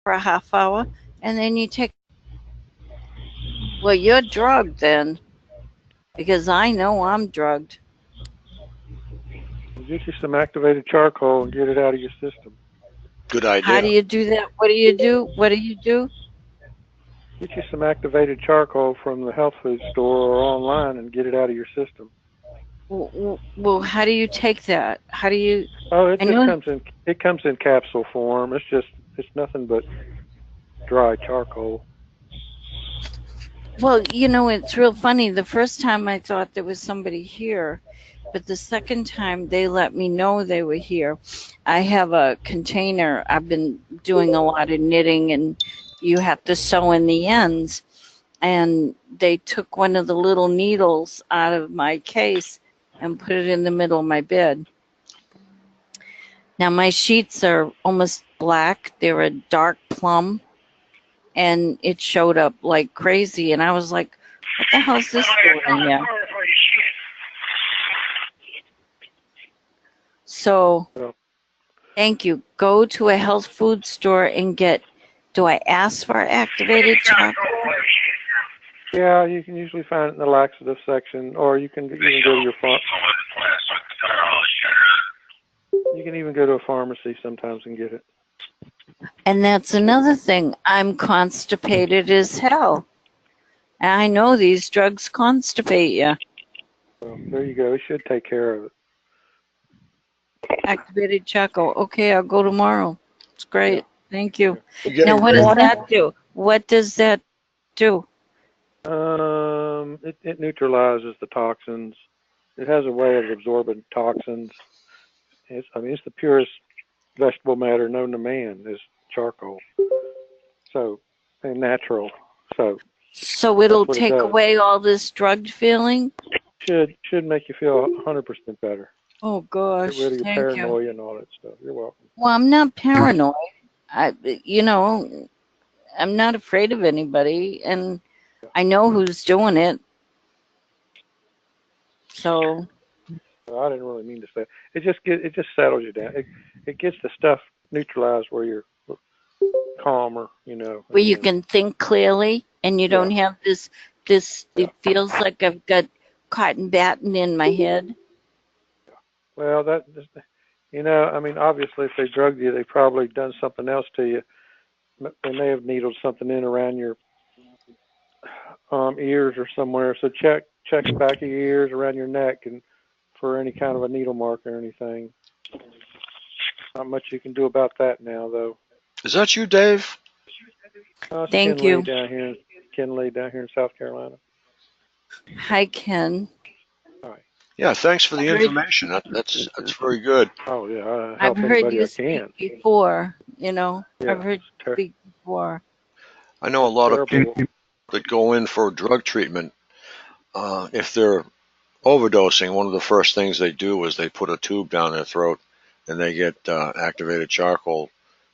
for a half hour, and then you take. Well, you're drugged then, because I know I'm drugged. You get you some activated charcoal and get it out of your system. Good How do idea. you do that? What do you do? What do you do? Get you some activated charcoal from the health food store or online and get it out of your system. Well, how do you take that? How do you? Oh, it I just know. comes in capsule form. It's nothing but dry charcoal. Well, it's real funny. The first time I thought there was somebody here, but the second time they let me know they were here. I have a container. I've been doing a lot of knitting, and you have to sew in the ends. And they took one of the little needles out of my case and put it in the middle of my bed. Now, my sheets are almost black, they're a dark plum, and it showed up like crazy. And I was like, what the hell is this doing in here? So, So, thank you. Go to a health food store and get, do I ask for activated charcoal? yeah, you can usually find it in the laxative section, or you can go to your you can even go to a pharmacy sometimes and get it. And that's another thing. I'm constipated as hell. And I know these drugs constipate you. So there you go. It should take care of it. Activated charcoal. Okay, I'll go tomorrow. It's Yeah. great. Thank you. You get Now, a what does great. that do? What does that do? It neutralizes the toxins. It has a way of absorbing toxins. It's the purest vegetable matter known to man is charcoal. So, and natural. So So that's it'll what it take does. away all this drugged feeling? Should make you feel 100% better. Oh, Get gosh. rid of your Thank you. paranoia and all that stuff. You're welcome. Well, I'm not paranoid. I, you know, I'm not afraid of anybody, and I know who's doing it. So, Well, I didn't really mean to say. It just settles you down. It gets the stuff neutralized where you're calmer, where and you then can think clearly and you yeah, don't have yeah. it feels like I've got cotton batting in my head. Well, obviously, if they drugged you, they probably done something else to you. They may have needled something in around your ears or somewhere. So check the back of your ears, around your neck, and for any kind of a needle mark or anything. Not much you can do about that now, though. Is that you, Dave? It's Thank you. Ken Lee down here in South Carolina. Hi, Ken. All right. Yeah. Thanks for I've the heard, information. That's very good. Oh yeah, I I've help heard anybody you I speak can. before, I've Yeah, heard you speak before. I know a it's lot of terrible. people that go in for drug treatment. If they're overdosing, one of the first things they do is they put a tube down their throat and they get activated charcoal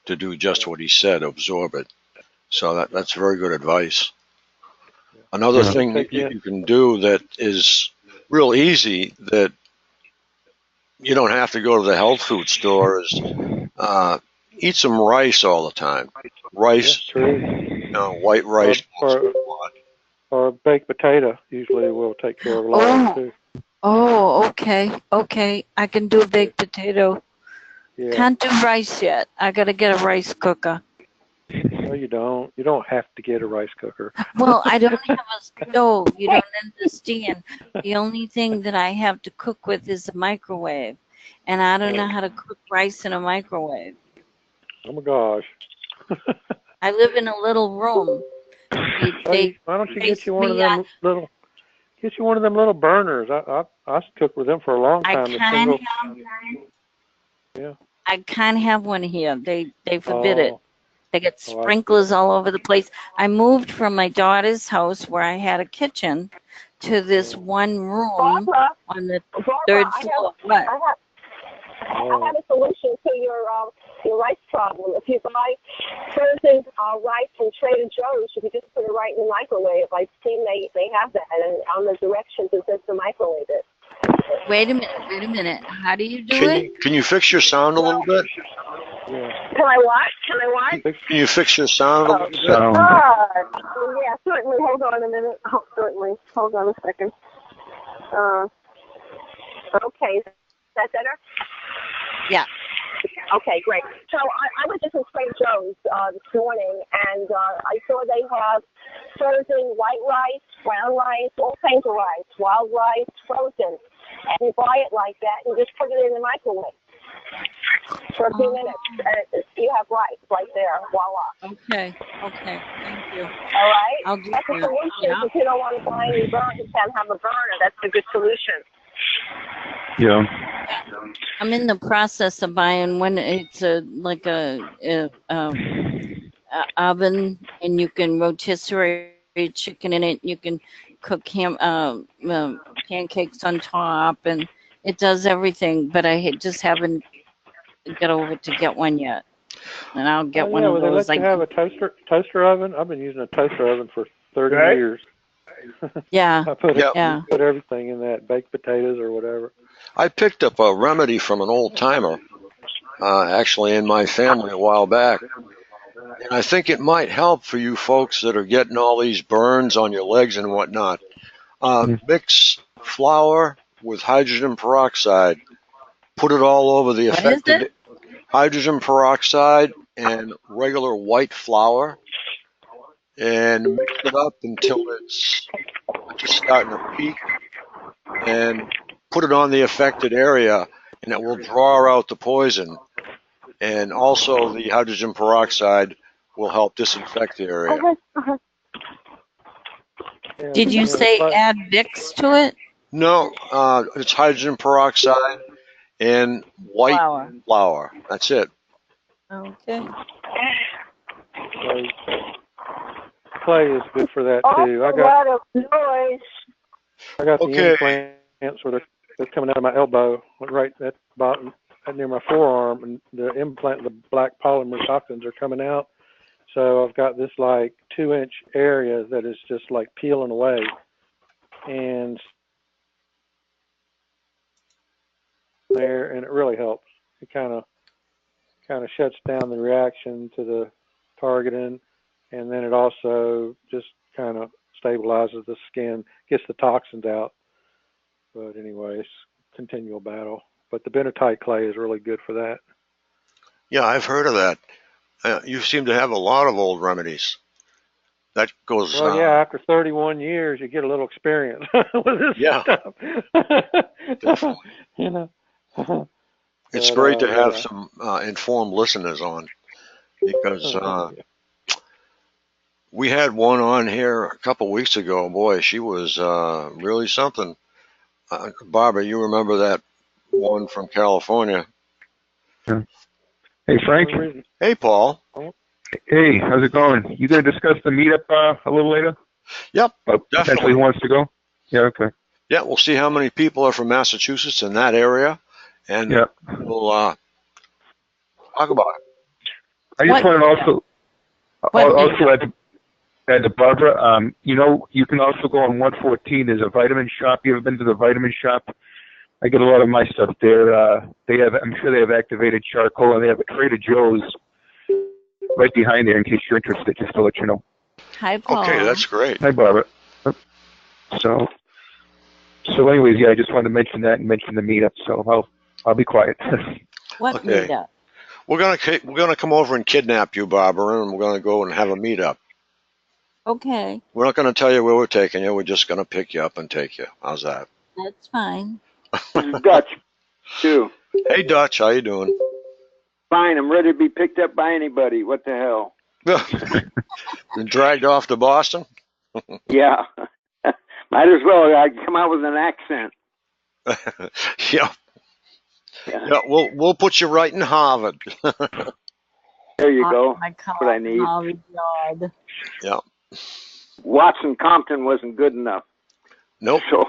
to do just Yeah, what he said, absorb it. So that's very good advice. yeah. Another It'll thing take you. you can do that is real easy that you don't have to go to the health food store is uh, eat some rice all the time. Yeah, Rice, true. white Or rice helps or a lot. or a baked potato usually will take care of a lot of it Oh, too. okay, okay. I can do a Yeah, baked potato. yeah. Can't do rice yet. I gotta get a rice cooker. No, you don't. You don't have to get a rice cooker. Well, I don't have a stove. You don't understand. The only thing that I have to cook with is a microwave. And I don't know Oh, how to cook rice in a microwave. oh my gosh. I live in a little room. They Why don't you placed me on. get you one of them little burners? I cooked with them for a long I time. The can't single. have. Yeah. I can't have one here. They forbid it. Oh, They get oh, I see. sprinklers all over the place. I moved from my daughter's house where I had a kitchen to this Oh, one room Barbara, on the Barbara, third floor. What? I oh, have a solution to your rice problem. If you buy frozen rice from Trader Joe's, you can just put it right in the microwave. I've seen they have that, and on the directions it says to microwave it. Wait a minute. How do you do Can it? you fix your sound a little bit? Yeah. Can I what? Can I what? Can you fix your sound a little bit? Yeah, certainly. Hold on a minute. Oh, certainly. Hold on a second. Okay. Is that better? Yeah. Okay, great. So I was just in St. Joe's this morning, and I saw they have frozen white rice, brown rice, all kinds of rice, wild rice, frozen. And you buy it like that and just put it in the microwave for a few minutes. And you have rice right there. Voila. Okay. Thank you. All right? I'll do That's a that. solution. Yeah. If you don't want to buy any burner, you can't have a burner. That's a good solution. Yeah. I'm in the process of buying one. It's a oven, and you can rotisserie chicken in it. You can cook pancakes on top, and it does everything. But I just haven't got over to get one yet. And I'll get one of Well, they those. let you have a toaster oven. I've been using a toaster oven for 30 Right. years. Yeah. I put Yeah. put everything in that, baked potatoes or whatever. I picked up a remedy from an old timer, actually in my family a while back. And I think it might help for you folks that are getting all these burns on your legs and whatnot. Mix flour with hydrogen peroxide. Put it all over the What is affected it? hydrogen peroxide and regular white flour, and mix it up until it's just starting to peak, and put it on the affected area, and it will draw out the poison. And also the hydrogen peroxide will help disinfect the area. Yeah, Did you say add Vicks to it? No, it's hydrogen peroxide and white flour. That's it. Okay. Clay is good for that too. A lot of noise. I got Okay. the implants where they're coming out of my elbow, right at bottom, near my forearm, and the implant, the black polymer toxins are coming out. So I've got this like 2-inch area that is just like peeling away, and there, and it really helps. It kind of shuts down the reaction to the targeting, and then it also just kind of stabilizes the skin, gets the toxins out. But anyways, continual battle. But the bentonite clay is really good for that. Yeah, I've heard of that. You seem to have a lot of old remedies. That goes. Well, yeah, after 31 years, you get a little experience with this stuff. Definitely. You know. It's But, great to have yeah. some informed listeners on, because we had one on here a couple weeks ago. Boy, she was really something. Barbara, you remember that one from California? Hey, Frank. Hey, Paul. Hey, how's it going? You going to discuss the meetup a little later? Yep, Potentially definitely. who wants to go? Yeah, okay. Yeah, we'll see how many people are from Massachusetts in that area, and we'll talk about it. I just want to also add to Barbara. You can also go on 114. There's a vitamin shop. You ever been to the vitamin shop? I get a lot of my stuff there. I'm sure they have activated charcoal, and they have a Trader Joe's right behind there in case you're interested, just to let you know. Hi, Paul. Okay, that's great. Hi, Barbara. So anyways, yeah, I just wanted to mention that and mention the meetup, so I'll be quiet. What meetup? We're gonna come over and kidnap you, Barbara, and we're gonna go and have a meetup. Okay. We're not gonna tell you where we're taking you. We're just gonna pick you up and take you. How's that? That's fine. Dutch, too. Hey, Dutch, how you doing? Fine, I'm ready to be picked up by anybody. What the hell? Been dragged off to Boston? Yeah. Might as well. I come out with an accent. Yeah. We'll put you right in Harvard. There you go. My That's what I need. God. Yeah. Watson Compton wasn't good enough. Nope. So.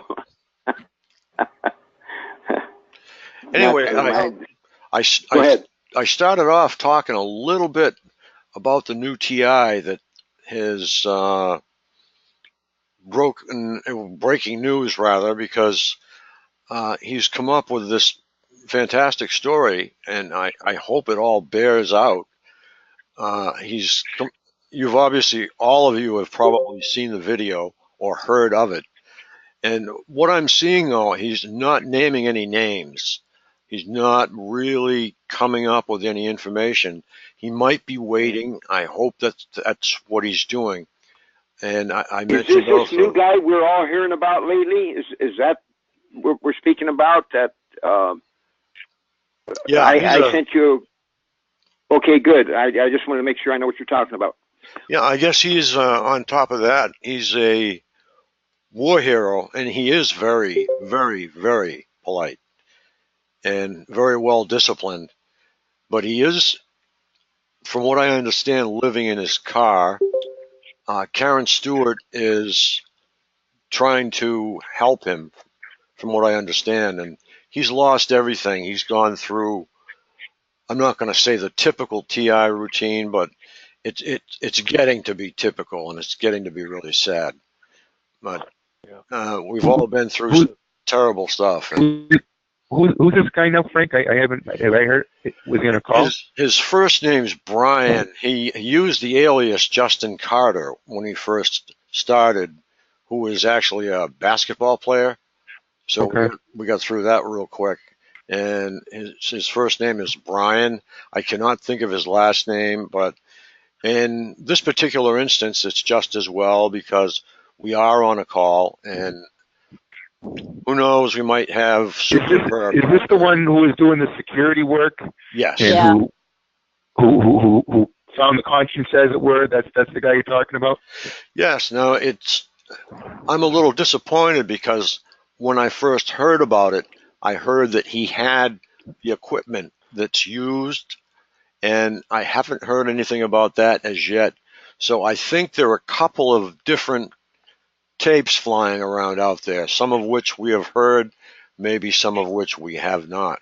Anyway, Go ahead. I started off talking a little bit about the new TI that has breaking news rather, because he's come up with this fantastic story, and I hope it all bears out. You've obviously, all of you have probably seen the video or heard of it. And what I'm seeing, though, he's not naming any names. He's not really coming up with any information. He might be waiting. I hope that's what he's doing. And I mentioned Is this also, new guy we're all hearing about lately? Is that we're speaking about? That yeah, I sent you. Okay, good. I just want to make sure I know what you're talking about. yeah, I guess he's on top of that. He's a war hero, and he is very, very, very polite and very well disciplined. But he is, from what I understand, living in his car. Karen Stewart is trying to help him, from what I understand, and he's lost everything. He's gone through, I'm not going to say the typical TI routine, but it's getting to be typical, and it's getting to be really sad. But we've all been through some terrible stuff. And Who's this guy now, Frank? I haven't. Have I heard? Was he on a call? his first name's Brian. He used the alias Justin Carter when he first started, who was actually a basketball player. So Okay. we got through that real quick. And his first name is Brian. I cannot think of his last name, but in this particular instance, it's just as well because we are on a call, and who knows, we might have super. Is this the one who was doing the security work? Yes. And Yeah. who found the conscience, as it were? That's the guy you're talking about? Yes. Now I'm a little disappointed because when I first heard about it, I heard that he had the equipment that's used, and I haven't heard anything about that as yet. So I think there are a couple of different tapes flying around out there, some of which we have heard, maybe some of which we have not.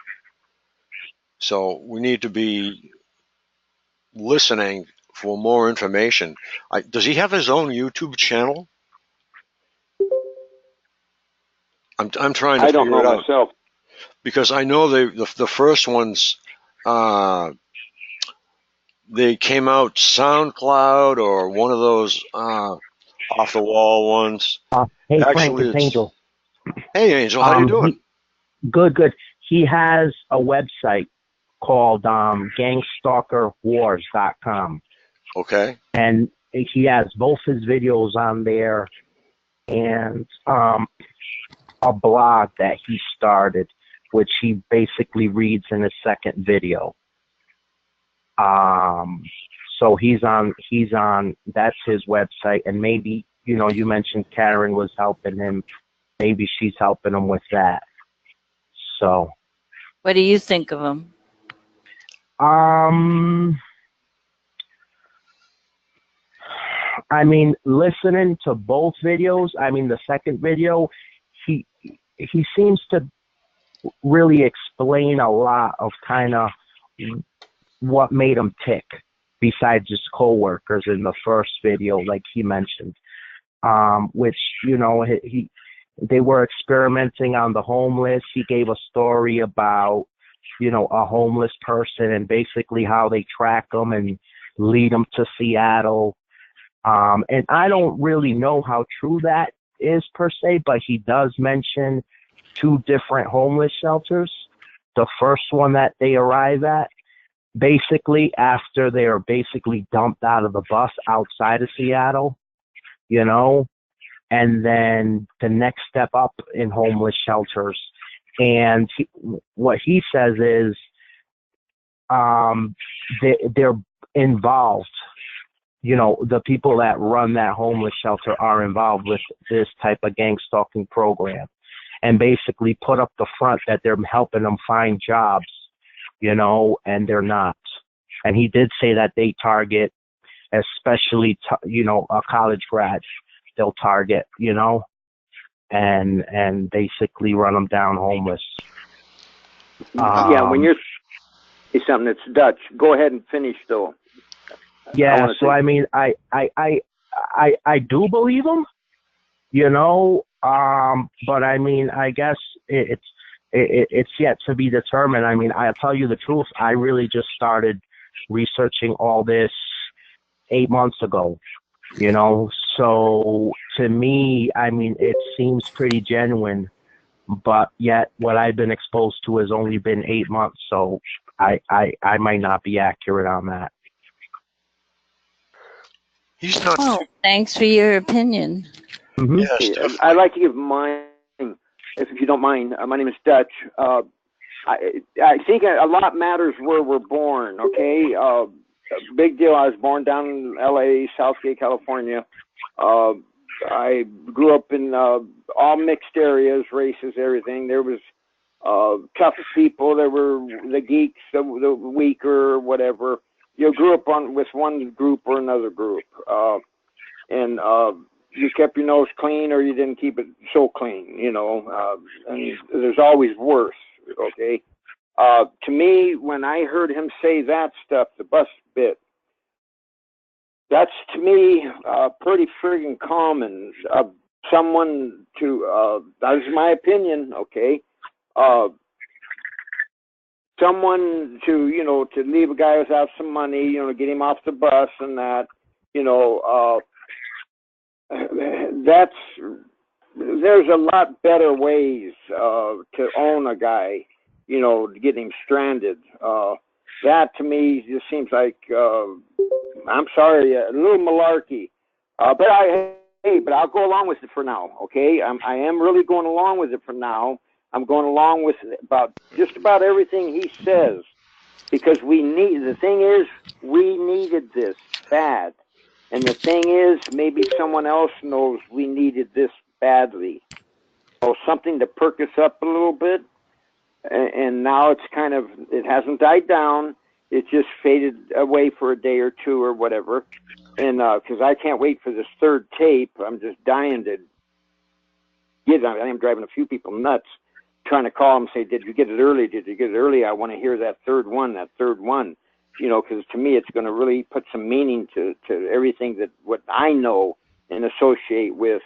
So we need to be listening for more information. Does he have his own YouTube channel? I'm trying to I don't figure know it out myself. because I know the first ones they came out SoundCloud or one of those off the wall ones. Hey, Frank, Actually, it's Angel. Hey, Angel, how you doing? Good. He has a website called gangstalkerwars.com, Okay. and he has both his videos on there and a blog that he started, which he basically reads in his second video. So he's on, that's his website, and maybe, you mentioned Karen was helping him. Maybe she's helping him with that. So. What do you think of him? I mean, listening to both videos, the second video, he seems to really explain a lot of kind of what made him tick, besides his coworkers in the first video, like he mentioned, which, they were experimenting on the homeless. He gave a story about, a homeless person and basically how they track them and lead them to Seattle. And I don't really know how true that is per se, but he does mention 2 different homeless shelters. The first one that they arrive at, basically after they are basically dumped out of the bus outside of Seattle, and then the next step up in homeless shelters. And what he says is they're involved. The people that run that homeless shelter are involved with this type of gang stalking program, and basically put up the front that they're helping them find jobs, and they're not. And he did say that they target, especially, a college grad, they'll target, and basically run them down homeless. Yeah, when you're something that's Dutch, go ahead and finish though. Yeah, so I do believe him, but I guess it's it's yet to be determined. I mean, I'll tell you the truth. I really just started researching all this 8 months ago, you know. So to me, I mean, it seems pretty genuine, but yet what I've been exposed to has only been 8 months. So I might not be accurate on that. He's not. Oh, thanks for your opinion. Mm-hmm. Yes, I'd like to give mine, if you don't mind. My name is Dutch. I think a lot matters where we're born, okay? Big deal. I was born down in L.A., Southgate, California. I grew up in all mixed areas, races, everything. There was tough people. There were the geeks, the weaker, whatever. You grew up with one group or another group. And you kept your nose clean or you didn't keep it so clean, you know. And there's always worse, okay? To me, when I heard him say that stuff, the bus bit, that's to me pretty friggin' common. Someone to, that's my opinion, okay? Someone to, you know, to leave a guy without some money, you know, get him off the bus and that, you know, there's a lot better ways to own a guy, you know, to get him stranded. That to me just seems like, I'm sorry, a little malarkey. But I'll go along with it for now, okay? I am really going along with it for now. I'm going along with just about everything he says, because the thing is, we needed this bad. And the thing is, maybe someone else knows we needed this badly. So something to perk us up a little bit. And now it's it hasn't died down. It just faded away for a day or two or whatever. And because I can't wait for this third tape. I'm just dying to get it. I am driving a few people nuts, trying to call them and say, did you get it early? Did you get it early? I want to hear that third one. You know, because to me, it's going to really put some meaning to everything what I know and associate with.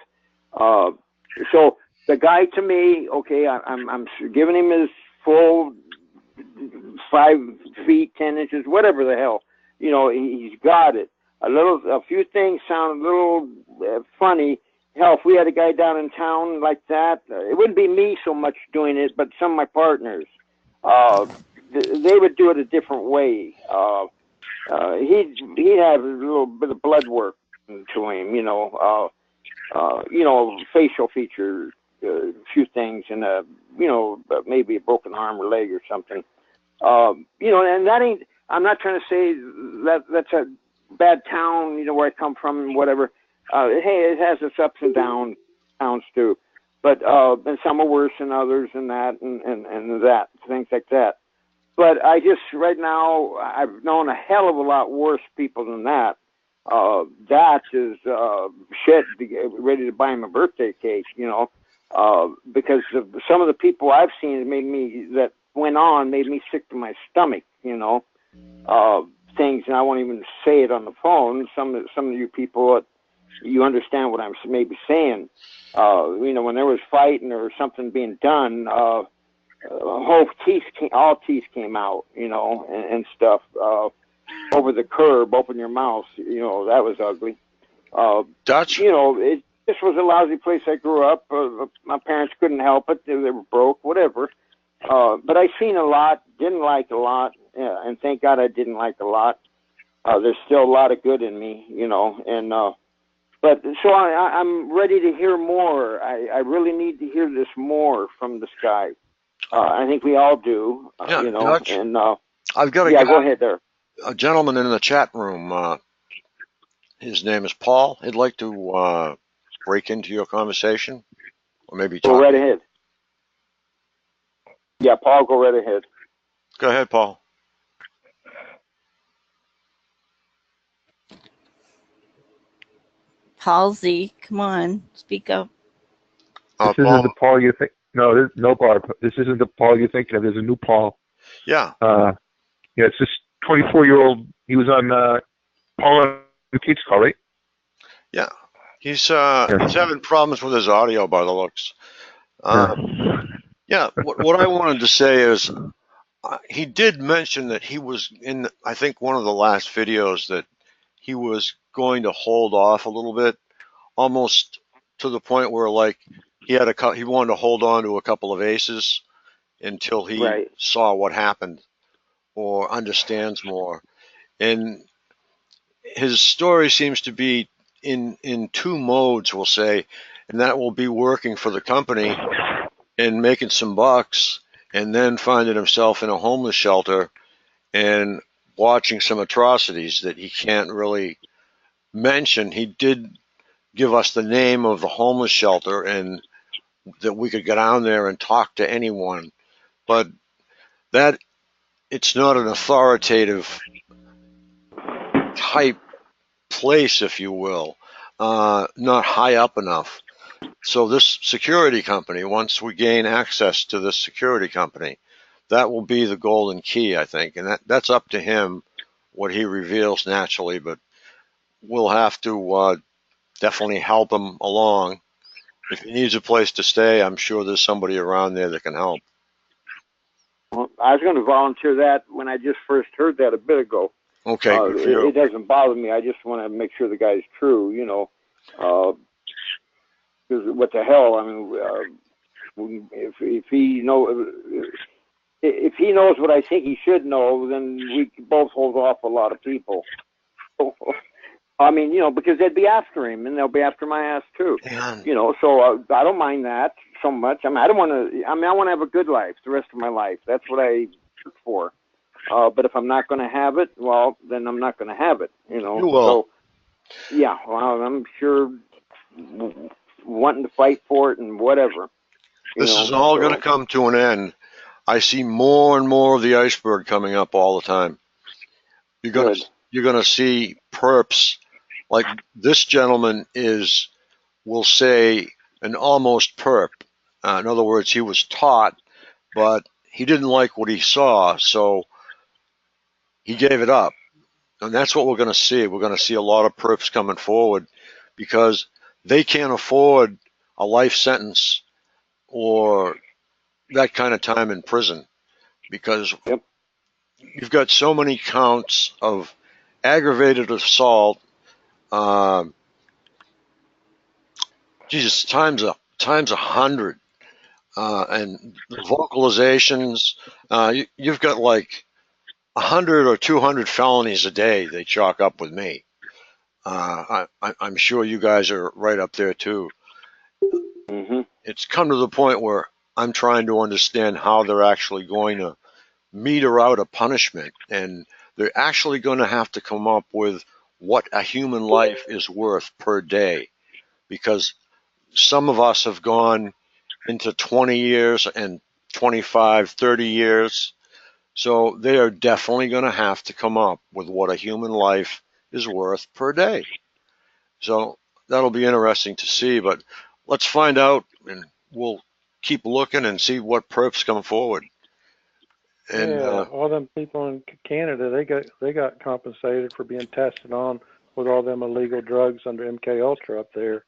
So the guy, to me, okay, I'm giving him his full 5 feet 10 inches, whatever the hell. You know, he's got it. A few things sound a little funny. Hell, if we had a guy down in town like that, it wouldn't be me so much doing it, but some of my partners. They would do it a different way. He'd have a little bit of blood work to him, you know, facial features, a few things, and you know, maybe a broken arm or leg or something. You know, and that ain't. I'm not trying to say that's a bad town, you know, where I come from, whatever. Hey, it has its ups and downs too, but and some are worse than others, and that, and that, things like that. But I just, right now, I've known a hell of a lot worse people than that. That is shit, ready to buy him a birthday cake, you know, because some of the people I've seen made me sick to my stomach, you know, things, and I won't even say it on the phone. Some of you people, you understand what I'm maybe saying. You know, when there was fighting or something being done, all teeth came out, you know, and stuff, over the curb, open your mouth, you know, that was ugly. Dutch? You know, this was a lousy place I grew up. My parents couldn't help it. They were broke, whatever. But I seen a lot, didn't like a lot, and thank God I didn't like a lot. There's still a lot of good in me, you know, and, but so I'm ready to hear more. I really need to hear this more from this guy. I think we all do, Yeah, you know, Dutch, and, I've got go ahead there. A gentleman in the chat room. His name is Paul. He'd like to break into your conversation, or maybe talk. Go right ahead. Yeah, Paul, go right ahead. Go ahead, Paul. Halsey, come on, speak up. This isn't the Paul you think. No, no, Barb. This isn't the Paul you're thinking of. There's a new Paul. Yeah. Yeah, it's this 24-year-old. He was on Paul and Keith's call, right? Yeah. He's having problems with his audio by the looks. Yeah, what I wanted to say is he did mention that he was in, I think, one of the last videos that he was going to hold off a little bit, almost to the point where like he wanted to hold on to a couple of aces until he Right. saw what happened or understands more. And his story seems to be in two modes, we'll say, and that will be working for the company and making some bucks, and then finding himself in a homeless shelter and watching some atrocities that he can't really mention. He did give us the name of the homeless shelter and that we could go down there and talk to anyone, but that it's not an authoritative type place, if you will, not high up enough. So this security company, once we gain access to this security company, that will be the golden key, I think, and that's up to him what he reveals naturally, but we'll have to definitely help him along. If he needs a place to stay, I'm sure there's somebody around there that can help. Well, I was going to volunteer that when I just first heard that a bit ago. Okay, good for you. It doesn't bother me. I just want to make sure the guy's true, you know. Because what the hell? I mean, if he knows what I think he should know, then we can both hold off a lot of people. I mean, you know, because they'd be after him, and they'll be after my ass too. Man. You know, so I don't mind that so much. I mean, I don't want to. I mean, I want to have a good life the rest of my life. That's what I work for. But if I'm not going to have it, well, then I'm not going to have it. You know. You will. So, yeah, well, I'm sure wanting to fight for it and whatever. This is all going to come to an end. I see more and more of the iceberg coming up all the time. You're going to see perps like this gentleman is, we'll say, an almost perp. In other words, he was taught, but he didn't like what he saw, so he gave it up. And that's what we're going to see. We're going to see a lot of perps coming forward because they can't afford a life sentence or that kind of time in prison because you've got so many counts of aggravated assault, Jesus, times 100, and the vocalizations. You've got like 100 or 200 felonies a day. They chalk up with me. I'm sure you guys are right up there too. Mm-hmm. It's come to the point where I'm trying to understand how they're actually going to meter out a punishment, and they're actually going to have to come up with what a human life is worth per day, because some of us have gone into 20 years and 25, 30 years. So they are definitely going to have to come up with what a human life is worth per day. So that'll be interesting to see, but let's find out, and we'll keep looking and see what perps come forward. And yeah, all them people in Canada, they got compensated for being tested on with all them illegal drugs under MK Ultra up there.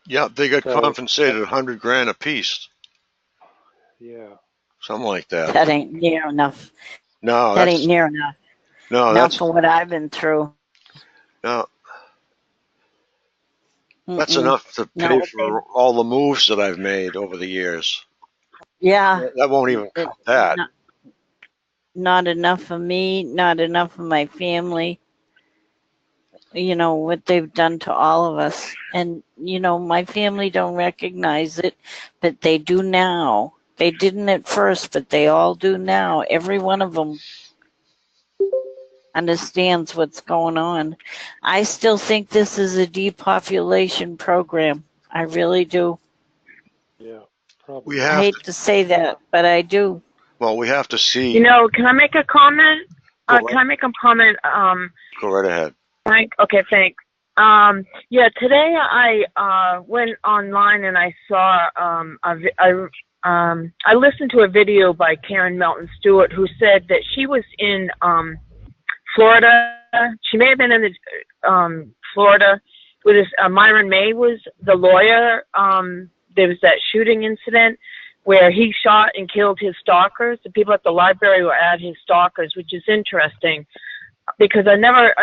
Yeah, they got compensated $100,000 a piece. Yeah, something like that. That ain't near enough. No, that ain't near enough. No, not for what I've been through. No, that's enough to pay for all the moves that I've made over the years. Yeah, that won't even cut that. Not enough for me. Not enough for my family. You know, what they've done to all of us. And, you know, my family don't recognize it, but they do now. They didn't at first, but they all do now. Every one of them understands what's going on. I still think this is a depopulation program. I really do. Yeah, probably. I hate to say that, but I do. Well, we have to see. You know, can I make a comment? Can I make a comment? Go right ahead. Frank? Okay, thanks. Yeah, today I went online and I saw I listened to a video by Karen Melton Stewart who said that she was in Florida. She may have been in the Florida with this Myron May was the lawyer. There was that shooting incident, where he shot and killed his stalkers. The people at the library were at his stalkers, which is interesting because I never,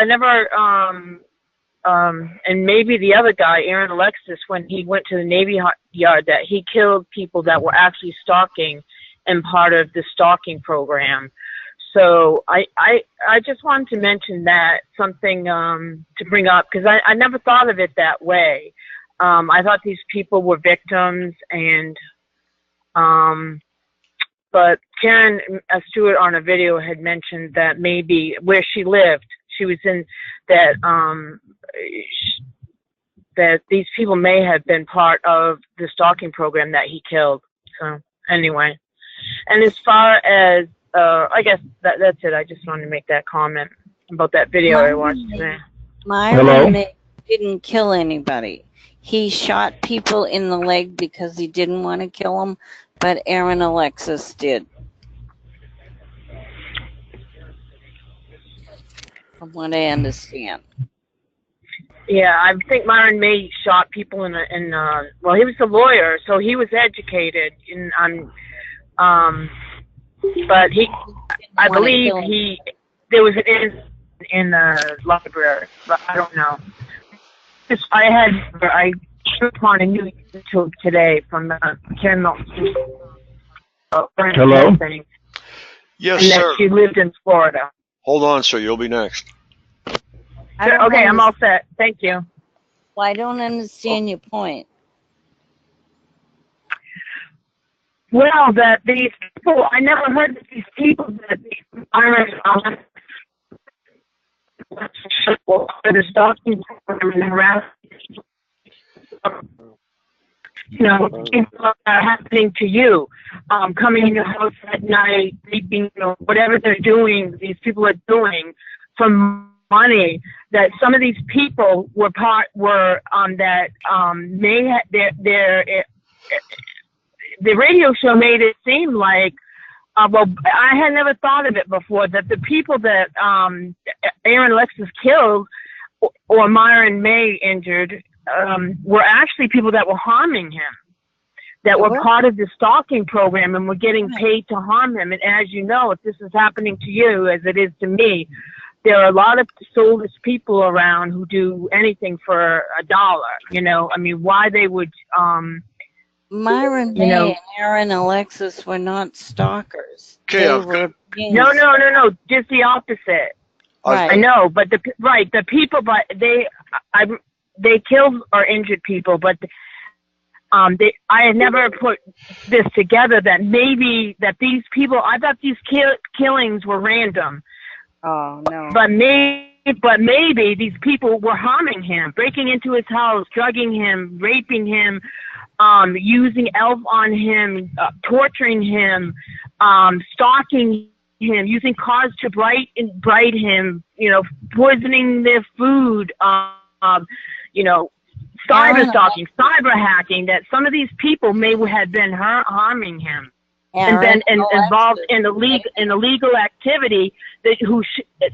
and maybe the other guy, Aaron Alexis, when he went to the Navy Yard, that he killed people that were actually stalking and part of the stalking program. So I just wanted to mention that, something to bring up, because I never thought of it that way. I thought these people were victims, and but Karen Stewart on a video had mentioned that maybe where she lived, she was in that that these people may have been part of the stalking program that he killed. So anyway, and as far as I guess that's it. I just wanted to make that comment about that video I watched today. Myron didn't kill anybody. He shot people in the leg because he didn't want to kill them, but Aaron Alexis did. From what I understand. Yeah, I think Myron May shot people well, he was a lawyer, so he was educated but I believe there was an in the library, but I don't know. I tripped upon a new YouTube today from Karen Milton. Hello? Yes, and sir. that she lived in Florida. Hold on, sir. You'll be next. Okay, I'm all set. Thank you. Well, I don't understand your point. Well, that these people, I never heard that these people that the Irish the stalking program and harassment, things like that happening to you, coming in your house at night, sleeping, whatever they're doing, these people are doing for money. That some of these people may have the radio show made it seem like, well, I had never thought of it before, that the people that Aaron Alexis killed or Myron May injured were actually people that were harming him, that were part of the stalking program and were getting paid to harm him. And as you know, if this is happening to you, as it is to me, there are a lot of soulless people around who do anything for $1. I mean, why they would... Myron May and Aaron Alexis were not stalkers. Okay, No, just the opposite. Right. I know, but the people, but they killed or injured people, but I had never put this together that maybe that these people, I thought these killings were random. Oh no. But maybe these people were harming him, breaking into his house, drugging him, raping him, using ELF on him, torturing him, stalking him, using cars to bright him, poisoning their food, cyber stalking, cyber hacking, that some of these people may have been harming him. And then involved in illegal activity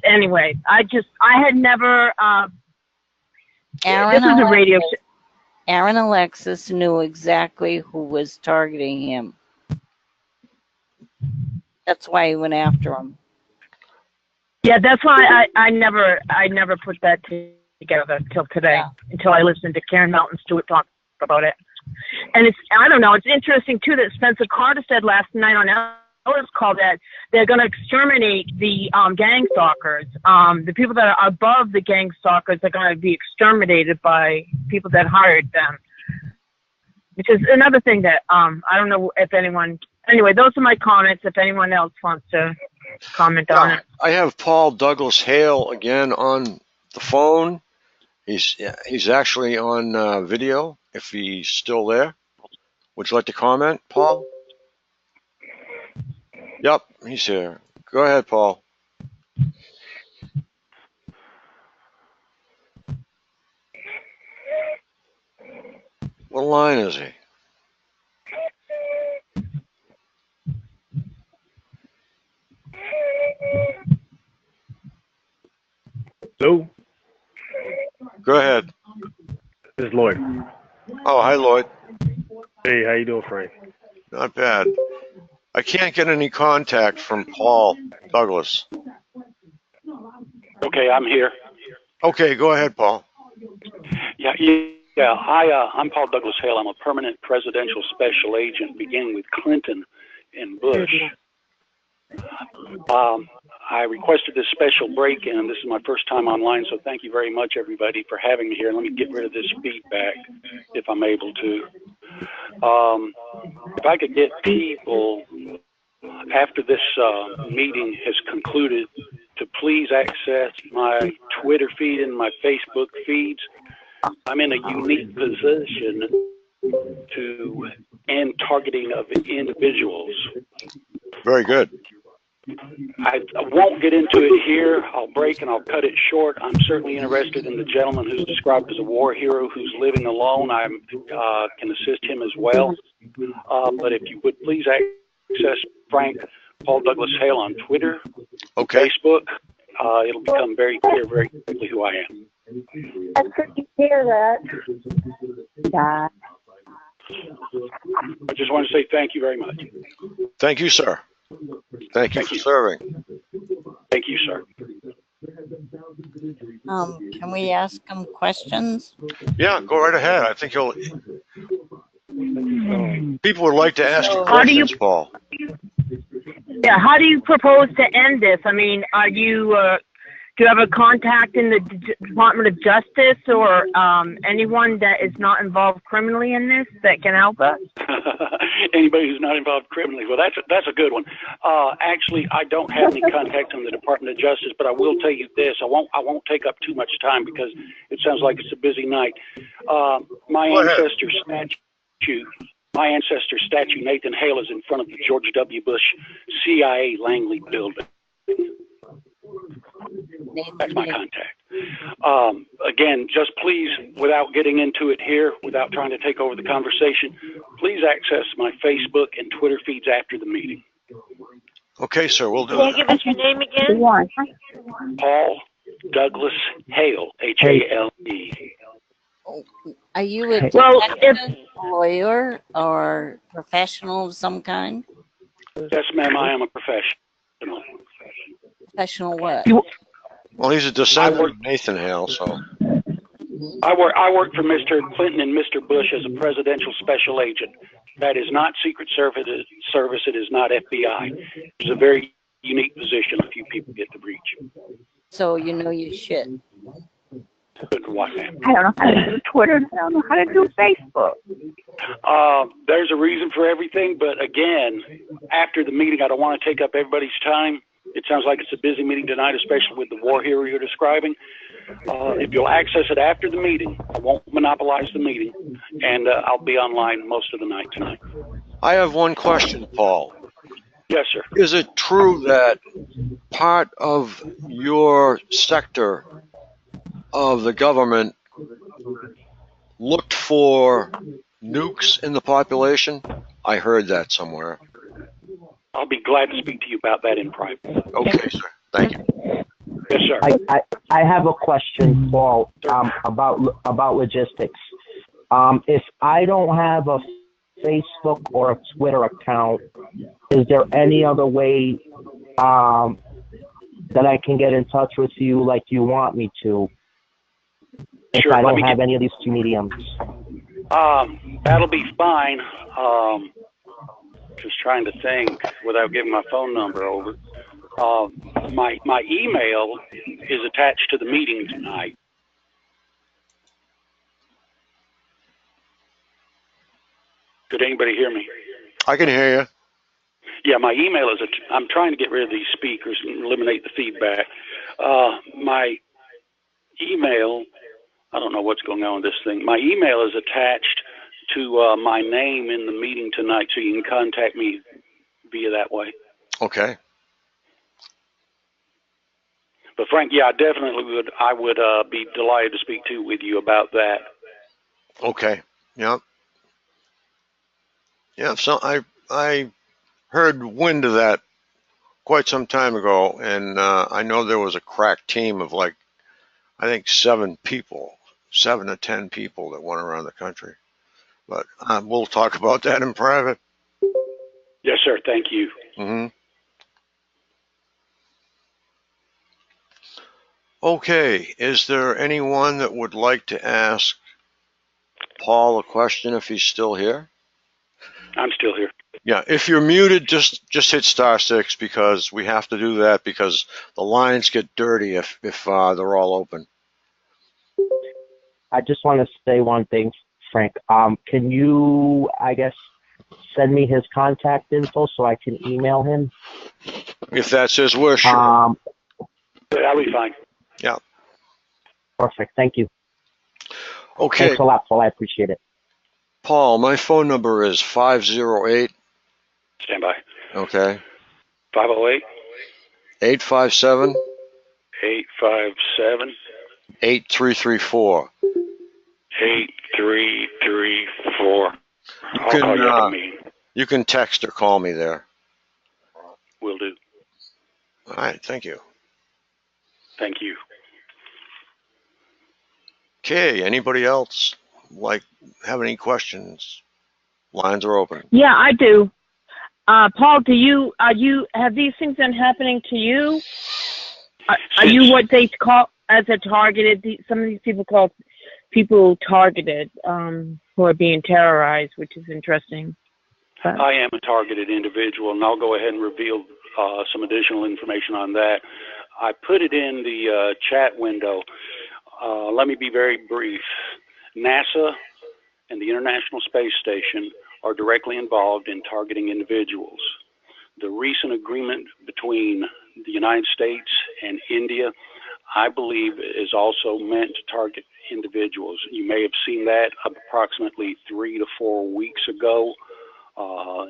anyway, I had never this is a radio show. Aaron Alexis knew exactly who was targeting him. That's why he went after him. Yeah, that's why I never put that together till today, until I listened to Karen Milton Stewart talk about it. And I don't know, it's interesting too that Spencer Carter said last night on Ellis Call that they're going to exterminate the gang stalkers. The people that are above the gang stalkers are going to be exterminated by people that hired them. Which is another thing that I don't know if anyone... Anyway, those are my comments. If anyone else wants to comment on it. I have Paul Douglas Hale again on the phone. He's actually on video, if he's still there. Would you like to comment, Paul? Yep, he's here. Go ahead, Paul. What line is he? Hello? Go ahead. This is Lloyd. Oh, hi, Lloyd. Hey, how you doing, Frank? Not bad. I can't get any contact from Paul Douglas. Okay, I'm here. Okay, go ahead, Paul. Yeah. I'm Paul Douglas Hale. I'm a permanent presidential special agent, beginning with Clinton and Bush. I requested this special break-in, and this is my first time online, so thank you very much, everybody, for having me here. Let me get rid of this feedback, if I'm able to. If I could get people, after this meeting has concluded, to please access my Twitter feed and my Facebook feeds. I'm in a unique position to end targeting of individuals. Very good. I won't get into it here. I'll break and I'll cut it short. I'm certainly interested in the gentleman who's described as a war hero who's living alone. I can assist him as well. But if you would please access Frank Paul Douglas Hale on Twitter, Okay. Facebook, it'll become very clear very quickly who I am. That's good to hear that. God. I just want to say thank you very much. Thank you, sir. Thank you for serving. Thank you, sir. Can we ask him questions? Yeah, go right ahead. I think people would like to ask you How do you- questions, Paul. Yeah, how do you propose to end this? I mean, are you do you have a contact in the Department of Justice or anyone that is not involved criminally in this that can help us? Anybody who's not involved criminally. Well, that's a good one. Actually, I don't have any contact in the Department of Justice, but I will tell you this. I won't take up too much time because it sounds like it's a busy night. My ancestor statue, Nathan Hale, is in front of the George W. Bush CIA Langley building. That's my contact. Again, just please, without getting into it here, without trying to take over the conversation, please access my Facebook and Twitter feeds after the meeting. Okay, sir, we'll do Can you that. give us your name again? Paul Douglas Hale, H-A-L-E. Are you a Well, detective, lawyer, or professional of some kind? Yes, ma'am, I am a professional. Professional what? Well, he's a descendant of Nathan Hale, so. I work for Mr. Clinton and Mr. Bush as a presidential special agent. That is not Secret Service. It is not FBI. It's a very unique position. A few people get to reach. So you know your shit. Good what, ma'am? I don't know how to do Twitter. I don't know how to do Facebook. There's a reason for everything, but again, after the meeting, I don't want to take up everybody's time. It sounds like it's a busy meeting tonight, especially with the war hero you're describing. If you'll access it after the meeting, I won't monopolize the meeting, and I'll be online most of the night tonight. I have one question, Paul. Yes, sir. Is it true that part of your sector of the government looked for nukes in the population? I heard that somewhere. I'll be glad to speak to you about that in private. Okay, sir. Thank you. Yes, sir. I have a question, Paul, about logistics. If I don't have a Facebook or a Twitter account, is there any other way that I can get in touch with you like you want me to? If Sure, I don't have any of these two mediums. That'll be fine. Just trying to think without giving my phone number over. My email is attached to the meeting tonight. Could anybody hear me? I can hear you. Yeah, my email is, I'm trying to get rid of these speakers and eliminate the feedback. My email, I don't know what's going on with this thing. My email is attached to my name in the meeting tonight, so you can contact me via that way. Okay. But Frank, yeah, I definitely would. I would be delighted to speak with you about that. Okay. Yep. Yeah. So I heard wind of that quite some time ago, and I know there was a crack team of I think 7 to 10 people that went around the country. But we'll talk about that in private. sir. Thank you. Mm-hmm. Okay, is there anyone that would like to ask Paul a question if he's still here? I'm still here. Yeah, if you're muted, just hit *6 because we have to do that because the lines get dirty if they're all open. I just want to say one thing, Frank. Can you, I guess, send me his contact info so I can email him? If that's his wish, sure. That'll be fine. Yeah. Perfect. Thank you. Okay. Thanks a lot, Paul. I appreciate it. Paul, my phone number is 508. Stand by. Okay. 508. 857. 857. 8334. 8334. You can, you can text or call me there. Will do. All right. Thank you. Thank you. Okay. Anybody else have any questions? Lines are open. Yeah, I do. Paul, have these things been happening to you? Are you what they call as a targeted? Some of these people call people targeted, who are being terrorized, which is interesting. I am a targeted individual, and I'll go ahead and reveal some additional information on that. I put it in the chat window. Let me be very brief. NASA and the International Space Station are directly involved in targeting individuals. The recent agreement between the United States and India, I believe, is also meant to target individuals. You may have seen that approximately 3 to 4 weeks ago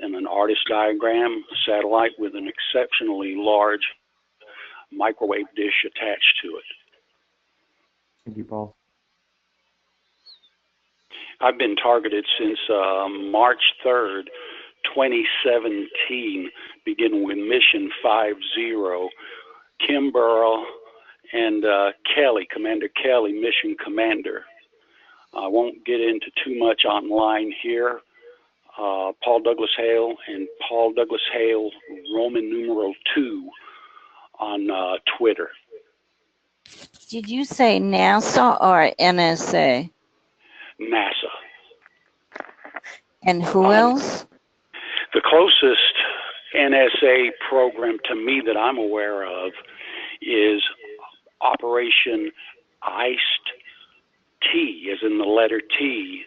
in an artist diagram, a satellite with an exceptionally large microwave dish attached to it. Thank you, Paul. I've been targeted since March 3rd, 2017, beginning with Mission 50. Kim Burrell and Kelly, Commander Kelly, Mission Commander. I won't get into too much online here. Paul Douglas Hale and Paul Douglas Hale, Roman numeral 2 on Twitter. Did you say NASA or NSA? NASA. And who else? The closest NSA program to me that I'm aware of is Operation Iced T, as in the letter T,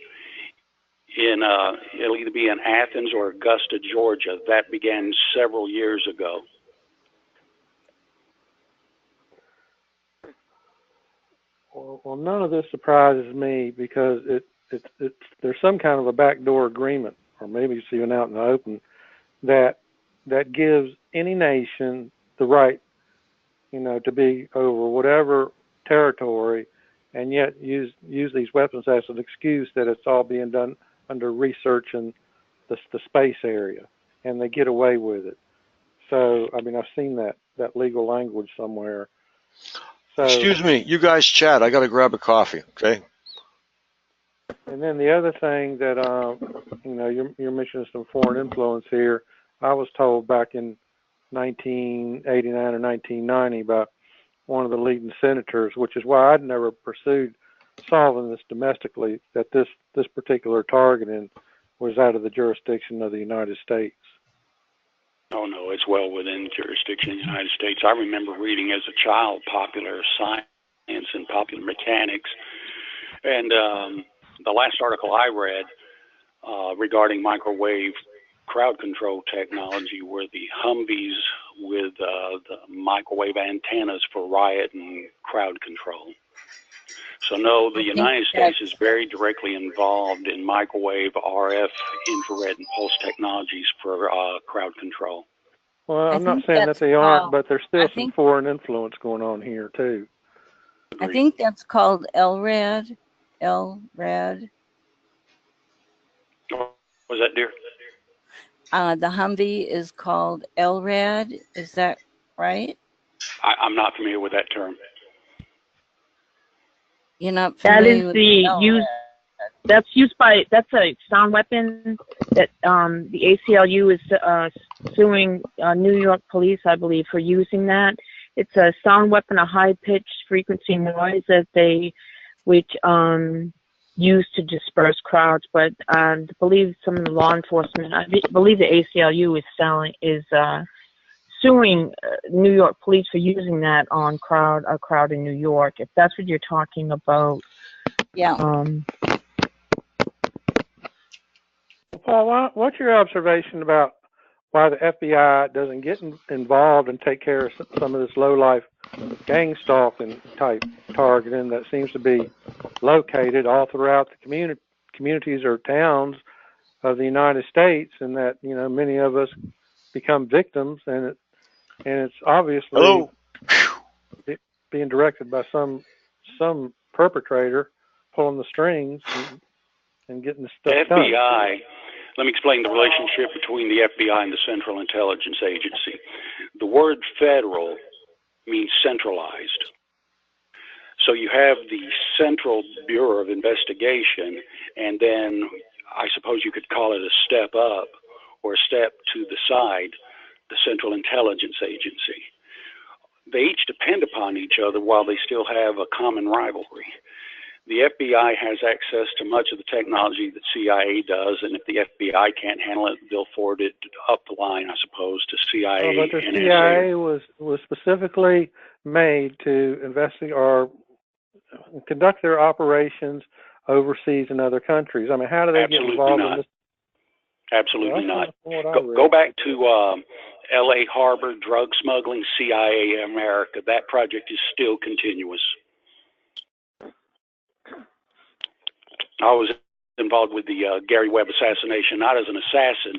it'll either be in Athens or Augusta, Georgia. That began several years ago. Well, none of this surprises me because there's some kind of a backdoor agreement, or maybe it's even out in the open, that gives any nation the right, to be over whatever territory, and yet use these weapons as an excuse that it's all being done under research in the space area, and they get away with it. So, I mean, I've seen that legal language somewhere. So, excuse me, you guys chat. I got to grab a coffee, okay? And then the other thing that, you're mentioning some foreign influence here. I was told back in 1989 or 1990 by one of the leading senators, which is why I'd never pursued solving this domestically, that this particular targeting was out of the jurisdiction of the United States. Oh, no, it's well within the jurisdiction of the United States. I remember reading as a child popular science and popular mechanics. And the last article I read regarding microwave crowd control technology were the Humvees with the microwave antennas for riot and crowd control. So no, the United States is very directly involved in microwave, RF, infrared, and pulse technologies for crowd control. Well, I'm not saying that they aren't, but there's still some foreign influence going on here too. I think that's called LRAD. LRAD. What was that, dear? The Humvee is called LRAD. Is that right? I'm not familiar with that term. You're not familiar with the use. that's a sound weapon that the ACLU is suing New York police, I believe, for using that. It's a sound weapon, a high-pitched frequency noise that they use to disperse crowds. But I believe some of the law enforcement, I believe the ACLU is suing New York police for using that on a crowd in New York. If that's what you're talking about. Yeah. Paul, what's your observation about why the FBI doesn't get involved and take care of some of this low-life gang stalking type targeting that seems to be located all throughout the communities or towns of the United States, and that, you know, many of us become victims, and it's obviously being directed by some perpetrator pulling the strings and getting the stuff done. FBI. Let me explain the relationship between the FBI and the Central Intelligence Agency. The word federal means centralized. So you have the Central Bureau of Investigation, and then I suppose you could call it a step up or a step to the side, the Central Intelligence Agency. They each depend upon each other while they still have a common rivalry. The FBI has access to much of the technology that CIA does, and if the FBI can't handle it, they'll forward it up the line, I suppose, to CIA. But the CIA was specifically made to investigate or conduct their operations overseas in other countries. I mean, how do they get involved in this? Absolutely not. Go back to L.A. Harbor, drug smuggling, CIA America. That project is still continuous. I was involved with the Gary Webb assassination, not as an assassin,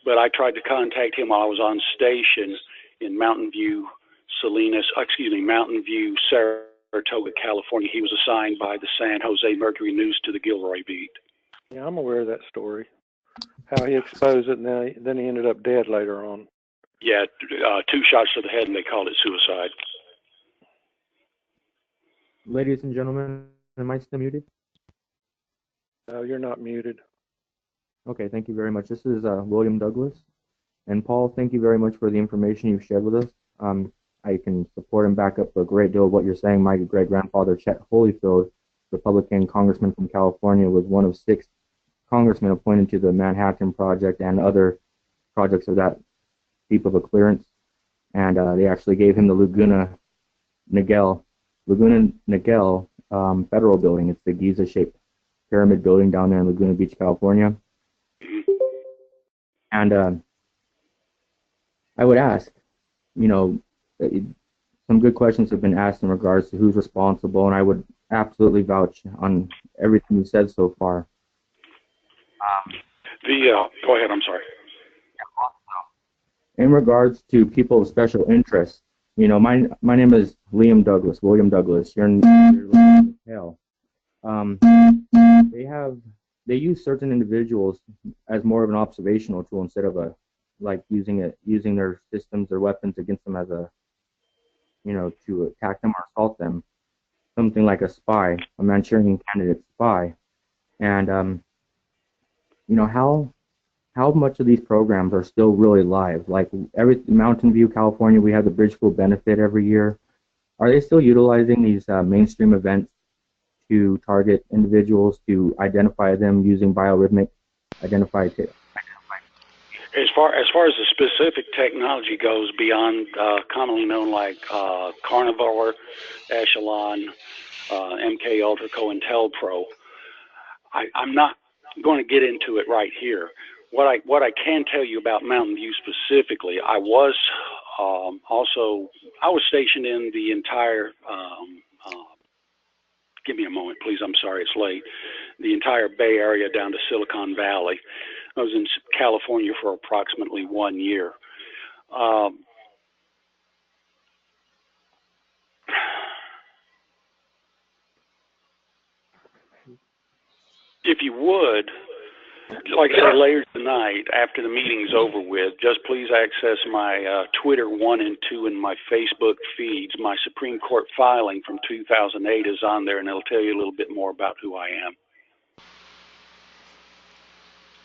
but I tried to contact him while I was on station in Mountain View, Saratoga, California. He was assigned by the San Jose Mercury News to the Gilroy beat. Yeah, I'm aware of that story. How he exposed it, and then he ended up dead later on. Yeah, 2 shots to the head, and they called it suicide. Ladies and gentlemen, am I still muted? No, you're not muted. Okay, thank you very much. This is William Douglas. And Paul, thank you very much for the information you've shared with us. I can support and back up a great deal of what you're saying. My great-grandfather, Chet Holyfield, Republican congressman from California, was one of 6 congressmen appointed to the Manhattan Project and other projects of that deep of a clearance. And they actually gave him the Laguna Niguel federal building. It's the Giza-shaped pyramid building down there in Laguna Beach, California. And I would ask, you know, some good questions have been asked in regards to who's responsible, and I would absolutely vouch on everything you said so far. Go ahead, I'm sorry. In regards to people of special interest, you know, my name is William Douglas. You're in hell. They use certain individuals as more of an observational tool instead of using their systems, their weapons against them as a, you know, to attack them or assault them. Something like a spy, a Manchurian candidate spy. And you know, how much of these programs are still really live? Like Mountain View, California, we have the Bridge School benefit every year. Are they still utilizing these mainstream events to target individuals, to identify them using biorhythmic identified? As far as the specific technology goes, beyond commonly known like Carnivore, Echelon, MK Ultra, COINTELPRO, I'm not going to get into it right here. What I can tell you about Mountain View specifically, I was stationed in the entire. Give me a moment, please. I'm sorry, it's late. The entire Bay Area down to Silicon Valley. I was in California for approximately 1 year. If you would, like I say, later tonight, after the meeting's over with, just please access my Twitter 1 and 2 and my Facebook feeds. My Supreme Court filing from 2008 is on there, and it'll tell you a little bit more about who I am.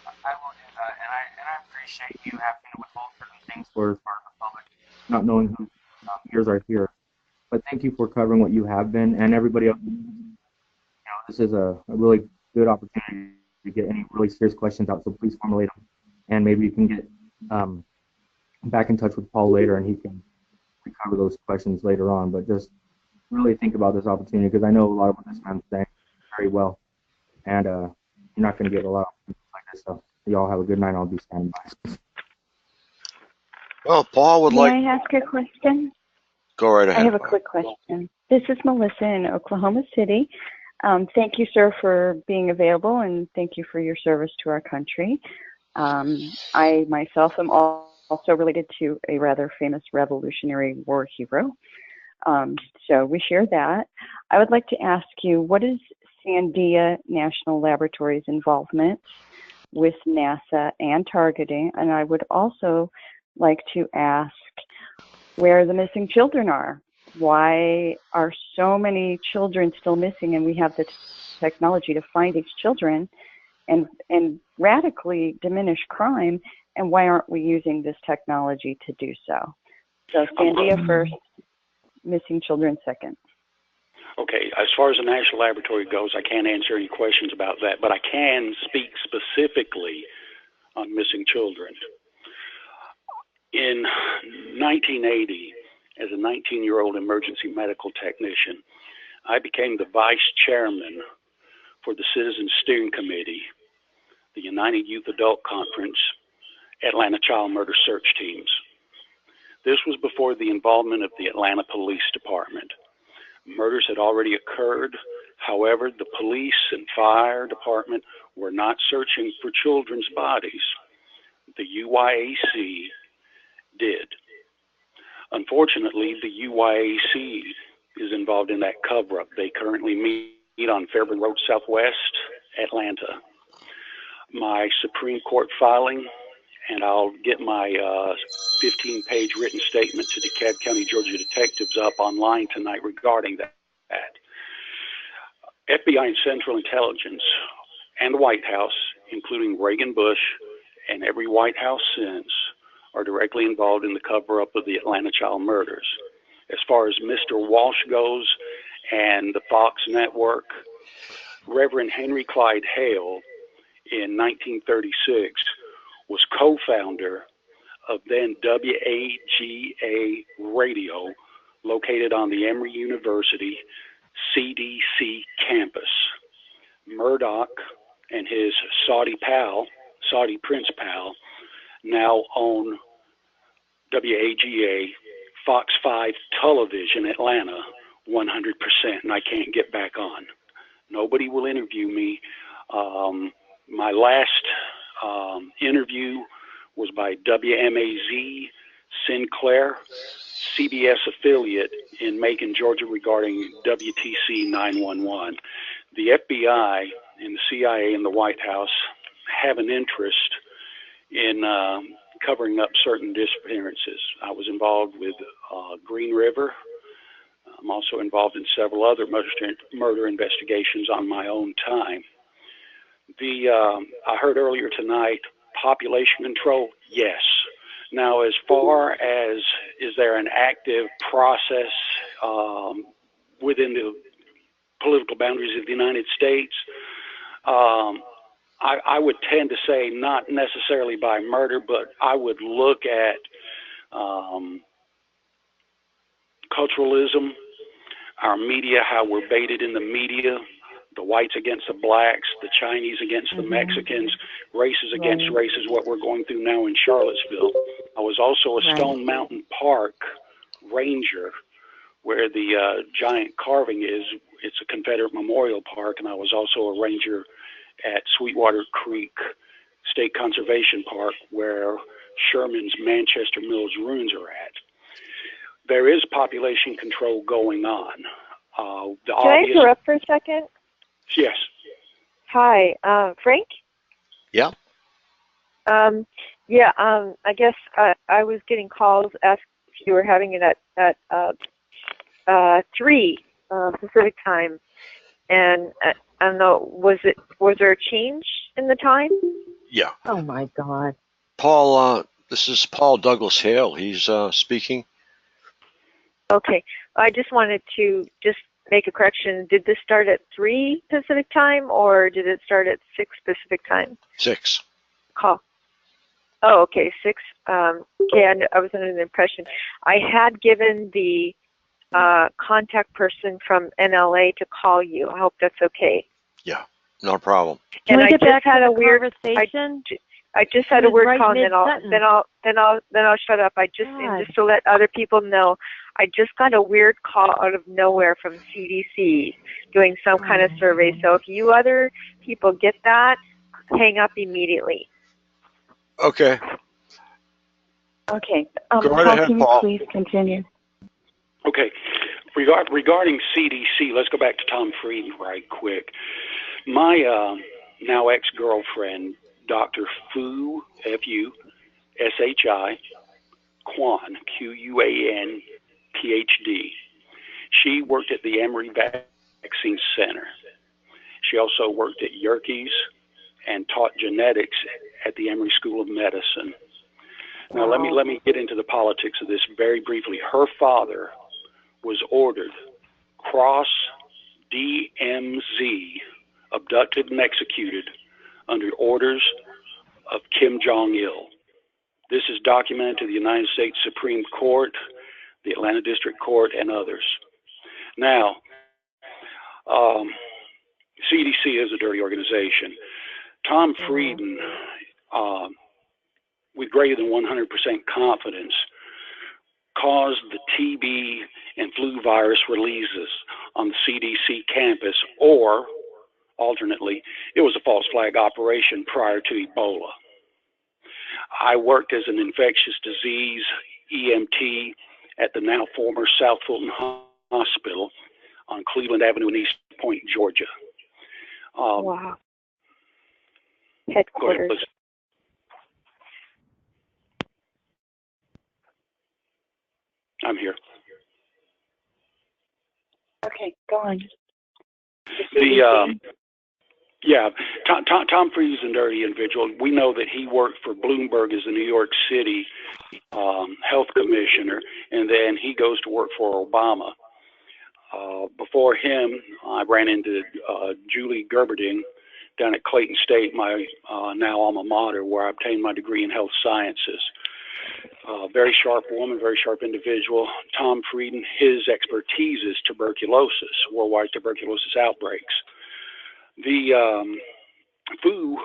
I will do that, and I appreciate you having to withhold certain things for the public, not knowing who ears are here. But thank you for covering what you have been, and everybody else. This is a really good opportunity to get any really serious questions out. So please formulate them, and maybe you can get back in touch with Paul later, and he can cover those questions later on. But just really think about this opportunity, because I know a lot of what this man's saying very well, and you're not going to get a lot of like this. So y'all have a good night. I'll be standing by. Well, Paul would like. May I ask a question? Go right ahead. I have a quick question. This is Melissa in Oklahoma City. Thank you, sir, for being available, and thank you for your service to our country. I myself am also related to a rather famous Revolutionary War hero. So we share that. I would like to ask you, what is Sandia National Laboratory's involvement with NASA and targeting? And I would also like to ask where the missing children are. Why are so many children still missing, and we have the technology to find these children and radically diminish crime, and why aren't we using this technology to do so? So Sandia first, missing children second. Okay, as far as the National Laboratory goes, I can't answer any questions about that, but I can speak specifically on missing children. In 1980, as a 19-year-old emergency medical technician, I became the vice chairman for the Citizens Steering Committee, the United Youth Adult Conference, Atlanta Child Murder Search Teams. This was before the involvement of the Atlanta Police Department. Murders had already occurred. However, the police and fire department were not searching for children's bodies. The UYAC did. Unfortunately, the UYAC is involved in that cover-up. They currently meet on Fairburn Road Southwest, Atlanta. My Supreme Court filing, and I'll get my 15-page written statement to DeKalb County, Georgia detectives up online tonight regarding that. FBI and Central Intelligence and the White House, including Reagan Bush and every White House since, are directly involved in the cover-up of the Atlanta child murders. As far as Mr. Walsh goes and the Fox Network, Reverend Henry Clyde Hale in 1936 was co-founder of then WAGA Radio, located on the Emory University CDC campus. Murdoch and his Saudi Prince pal, now own WAGA, Fox 5 Television Atlanta 100%, and I can't get back on. Nobody will interview me. My last interview was by WMAZ Sinclair, CBS affiliate in Macon, Georgia, regarding WTC 911. The FBI and the CIA and the White House have an interest in covering up certain disappearances. I was involved with Green River. I'm also involved in several other murder investigations on my own time. I heard earlier tonight, population control, yes. Now, as far as is there an active process within the political boundaries of the United States, I would tend to say not necessarily by murder, but I would look at culturalism, our media, how we're baited in the media, the whites against the blacks, the Chinese against the Mexicans, races against races, what we're going through now in Charlottesville. I was also a Stone Mountain Park ranger, where the giant carving is. It's a Confederate Memorial Park, and I was also a ranger at Sweetwater Creek State Conservation Park, where Sherman's Manchester Mills ruins are at. There is population control going on. Can I interrupt for a second? Yes. Hi, Frank? Yeah. I guess I was getting calls asking if you were having it at 3 Pacific time, and I don't know, was there a change in the time? Yeah. Oh my God. Paul, this is Paul Douglas Hale. He's speaking. Okay. I just wanted to just make a correction. Did this start at 3 Pacific time or did it start at 6 Pacific time? 6. Call. Oh, okay, 6. Okay, I was under the impression. I had given the contact person from NLA to call you. I hope that's okay. Yeah, no problem. And I get just back had to a the weird conversation? I just had He a was word right call, and mid-sentence. then I'll shut up. And just to let other people know, I just got a weird call out of nowhere from CDC doing some kind of survey. So if you other people get that, hang up immediately. Okay. Okay. Go right Paul, ahead, can you Paul. please continue? Okay. Regarding CDC, let's go back to Tom Frieden right quick. My now ex-girlfriend, Dr. Fu, F-U-S-H-I, Kwan, Q-U-A-N, Ph.D. She worked at the Emory Vaccine Center. She also worked at Yerkes and taught genetics at the Emory School of Medicine. Now, let me get into the politics of this very briefly. Her father was ordered cross DMZ, abducted and executed under orders of Kim Jong-il. This is documented to the United States Supreme Court, the Atlanta District Court, and others. Now, CDC is a dirty organization. Tom Frieden, with greater than 100% confidence, caused the TB and flu virus releases on the CDC campus, or alternately, it was a false flag operation prior to Ebola. I worked as an infectious disease EMT at the now former South Fulton Hospital on Cleveland Avenue in East Point, Georgia. Wow. Go ahead, Headquarters. please. I'm here. Okay, go on. Yeah, Tom Frieden is a dirty individual. We know that he worked for Bloomberg as the New York City health commissioner, and then he goes to work for Obama. Before him, I ran into Julie Gerberding down at Clayton State, my now alma mater, where I obtained my degree in health sciences. Very sharp woman, very sharp individual. Tom Frieden, his expertise is tuberculosis, worldwide tuberculosis outbreaks. The Fu,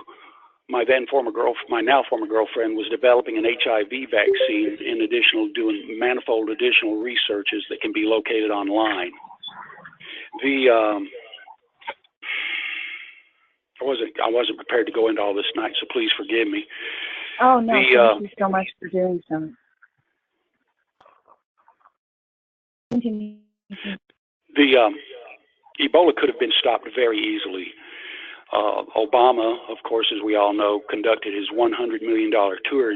my now former girlfriend, was developing an HIV vaccine in addition to doing manifold additional researches that can be located online. I wasn't prepared to go into all this tonight, so please forgive me. Oh, no, thank you so much for doing so. Continue. The Ebola could have been stopped very easily. Obama, of course, as we all know, conducted his $100 million tour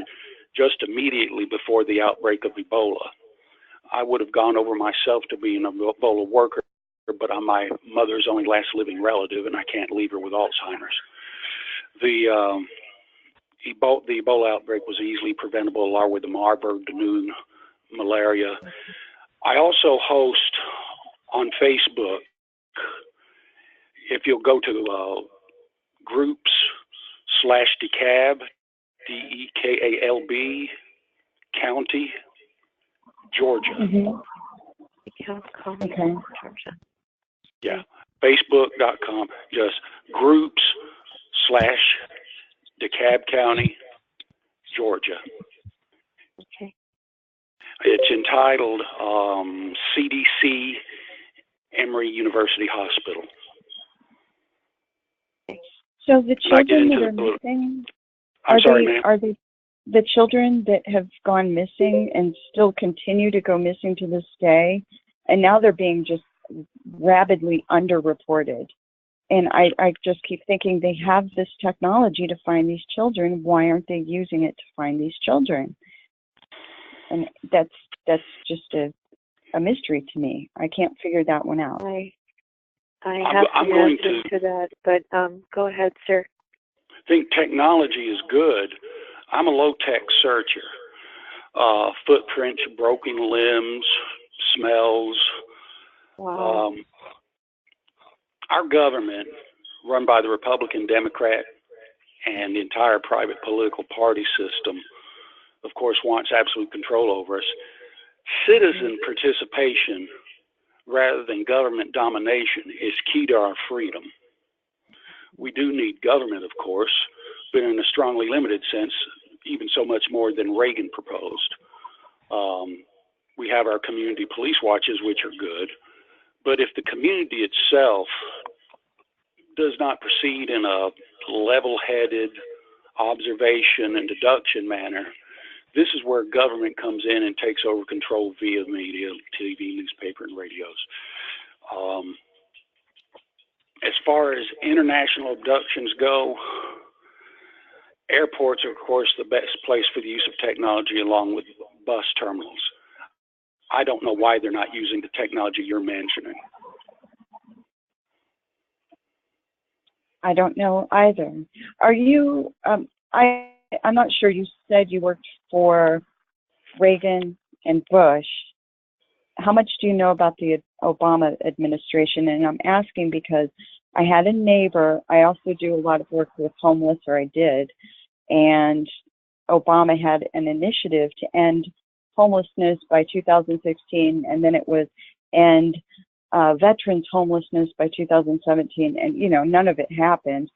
just immediately before the outbreak of Ebola. I would have gone over myself to be an Ebola worker, but I'm my mother's only last living relative, and I can't leave her with Alzheimer's. The Ebola outbreak was easily preventable, along with the Marburg, Danube, malaria. I also host on Facebook. If you'll go to groups/DeKalb, DEKALB, County, Georgia. Mm-hmm. Okay. Yeah, Facebook.com, just groups/DeKalb County, Georgia. Okay. It's entitled CDC Emory University Hospital. So the children that are missing, are they the children that have gone missing and still continue to go missing to this day, and now they're being just rapidly underreported? And I just keep thinking they have this technology to find these children. Why aren't they using it to find these children? And that's just a mystery to me. I can't figure that one out. I have the answer to that, but go ahead, sir. think technology is good. I'm a low-tech searcher. Footprints, broken limbs, smells. Wow. Our government, run by the Republican, Democrat, and the entire private political party system, of course, wants absolute control over us. Citizen participation rather than government domination is key to our freedom. We do need government, of course, but in a strongly limited sense, even so much more than Reagan proposed. We have our community police watches, which are good, but if the community itself does not proceed in a level-headed observation and deduction manner, this is where government comes in and takes over control via media, TV, newspaper, and radios. As far as international abductions go, airports are, of course, the best place for the use of technology along with bus terminals. I don't know why they're not using the technology you're mentioning. I don't know either. Are you, I'm not sure, you said you worked for Reagan and Bush. How much do you know about the Obama administration? And I'm asking because I had a neighbor, I also do a lot of work with homeless, or I did, and Obama had an initiative to end homelessness by 2016, and then it was end veterans homelessness by 2017, and none of it happened.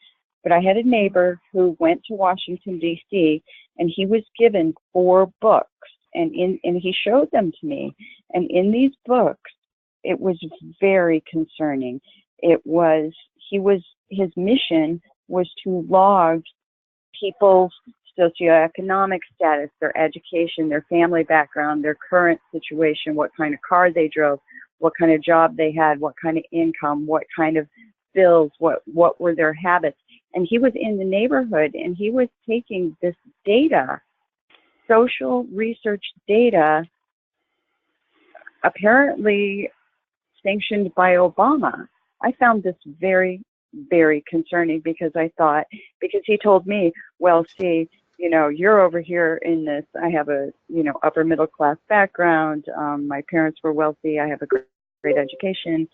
But I had a neighbor who went to Washington, D.C., and he was given 4 books, and he showed them to me. And in these books, it was very concerning. His mission was to log people's socioeconomic status, their education, their family background, their current situation, what kind of car they drove, what kind of job they had, what kind of income, what kind of bills, what were their habits. And he was in the neighborhood, and he was taking this data, social research data, apparently sanctioned by Obama. I found this very, very concerning because he told me, well, see, you're over here in this, I have a, upper middle class background. My parents were wealthy. I have a great education,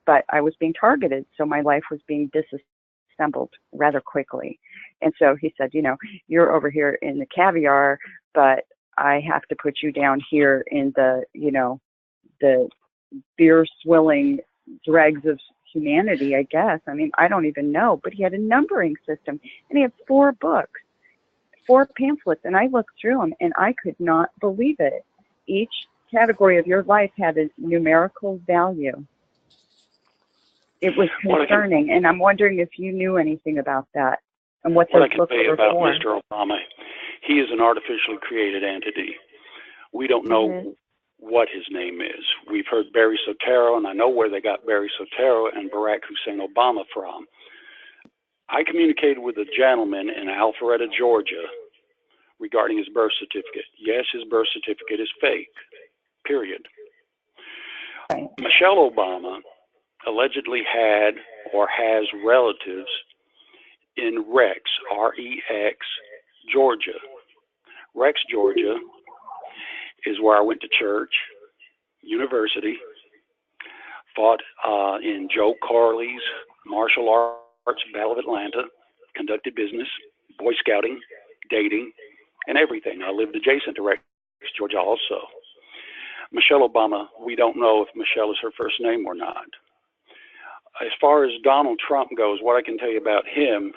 but I was being targeted. So my life was being disassembled rather quickly. And so he said, you're over here in the caviar, but I have to put you down here in the, the beer swilling dregs of humanity, I guess. I mean, I don't even know, but he had a numbering system, and he had 4 books, 4 pamphlets, and I looked through them, and I could not believe it. Each category of your life had a numerical value. It was concerning, and I'm wondering if you knew anything about that and what those books were for. What I can tell you about Mr. Obama, he is an artificially created entity. We don't know what his name is. We've heard Barry Soetoro, and I know where they got Barry Soetoro and Barack Hussein Obama from. I communicated with a gentleman in Alpharetta, Georgia, regarding his birth certificate. Yes, his birth certificate is fake, period. Right. Michelle Obama allegedly had or has relatives in Rex, R-E-X, Georgia. Rex, Georgia is where I went to church, university, fought in Joe Carley's martial arts Battle of Atlanta, conducted business, Boy Scouting, dating, and everything. I lived adjacent to Rex, Georgia also. Michelle Obama, we don't know if Michelle is her first name or not. As far as Donald Trump goes, what I can tell you about him,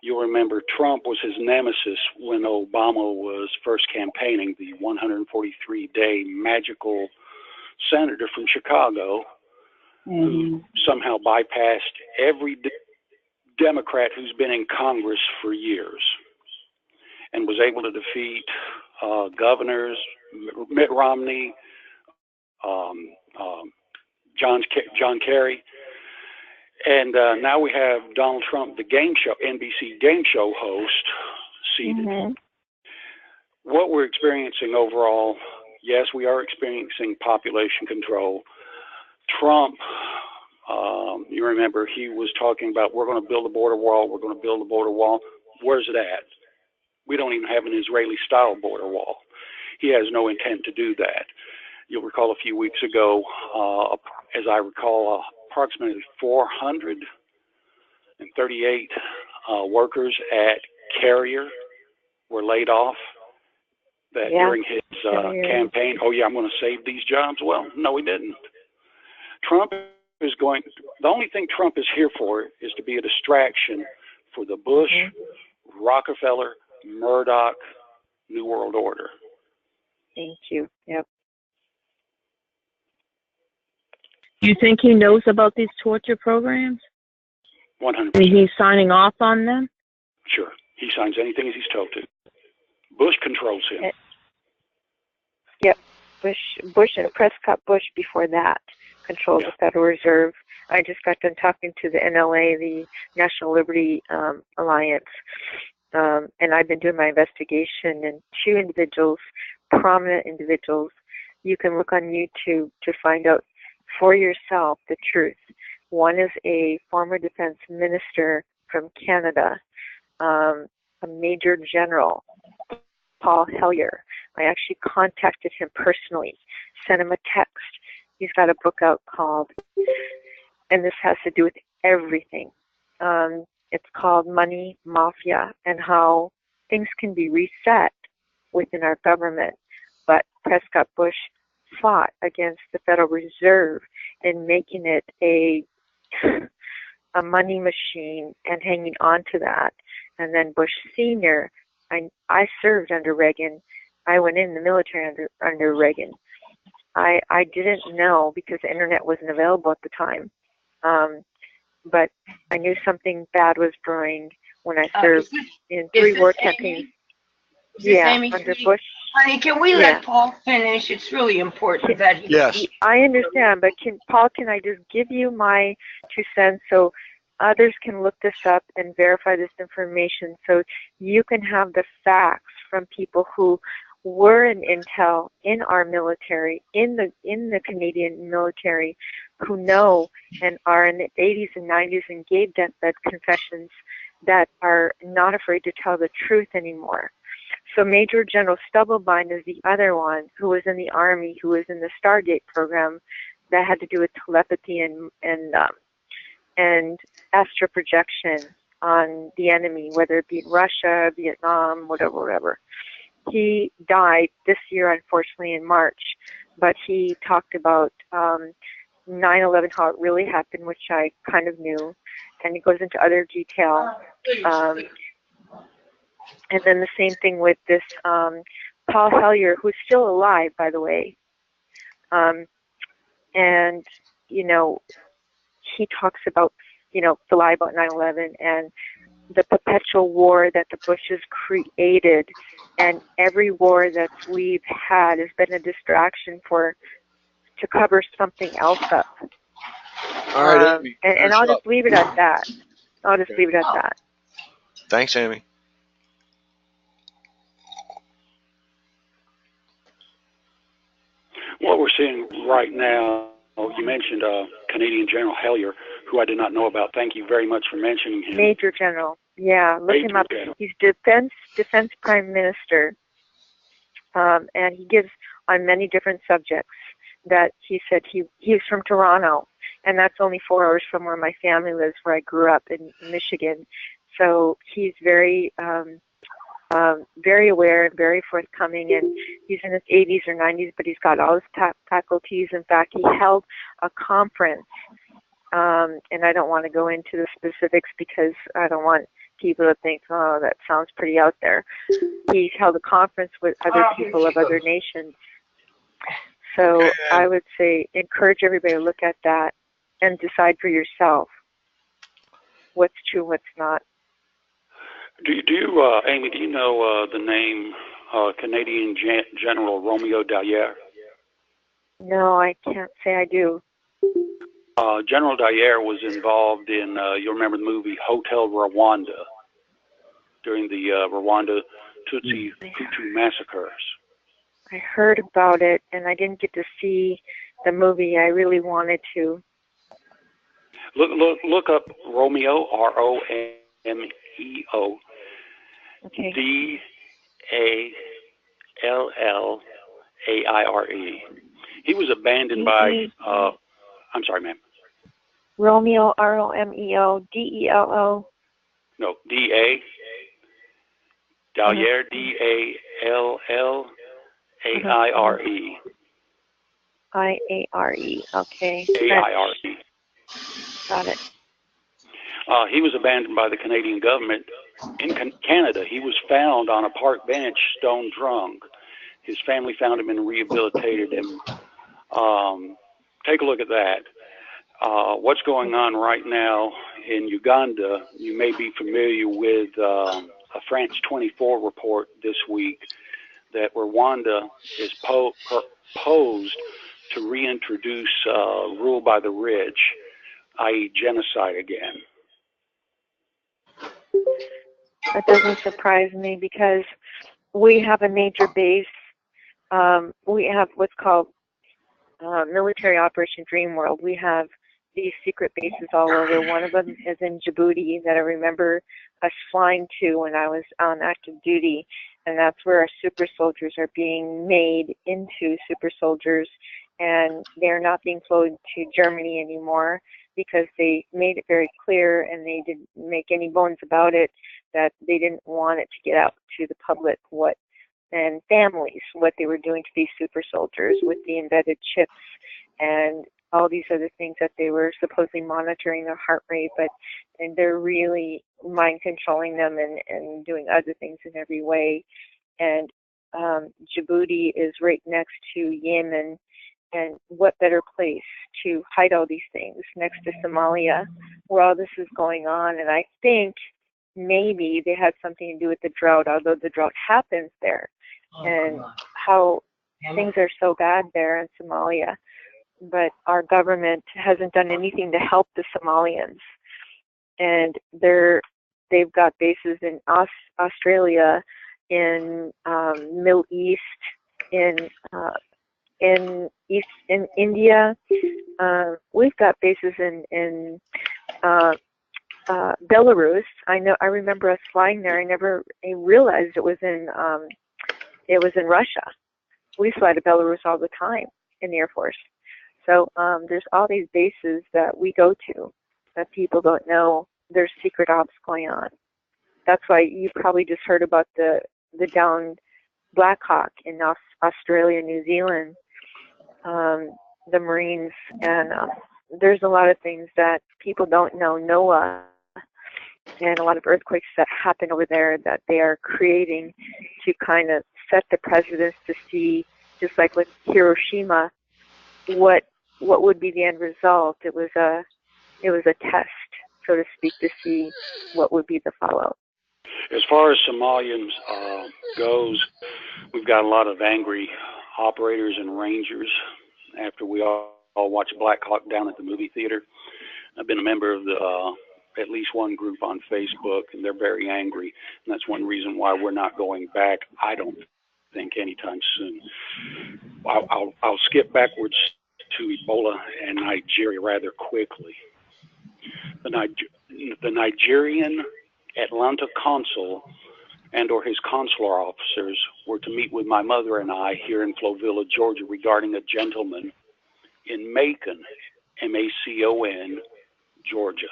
you'll remember Trump was his nemesis when Obama was first campaigning, the 143-day magical senator from Chicago, who somehow bypassed every Democrat who's been in Congress for years and was able to defeat governors, Mitt Romney, John Kerry. And now we have Donald Trump, the game show, NBC game show host, seated. What we're experiencing overall, yes, we are experiencing population control. Trump, you remember, he was talking about, we're going to build a border wall, we're going to build a border wall. where's it at? We don't even have an Israeli-style border wall. He has no intent to do that. You'll recall a few weeks ago, as I recall, approximately 438 workers at Carrier were laid off during his campaign. Oh, yeah, I'm going to save these jobs. Well, no, he didn't. Trump is going, the only thing Trump is here for is to be a distraction for the Bush, Rockefeller, Murdoch, New World Order. Thank you. Yep. Do you think he knows about these torture programs? 100%. And he's signing off on them? Sure. He signs anything he's told to. Bush controls him. Yep. Bush and Prescott Bush before that controlled the Federal Reserve. I just got done talking to the NLA, the National Liberty Alliance, and I've been doing my investigation, and two individuals, prominent individuals, you can look on YouTube to find out for yourself the truth. One is a former defense minister from Canada, a major general, Paul Hellyer. I actually contacted him personally, sent him a text. He's got a book out called, and this has to do with everything. It's called Money Mafia and how things can be reset within our government. But Prescott Bush fought against the Federal Reserve in making it a money machine and hanging on to that. And then Bush Sr., I served under Reagan. I went in the military under Reagan. I didn't know because the internet wasn't available at the time. But I knew something bad was brewing when I served in 3 war campaigns. Under Bush. Honey, can we let Paul finish? It's really important that he... Yes. I understand, but Paul, can I just give you my 2 cents so others can look this up and verify this information so you can have the facts from people who were in intel, in our military, in the Canadian military, who know and are in the 80s and 90s and gave deathbed confessions that are not afraid to tell the truth anymore. So Major General Stubblebine is the other one who was in the Army, who was in the Stargate program that had to do with telepathy and astral projection on the enemy, whether it be in Russia, Vietnam, whatever. He died this year, unfortunately, in March, but he talked about 9/11, how it really happened, which I kind of knew, and he goes into other detail. And then the same thing with this Paul Hellyer, who's still alive, by the way. And, he talks about, the lie about 9/11 and the perpetual war that the Bushes created. And every war that we've had has been a distraction to cover something else up. All right, Amy. And I'll just leave it at that. Thanks, Amy. What we're seeing right now, you mentioned Canadian General Hellyer, who I did not know about. Thank you very much for mentioning him. Major General. Yeah, look him up. He's defense prime minister, and he gives on many different subjects. That he said he's from Toronto, and that's only 4 hours from where my family lives, where I grew up in Michigan. So he's very very aware and very forthcoming, and he's in his 80s or 90s, but he's got all his faculties. In fact, he held a conference, and I don't want to go into the specifics because I don't want people to think, oh, that sounds pretty out there. He's held a conference with other people of other nations. So I would say encourage everybody to look at that and decide for yourself what's true, what's not. Do you, Amy, do you know the name Canadian General Romeo Dallaire? No, I can't say I do. General Dallaire was involved in, you'll remember the movie Hotel Rwanda during the Rwanda Tutsi Hutu massacres. I heard about it, and I didn't get to see the movie. I really wanted to. Look up Romeo, Romeo, Okay. D-A-L-L-A-I-R-E. He was abandoned by, I'm sorry, ma'am. Romeo, R-O-M-E-O, D-E-L-O. No, D-A, Dalliere, D-A-L-L-A-I-R-E. I-A-R-E, okay. A-I-R-E. Got it. He was abandoned by the Canadian government in Canada. He was found on a park bench, stone drunk. His family found him and rehabilitated him. Take a look at that. What's going on right now in Uganda, you may be familiar with a France 24 report this week that Rwanda is posed to reintroduce rule by the rich, i.e. genocide again. That doesn't surprise me because we have a major base. We have what's called Military Operation Dreamworld. We have these secret bases all over. One of them is in Djibouti that I remember us flying to when I was on active duty, and that's where our super soldiers are being made into super soldiers, and they're not being flown to Germany anymore because they made it very clear, and they didn't make any bones about it, that they didn't want it to get out to the public and families what they were doing to these super soldiers with the embedded chips and all these other things that they were supposedly monitoring their heart rate, and they're really mind controlling them and doing other things in every way. And Djibouti is right next to Yemen, and what better place to hide all these things next to Somalia, where all this is going on. And I think maybe they had something to do with the drought, although the drought happens there, and how things are so bad there in Somalia. But our government hasn't done anything to help the Somalians, and they've got bases in Australia, in Middle East, in India. We've got bases in Belarus. I remember us flying there. I realized it was in Russia. We fly to Belarus all the time in the Air Force. So there's all these bases that we go to that people don't know. There's secret ops going on. That's why you probably just heard about the downed Black Hawk in Australia, New Zealand, the Marines, and there's a lot of things that people don't know. NOAA and a lot of earthquakes that happen over there that they are creating to kind of set the precedents to see, just like with Hiroshima, what would be the end result. It was a test, so to speak, to see what would be the fallout. As far as Somalians goes, we've got a lot of angry operators and rangers after we all watched Black Hawk down at the movie theater. I've been a member of at least one group on Facebook, and they're very angry, and that's one reason why we're not going back, I don't think, anytime soon. I'll skip backwards to Ebola and Nigeria rather quickly. The Nigerian Atlanta consul and/or his consular officers were to meet with my mother and I here in Flovilla, Georgia, regarding a gentleman in Macon, M-A-C-O-N, Georgia,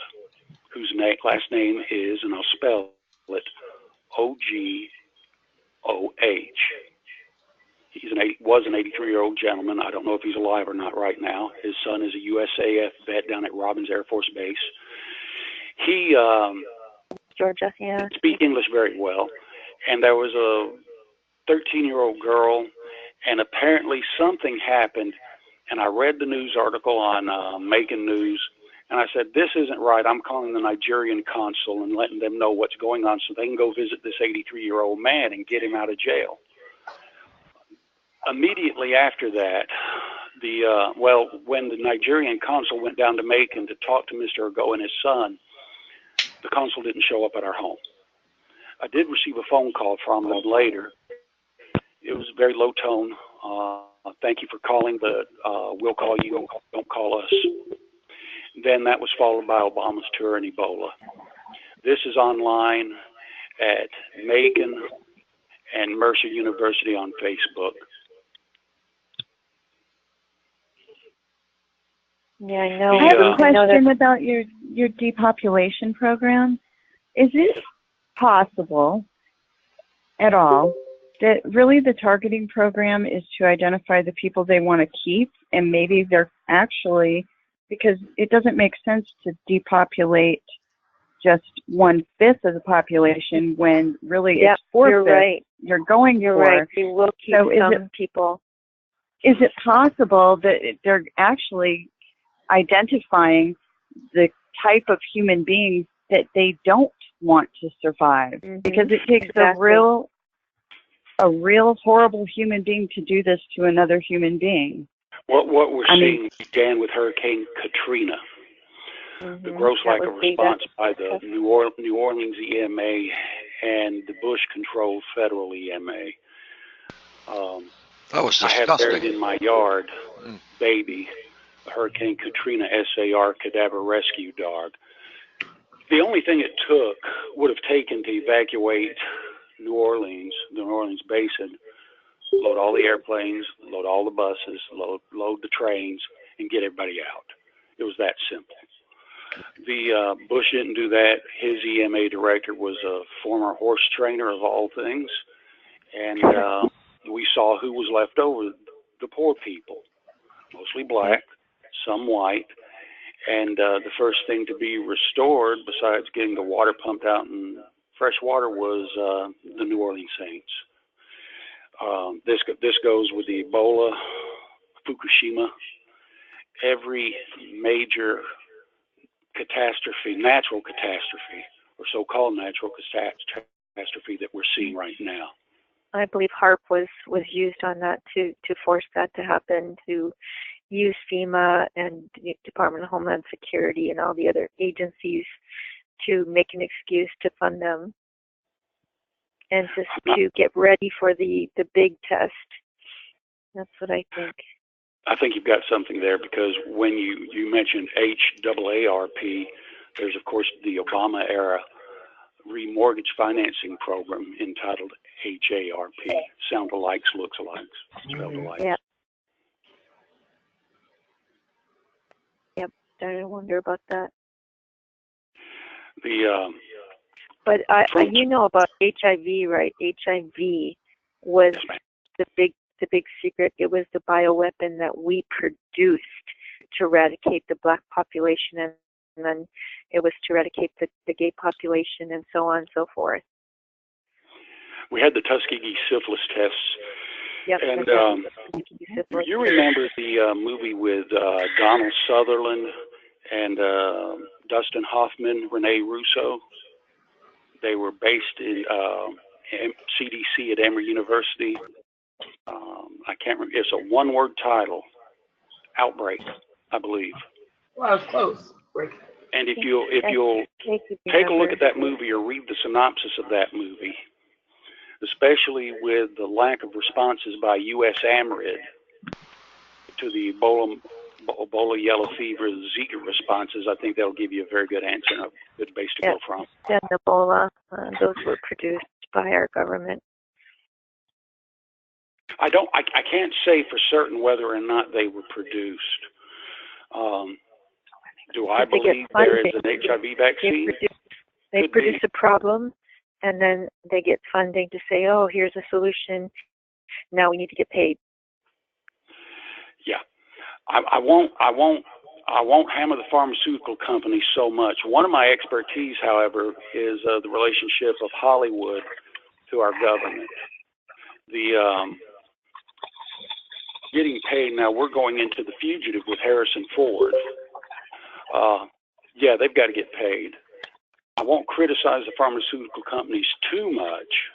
whose last name is, and I'll spell it, O-G-O-H. Was an 83-year-old gentleman. I don't know if he's alive or not right now. His son is a USAF vet down at Robbins Air Force Base. He Georgia, yeah. Speak English very well. And there was a 13-year-old girl, and apparently something happened. And I read the news article on Macon News, and I said, this isn't right. I'm calling the Nigerian consul and letting them know what's going on so they can go visit this 83-year-old man and get him out of jail. Immediately after that, when the Nigerian consul went down to Macon to talk to Mr. Ergo and his son, the consul didn't show up at our home. I did receive a phone call from them later. It was very low tone. Thank you for calling, but we'll call you. Don't call us. Then that was followed by Obama's tour in Ebola. This is online, at Macon and Mercer University on Facebook. Yeah, I know. I have a Yeah. question about your depopulation program. Is it possible at all that really the targeting program is to identify the people they want to keep, and maybe they're actually, because it doesn't make sense to depopulate just 1/5 of the population when really Yep, it's 4/5 you're right. you're going You're for. right. We will keep So some people. is it possible that they're actually identifying the type of human beings that they don't want to survive? Because it takes Exactly. a real horrible human being to do this to another human being. What we're seeing began with Hurricane Katrina. The gross lack of response by the New Orleans EMA and the Bush-controlled federal EMA. That was I have buried disgusting. in my yard, baby, a Hurricane Katrina SAR cadaver rescue dog. The only thing it would have taken to evacuate New Orleans, the New Orleans basin, load all the airplanes, load all the buses, load the trains, and get everybody out. It was that simple. The Bush didn't do that. His EMA director was a former horse trainer of all things, and we saw who was left over, the poor people, mostly black, some white, and the first thing to be restored, besides getting the water pumped out in fresh water, was the New Orleans Saints. This goes with the Ebola, Fukushima, every major catastrophe, natural catastrophe, or so-called natural catastrophe that we're seeing right now. I believe HARP was used on that to force that to happen, to use FEMA and the Department of Homeland Security and all the other agencies to make an excuse to fund them and just to get ready for the big test. That's what I think. I think you've got something there, because when you mentioned HAARP, there's of course the Obama era remortgage financing program entitled HARP. Sound alikes, looks alikes, spelled alike. Yeah. Yep. I wonder about that. But you know about HIV, right? HIV was the big secret. It was the bioweapon that we produced to eradicate the black population, and then it was to eradicate the gay population, and so on and so forth. We had the Tuskegee syphilis tests. Yep. And you remember the movie with Donald Sutherland and Dustin Hoffman, Rene Russo? They were based in CDC at Emory University. I can't remember. It's a one-word title, Outbreak, I believe. Well, it's close. And if you'll take a look at that movie or read the synopsis of that movie, especially with the lack of responses by U.S. AMRID to the Ebola yellow fever, Zika responses, I think that'll give you a very good answer and a good base to go from. And Ebola, those were produced by our government. I can't say for certain whether or not they were produced. Do I believe there is an HIV vaccine? They produce a problem, and then they get funding to say, "Oh, here's a solution. Now we need to get paid." Yeah, I won't hammer the pharmaceutical companies so much. One of my expertise, however, is the relationship of Hollywood to our government. The getting paid. Now we're going into The Fugitive with Harrison Ford. Yeah, they've got to get paid. I won't criticize the pharmaceutical companies too much,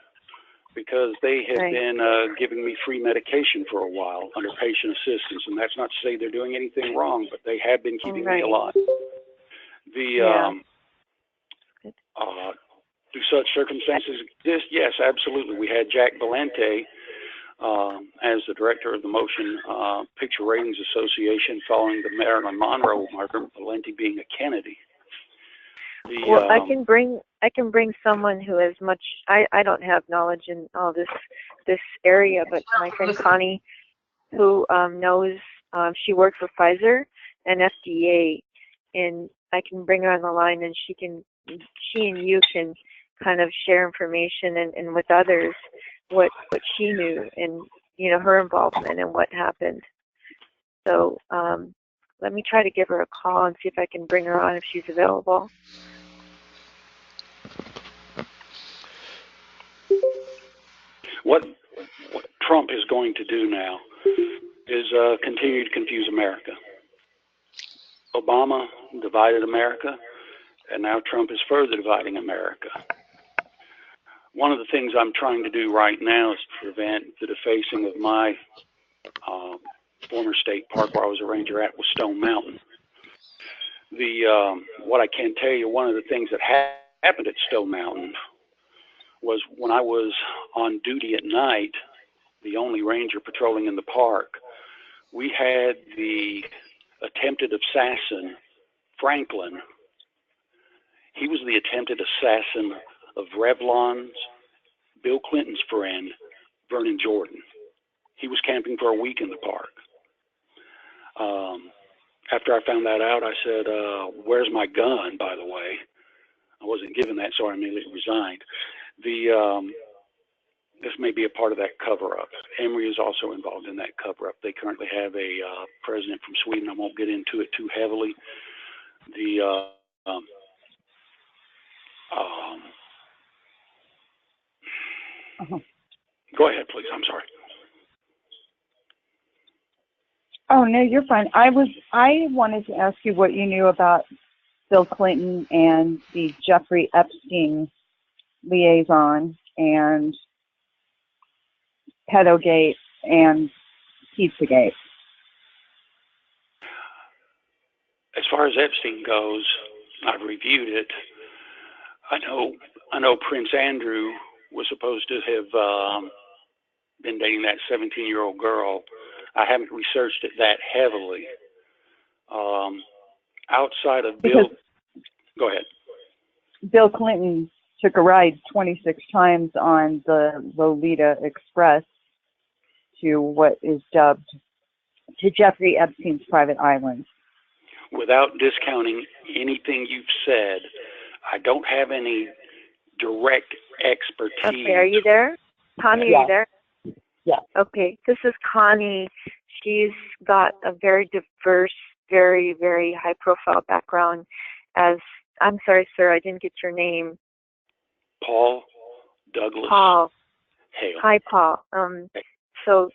because they have been giving me free medication for a while under patient assistance, and that's not to say they're doing anything wrong, but they have been keeping me alive. Do such circumstances exist? Yes, absolutely. We had Jack Valente as the director of the Motion Picture Ratings Association following the Marilyn Monroe murder, Valente being a Kennedy. Well, I can bring someone who has much. I don't have knowledge in all this area, but my friend Connie, who knows, she worked for Pfizer and FDA, and I can bring her on the line, and she and you can kind of share information and with others what she knew and her involvement and what happened. So let me try to give her a call and see if I can bring her on if she's available. What Trump is going to do now is continue to confuse America. Obama divided America, and now Trump is further dividing America. One of the things I'm trying to do right now is to prevent the defacing of my former state park where I was a ranger at was Stone Mountain. What I can tell you, one of the things that happened at Stone Mountain was when I was on duty at night, the only ranger patrolling in the park, we had the attempted assassin, Franklin. He was the attempted assassin of Revlon's, Bill Clinton's friend, Vernon Jordan. He was camping for a week in the park. After I found that out, I said, where's my gun, by the way? I wasn't given that, so I immediately resigned. This may be a part of that cover-up. Emory is also involved in that cover-up. They currently have a president from Sweden. I won't get into it too heavily. Go ahead, please. I'm sorry. Oh, no, you're fine. I wanted to ask you what you knew about Bill Clinton and the Jeffrey Epstein liaison and Pedogate and Pizzagate. As far as Epstein goes, I've reviewed it. I know Prince Andrew was supposed to have been dating that 17-year-old girl. I haven't researched it that heavily. Outside of Bill, go ahead. Bill Clinton took a ride 26 times on the Lolita Express to what is dubbed to Jeffrey Epstein's private island. Without discounting anything you've said, I don't have any direct expertise. Okay, are you there? Connie, are you there? Yeah. Okay, this is Connie. She's got a very diverse, very, very high-profile background. I'm sorry, sir, I didn't get your name. Paul Douglas. Paul. Hale. Hi, Paul. So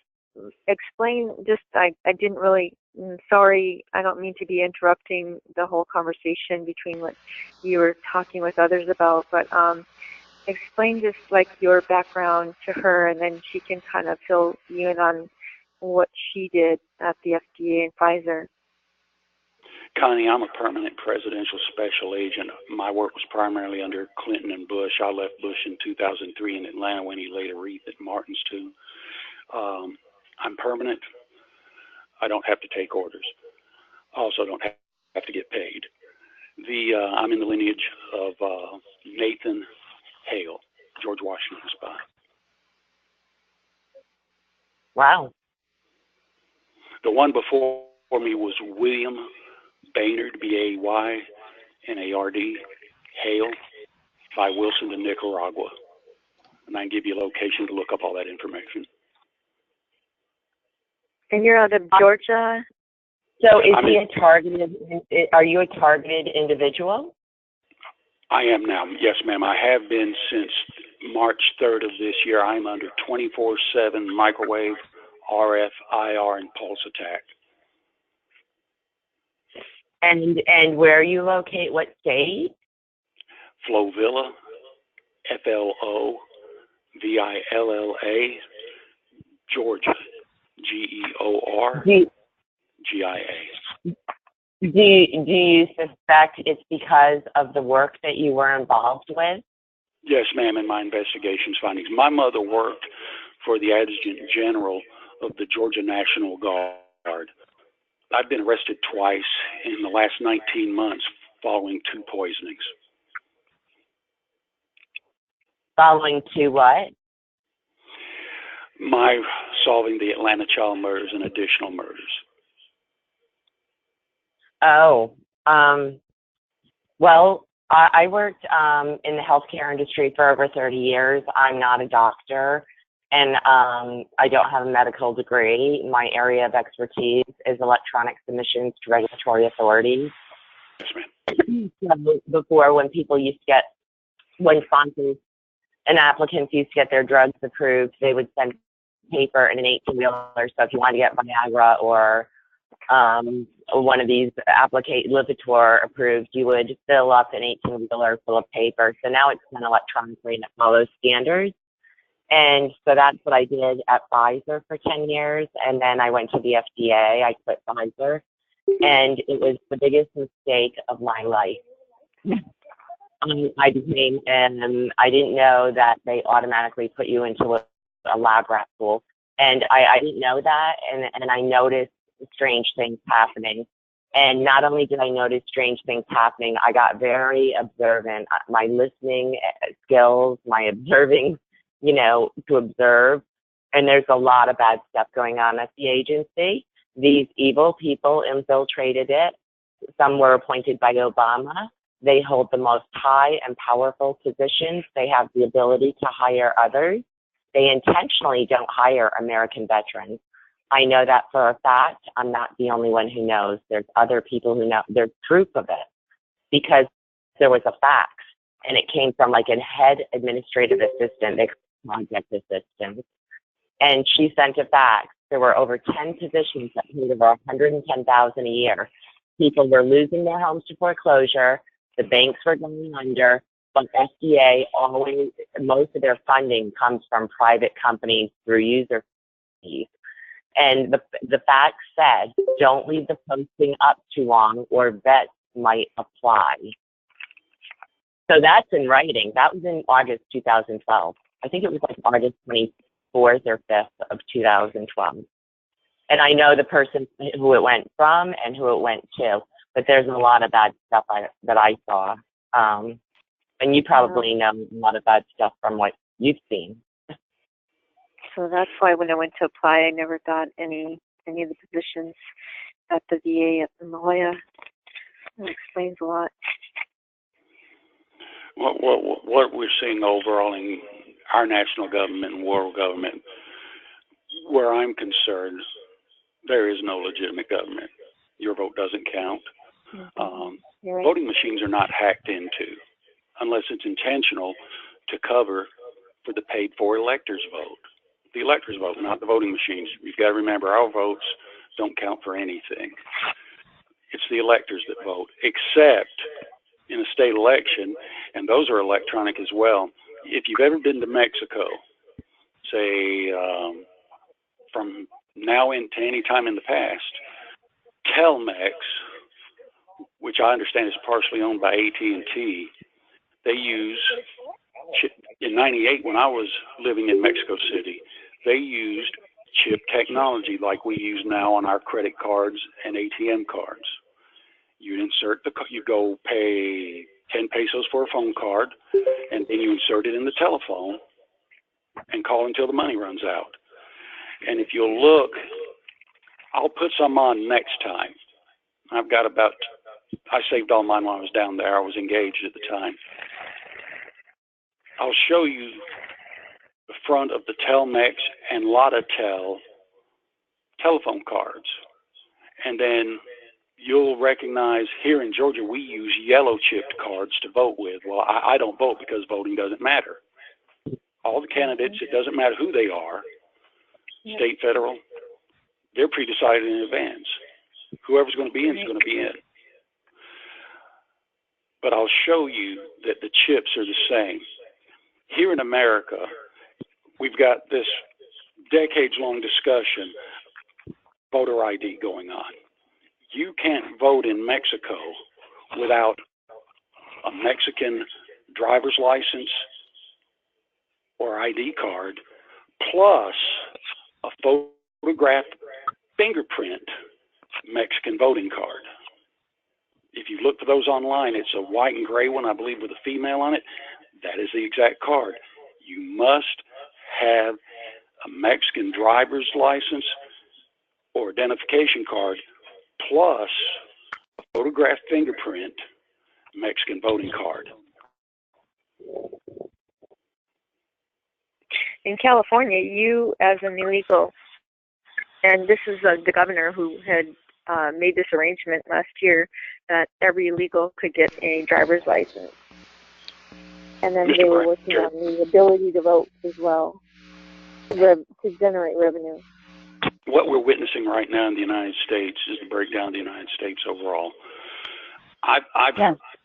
explain, I didn't really, sorry, I don't mean to be interrupting the whole conversation between what you were talking with others about, but explain just like your background to her, and then she can kind of fill you in on what she did at the FDA and Pfizer. Connie, I'm a permanent presidential special agent. My work was primarily under Clinton and Bush. I left Bush in 2003 in Atlanta when he laid a wreath at Martin's tomb. I'm permanent. I don't have to take orders. I also don't have to get paid. I'm in the lineage of Nathan Hale, George Washington's spy. Wow. The one before me was William Baynard, B-A-Y-N-A-R-D, Hale, by Wilson to Nicaragua. And I can give you a location to look up all that information. And you're out of Georgia? So are you a targeted individual? I am now. Yes, ma'am. I have been since March 3rd of this year. I'm under 24/7 microwave, RF, IR, and pulse attack. And where are you located? What state? Flovilla, F-L-O-V-I-L-L-A, Georgia, G-E-O-R-G-I-A. Do you suspect it's because of the work that you were involved with? Yes, ma'am, in my investigations findings. My mother worked for the Adjutant General of the Georgia National Guard. I've been arrested twice in the last 19 months following 2 poisonings. Following to what? My solving the Atlanta child murders and additional murders. Oh, well, I worked in the healthcare industry for over 30 years. I'm not a doctor, and I don't have a medical degree. My area of expertise is electronic submissions to regulatory authorities. Yes, ma'am. So before, when sponsors and applicants used to get their drugs approved, they would send paper in an 18-wheeler. So if you wanted to get Viagra or one of these Lipitor approved, you would fill up an 18-wheeler full of paper. So now it's done electronically and it follows standards. And so that's what I did at Pfizer for 10 years. And then I went to the FDA. I quit Pfizer. And it was the biggest mistake of my life. I didn't know that they automatically put you into a lab rat pool. And I didn't know that. And I noticed strange things happening. And not only did I notice strange things happening, I got very observant. My listening skills, my observing, to observe. And there's a lot of bad stuff going on at the agency. These evil people infiltrated it. Some were appointed by Obama. They hold the most high and powerful positions. They have the ability to hire others. They intentionally don't hire American veterans. I know that for a fact. I'm not the only one who knows. There's other people who know. There's proof of it because there was a fax, and it came from like a head administrative assistant. They call project assistant, and she sent a fax. There were over 10 positions that paid over $110,000 a year. People were losing their homes to foreclosure. The banks were going under, but FDA always, most of their funding comes from private companies through user fees. And the fact said, don't leave the posting up too long or vets might apply. So that's in writing. That was in August 2012. I think it was like August 24th or 5th of 2012. And I know the person who it went from and who it went to, but there's a lot of bad stuff that I saw. And you probably know a lot of bad stuff from what you've seen. So that's why when I went to apply, I never got any of the positions at the VA at the Malaya. That explains a lot. What we're seeing overall in our national government and world government, where I'm concerned, there is no legitimate government. Your vote doesn't count. Right. Voting machines are not hacked into unless it's intentional to cover for the paid-for electors' vote. The electors vote, not the voting machines. You've got to remember our votes don't count for anything. It's the electors that vote, except in a state election, and those are electronic as well. If you've ever been to Mexico, say from now into any time in the past, Telmex, which I understand is partially owned by AT&T, they use, in '98 when I was living in Mexico City, they used chip technology like we use now on our credit cards and ATM cards. You go pay 10 pesos for a phone card, and then you insert it in the telephone and call until the money runs out. And if you'll look, I'll put some on next time. I saved all mine when I was down there. I was engaged at the time. I'll show you the front of the Telmex and Lottatel telephone cards. And then you'll recognize here in Georgia, we use yellow chipped cards to vote with. Well, I don't vote because voting doesn't matter. All the candidates, it doesn't matter who they are, state, federal, they're pre-decided in advance. Whoever's going to be in is going to be in. But I'll show you that the chips are the same. Here in America, we've got this decades-long discussion, voter ID going on. You can't vote in Mexico without a Mexican driver's license or ID card, plus a photographed fingerprint Mexican voting card. If you look for those online, it's a white and gray one, I believe, with a female on it. That is the exact card. you must have a Mexican driver's license or identification card plus a photographed fingerprint Mexican voting card. In California, you as an illegal, and this is the governor who had made this arrangement last year, that every illegal could get a driver's license. And then they were working on the ability to vote as well, to generate revenue. What we're witnessing right now in the United States is the breakdown of the United States overall. I've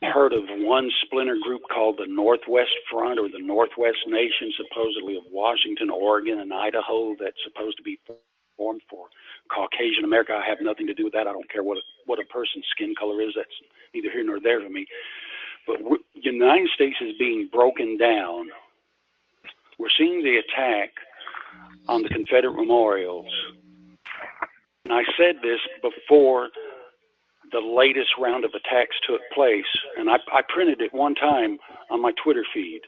heard of one splinter group called the Northwest Front or the Northwest Nation, supposedly of Washington, Oregon, and Idaho, that's supposed to be formed for Caucasian America. I have nothing to do with that. I don't care what a person's skin color is. That's neither here nor there to me. But the United States is being broken down. We're seeing the attack on the Confederate memorials. And I said this before the latest round of attacks took place, and I printed it one time on my Twitter feed.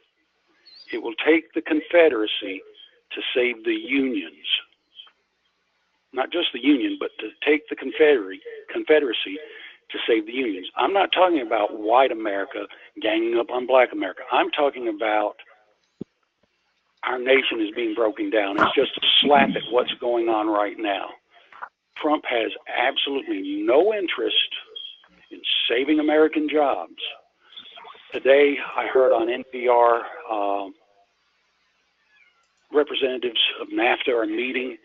It will take the Confederacy to save the Unions. Not just the Union, but to take the Confederacy to save the Unions. I'm not talking about white America ganging up on black America. I'm talking about our nation is being broken down. It's just a slap at what's going on right now. Trump has absolutely no interest in saving American jobs. Today, I heard on NPR representatives of NAFTA are meeting,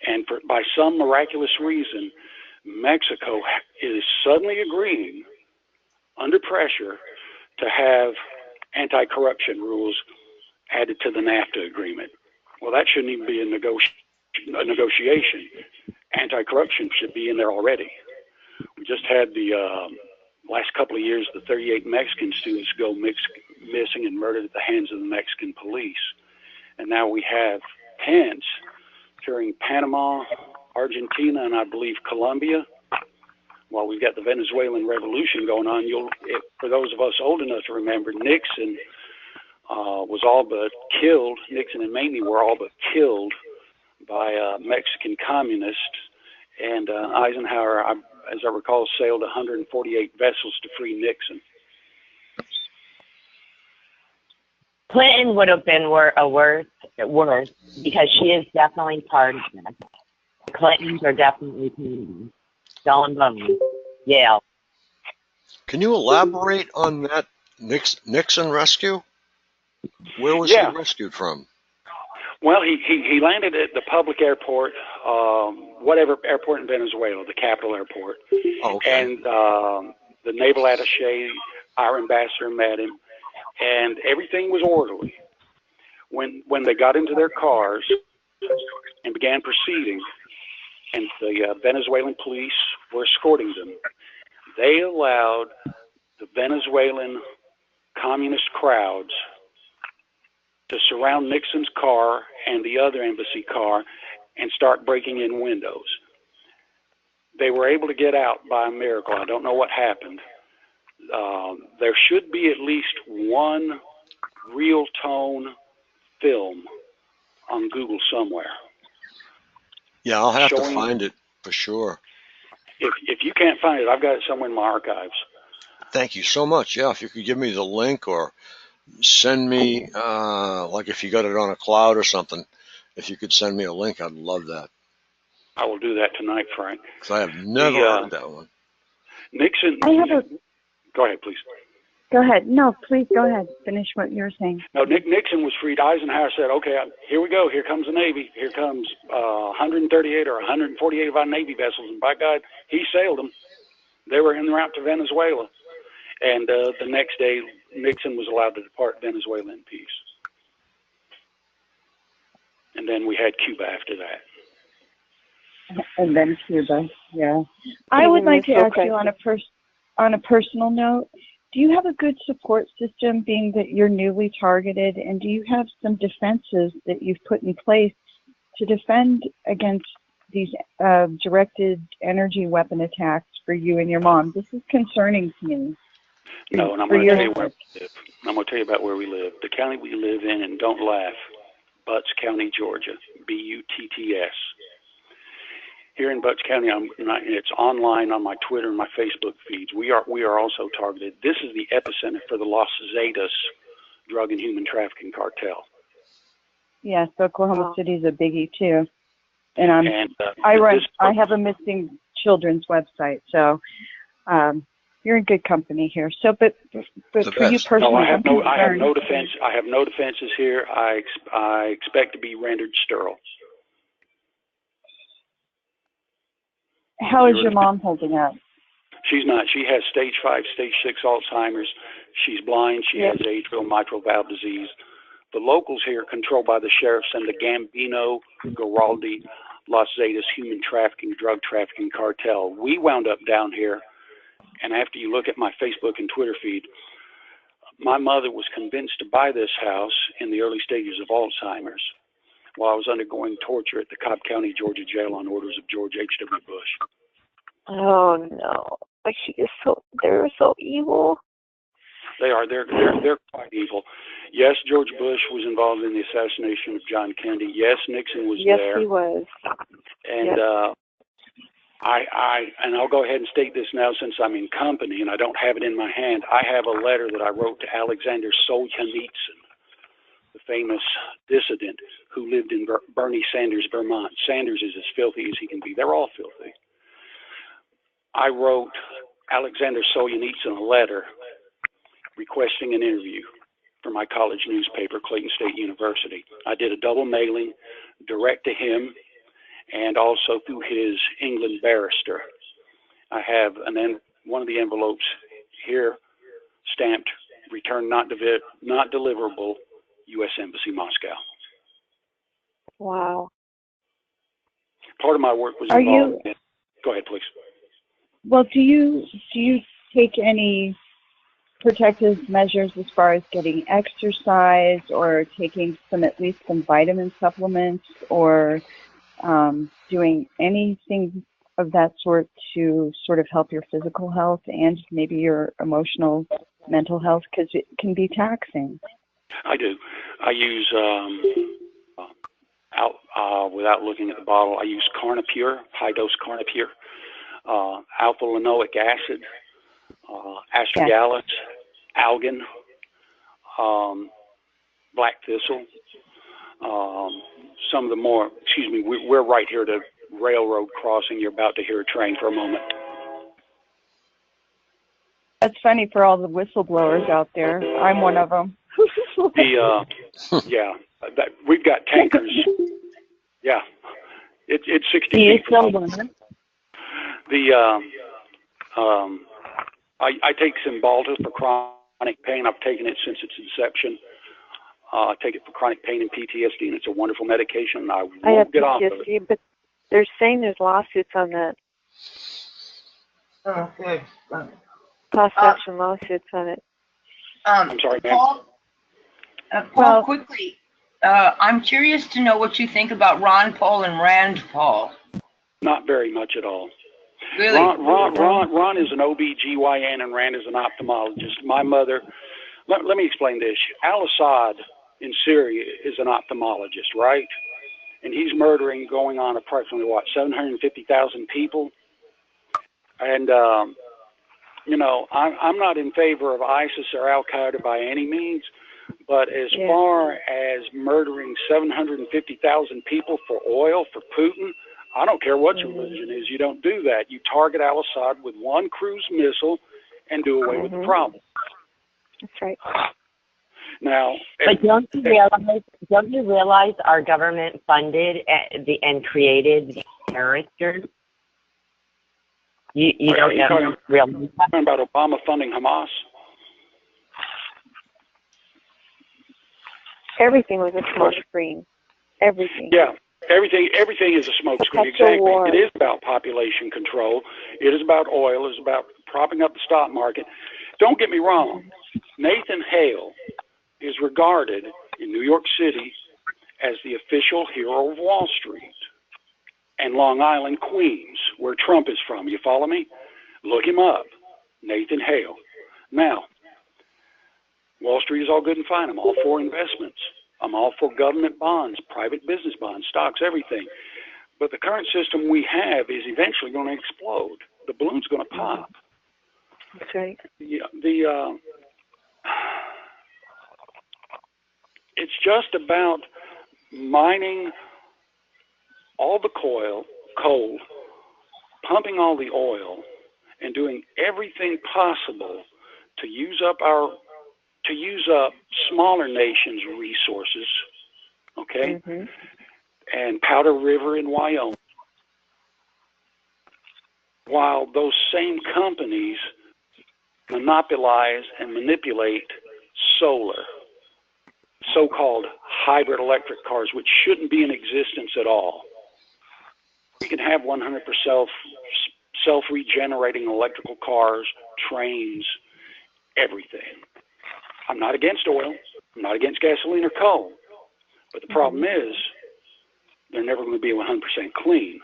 and by some miraculous reason, Mexico is suddenly agreeing, under pressure, to have anti-corruption rules added to the NAFTA agreement. Well, that shouldn't even be a negotiation. Anti-corruption should be in there already. We just had the last couple of years, the 38 Mexican students go missing and murdered at the hands of the Mexican police. And now we have Pence touring Panama, Argentina, and I believe Colombia. While we've got the Venezuelan revolution going on, for those of us old enough to remember, Nixon was all but killed. Nixon and Mamie were all but killed by Mexican communists. And Eisenhower, as I recall, sailed 148 vessels to free Nixon. Clinton would have been worse because she is definitely part of this. The Clintons are definitely Canadian. Skull and Bones. Yeah. Can you elaborate on that Nixon rescue? Where was he rescued from? Well, he landed at the public airport, whatever airport in Venezuela, the capital airport. Oh, okay. And the naval attaché, our ambassador, met him, and everything was orderly. When they got into their cars and began proceeding, and the Venezuelan police were escorting them, they allowed the Venezuelan communist crowds to surround Nixon's car and the other embassy car and start breaking in windows. They were able to get out by a miracle. I don't know what happened. There should be at least one real tone film on Google somewhere. Yeah, I'll have to find it for sure. If you can't find it, I've got it somewhere in my archives. Thank you so much. Yeah, if you could give me the link or send me, like if you got it on a cloud or something, if you could send me a link, I'd love that. I will do that tonight, Frank. Because I have never heard that one. Nixon. Go ahead, please. Go ahead. No, please go ahead. Finish what you were saying. No, Nixon was freed. Eisenhower said, okay, here we go. Here comes the Navy. Here comes 138 or 148 of our Navy vessels. And by God, he sailed them. They were en route to Venezuela. And the next day, Nixon was allowed to depart Venezuela in peace. And then we had Cuba after that. And then Cuba, yeah. I would like to ask you on a personal note, do you have a good support system, being that you're newly targeted, and do you have some defenses that you've put in place to defend against these directed energy weapon attacks for you and your mom? This is concerning to me. No, and I'm going to tell you where we live. I'm going to tell you about where we live. The county we live in, and don't laugh, Butts County, Georgia, Butts. Here in Butts County, it's online on my Twitter and my Facebook feeds. We are also targeted. This is the epicenter for the Las Zetas drug and human trafficking cartel. Yes, Oklahoma City is a biggie too. And I have a missing children's website, so you're in good company here. So, but for you personally, I have no defense. I have no defenses here. I expect to be rendered sterile. How is your mom holding up? She's not. She has stage 5, stage 6 Alzheimer's. She's blind. She has atrial mitral valve disease. The locals here, controlled by the sheriffs and the Gambino, Giraldi, Las Zetas human trafficking, drug trafficking cartel. We wound up down here, and after you look at my Facebook and Twitter feed, my mother was convinced to buy this house in the early stages of Alzheimer's while I was undergoing torture at the Cobb County, Georgia jail on orders of George H.W. Bush. Oh no! But they're so evil. They are. They're quite evil. Yes, George Bush was involved in the assassination of John Kennedy. Yes, Nixon was there. Yes, he was. And and I'll go ahead and state this now since I'm in company and I don't have it in my hand. I have a letter that I wrote to Alexander Solzhenitsyn, the famous dissident who lived in Bernie Sanders, Vermont. Sanders is as filthy as he can be. They're all filthy. I wrote Alexander Solzhenitsyn a letter requesting an interview for my college newspaper, Clayton State University. I did a double mailing direct to him and also through his England barrister. I have one of the envelopes here stamped, return not deliverable, U.S. Embassy, Moscow. Wow. Part of my work was involved in... Go ahead, please. Well, do you take any protective measures as far as getting exercise or taking at least some vitamin supplements or doing anything of that sort to sort of help your physical health and maybe your emotional, mental health, because it can be taxing? I do. I use, without looking at the bottle, I use Carnipure, high-dose Carnipure, alpha-linoleic acid, astragalus, algin, black thistle, some of the more, we're right here at a railroad crossing. You're about to hear a train for a moment. That's funny for all the whistleblowers out there. I'm one of them. We've got tankers. Yeah, it's 60 feet. I take Cymbalta for chronic pain. I've taken it since its inception. I take it for chronic pain and PTSD, and it's a wonderful medication. And I won't get off of it. But they're saying there's lawsuits on that. Oh, good. Class action lawsuits on it. I'm sorry, ma'am. Paul, quickly, I'm curious to know what you think about Ron Paul and Rand Paul. Not very much at all. Really? Ron is an OB-GYN and Rand is an ophthalmologist. My mother, let me explain this. Al-Assad in Syria is an ophthalmologist, right? And he's murdering going on approximately, 750,000 people? And, I'm not in favor of ISIS or Al-Qaeda by any means, but as far as murdering 750,000 people for oil, for Putin, I don't care what your religion is. You don't do that. You target al-Assad with one cruise missile and do away with the problem. That's right. Now, but don't you realize our government funded and created terrorist groups? You don't know realize that? Talking about Obama funding Hamas? Everything was a smoke screen. Everything. Yeah. Everything is a smoke screen. Exactly. War. It is about population control. It is about oil. It is about propping up the stock market. Don't get me wrong. Nathan Hale is regarded in New York City as the official hero of Wall Street and Long Island, Queens, where Trump is from. You follow me? Look him up. Nathan Hale. Now, Wall Street is all good and fine. I'm all for investments. I'm all for government bonds, private business bonds, stocks, everything. But the current system we have is eventually going to explode. The balloon's going to pop. That's right. It's just about mining all the coal, pumping all the oil, and doing everything possible to use up smaller nations' resources, okay? Mm-hmm. And Powder River in Wyoming, while those same companies monopolize and manipulate solar, so-called hybrid electric cars, which shouldn't be in existence at all. You can have 100% self-regenerating electrical cars, trains, everything. I'm not against oil. I'm not against gasoline or coal. But the problem is they're never going to be 100% clean.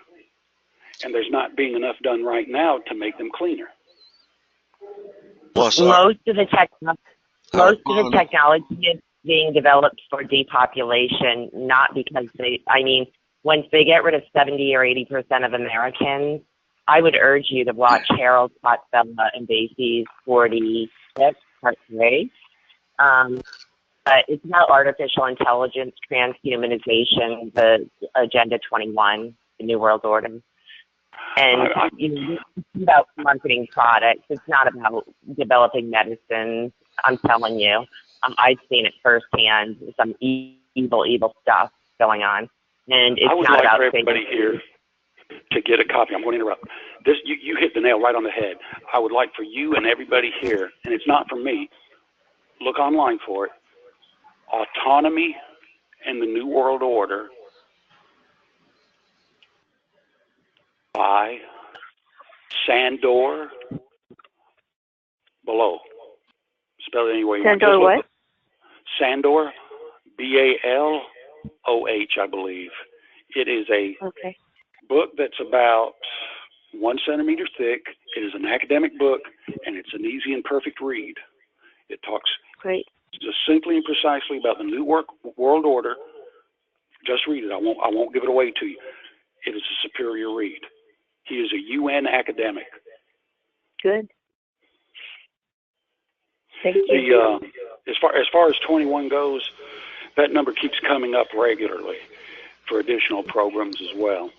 And there's not being enough done right now to make them cleaner. Plus, most of the technology is being developed for depopulation, not because once they get rid of 70 or 80% of Americans, I would urge you to watch Harold Potbella and Basie's 46 Part 3. It's about artificial intelligence, transhumanization, the Agenda 21, the New World Order. And it's about marketing products. It's not about developing medicines. I'm telling you, I've seen it firsthand. Some evil stuff going on, and it's I would not like about for everybody here to get a copy. I'm going to interrupt. This you hit the nail right on the head. I would like for you and everybody here, and it's not from me. Look online for it. Autonomy and the New World Order by Sandor Baloch. Spell it any way you want. Sandor what? Sandor, Baloh, I believe. It is a book that's about 1 centimeter thick. It is an academic book, and it's an easy and perfect read. It talks just simply and precisely about the New World Order. Just read it. I won't give it away to you. It is a superior read. He is a UN academic. Good. Thank you. As far as 21 goes, that number keeps coming up regularly for additional programs as well.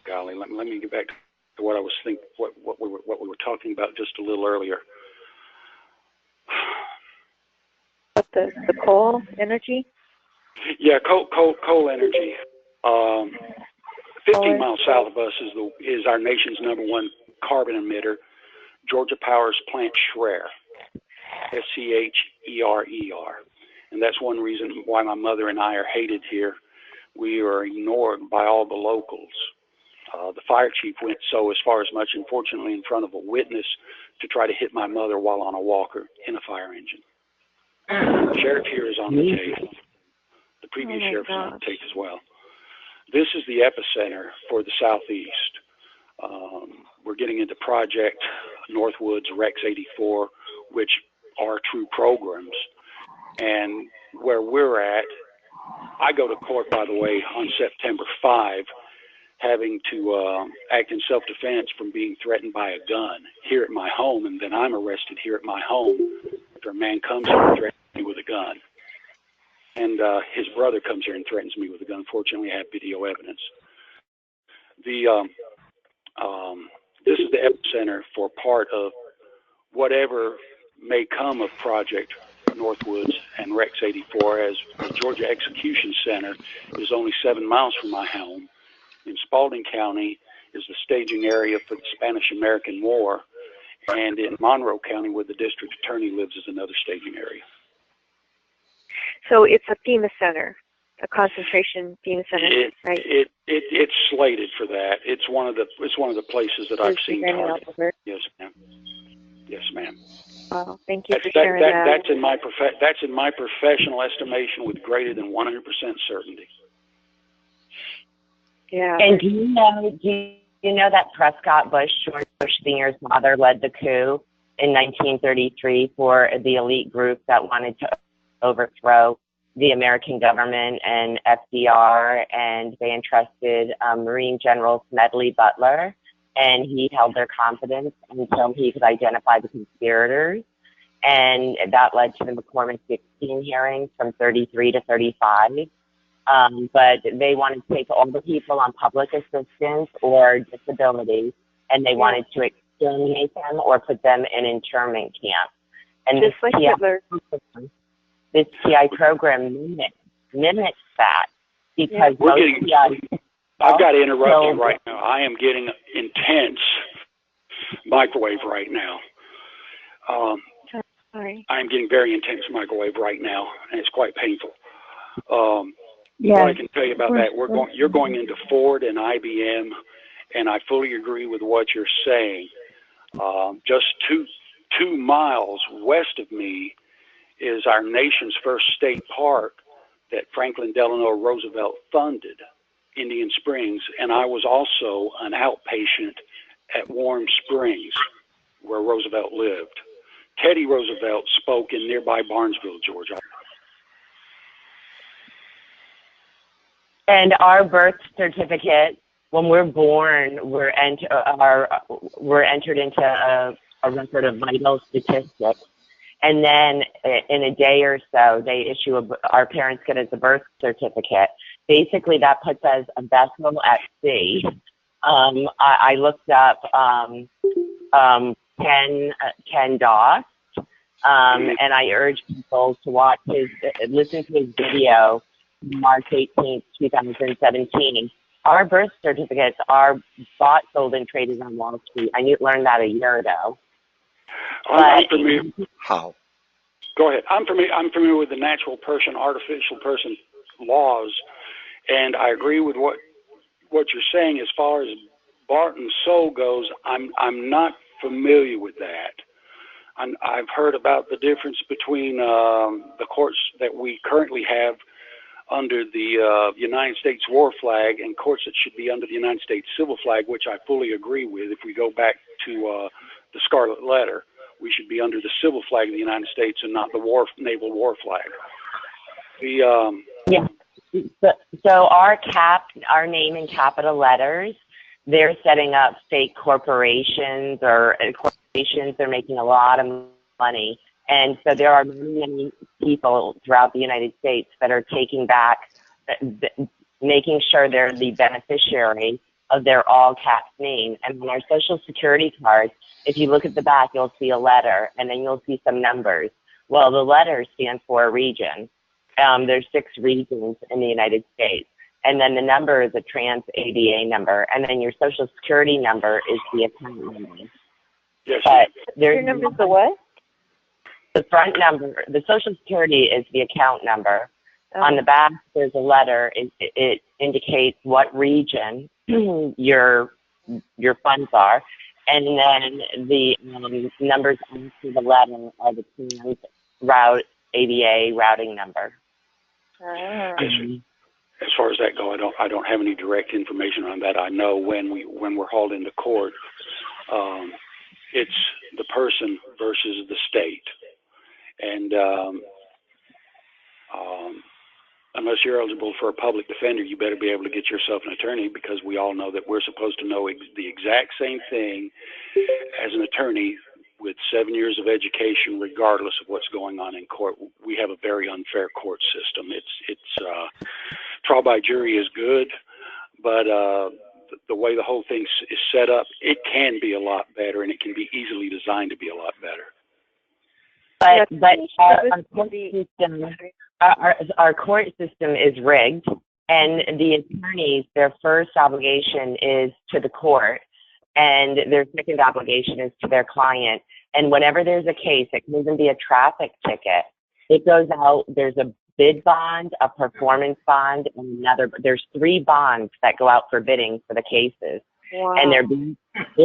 Golly, let me get back to what I was thinking, what we were talking about just a little earlier. The coal energy? Yeah, coal energy. 15 miles south of us is our nation's #1 carbon emitter, Georgia Power's plant Schreer, Scherer. And that's one reason why my mother and I are hated here. We are ignored by all the locals. The fire chief went so as far as much, unfortunately, in front of a witness to try to hit my mother while on a walker in a fire engine. The sheriff here is on the tape. The previous sheriff is on the tape as well. This is the epicenter for the Southeast. We're getting into Project Northwoods, Rex 84, which are true programs. And where we're at, I go to court, by the way, on September 5, having to act in self-defense from being threatened by a gun here at my home, and then I'm arrested here at my home after a man comes here and threatens me with a gun. And his brother comes here and threatens me with a gun. Fortunately, I have video evidence. This is the epicenter for part of whatever may come of Project Northwoods and Rex 84, as the Georgia Execution Center is only 7 miles from my home. In Spalding County is the staging area for the Spanish-American War, and in Monroe County, where the district attorney lives, is another staging area. So it's a FEMA center, a concentration FEMA center, right? It's slated for that. It's one of the places that I've seen targeted. Yes, ma'am. Yes, ma'am. Well, thank you for sharing that. That's in my professional estimation with greater than 100% certainty. Yeah. And do you know that Prescott Bush short Sr.'s father led the coup in 1933 for the elite group that wanted to overthrow the American government and FDR, and they entrusted Marine General Smedley Butler, and he held their confidence until he could identify the conspirators. And that led to the McCormick 16 hearings from 33 to 35. But they wanted to take all the people on public assistance or disability, and they wanted to exterminate them or put them in internment camps. And just like Hitler. This TI program mimics that, because I've got to interrupt you right now. I am getting intense microwave right now. Sorry. I am getting very intense microwave right now, and it's quite painful. What I can tell you about that, you're going into Ford and IBM, and I fully agree with what you're saying. Just two miles west of me is our nation's first state park that Franklin Delano Roosevelt funded, Indian Springs, and I was also an outpatient at Warm Springs, where Roosevelt lived. Teddy Roosevelt spoke in nearby Barnesville, Georgia. And our birth certificate, when we're born, we're entered into a record of vital statistics. And then in a day or so, they issue our parents get us a birth certificate. Basically, that puts us a vessel at sea. I looked up Ken Doss, and I urge people to listen to his video, March 18th, 2017. Our birth certificates are bought, sold, and traded on Wall Street. I learned that a year ago. I'm familiar. How? Go ahead. I'm familiar with the natural person, artificial person laws, and I agree with what you're saying as far as Barton Soul goes. I'm not familiar with that. I've heard about the difference between the courts that we currently have under the United States war flag and courts that should be under the United States civil flag, which I fully agree with. If we go back to the Scarlet Letter, we should be under the civil flag of the United States and not the naval war flag. So our name in capital letters, they're setting up fake corporations they're making a lot of money. And so there are many people throughout the United States that are taking back, making sure they're the beneficiary of their all caps name. And on our Social Security cards, if you look at the back, you'll see a letter, and then you'll see some numbers. Well, the letter stands for a region. There's 6 regions in the United States. And then the number is a trans-ABA number. And then your Social Security number is the account number. Yes. But your number's the what? The front number, the Social Security is the account number. On the back, there's a letter. It indicates what region your funds are, and then the numbers after the letter are the trans route ABA routing number. As far as that goes, I don't have any direct information on that. I know when we're hauled into court, it's the person versus the state. And unless you're eligible for a public defender, you better be able to get yourself an attorney, because we all know that we're supposed to know the exact same thing as an attorney with 7 years of education, regardless of what's going on in court. We have a very unfair court system. It's trial by jury is good, but the way the whole thing is set up, it can be a lot better, and it can be easily designed to be a lot better. But our court system is rigged, and the attorneys, their first obligation is to the court, and their second obligation is to their client. And whenever there's a case, it can even be a traffic ticket. It goes out, there's a bid bond, a performance bond, and there's 3 bonds that go out for bidding for the cases. Wow. And they're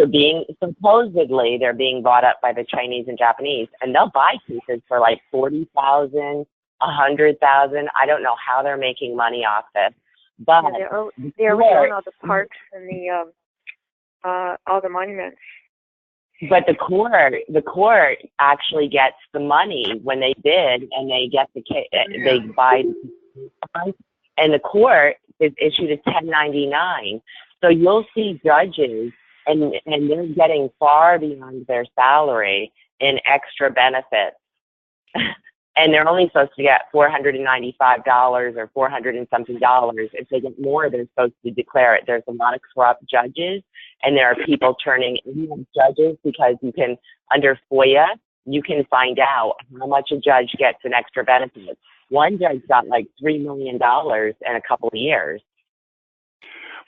being supposedly they're being bought up by the Chinese and Japanese, and they'll buy cases for like 40,000, 100,000. I don't know how they're making money off this, but they're already on all the parks and the all the monuments. But the court actually gets the money when they bid, and they get they buy the bonds, and the court is issued a 1099. So you'll see judges, and they're getting far beyond their salary in extra benefits. And they're only supposed to get $495 or $400 and something dollars. If they get more, they're supposed to declare it. There's a lot of corrupt judges, and there are people turning in judges because you can, under FOIA, you can find out how much a judge gets in extra benefits. One judge got like $3 million in a couple of years.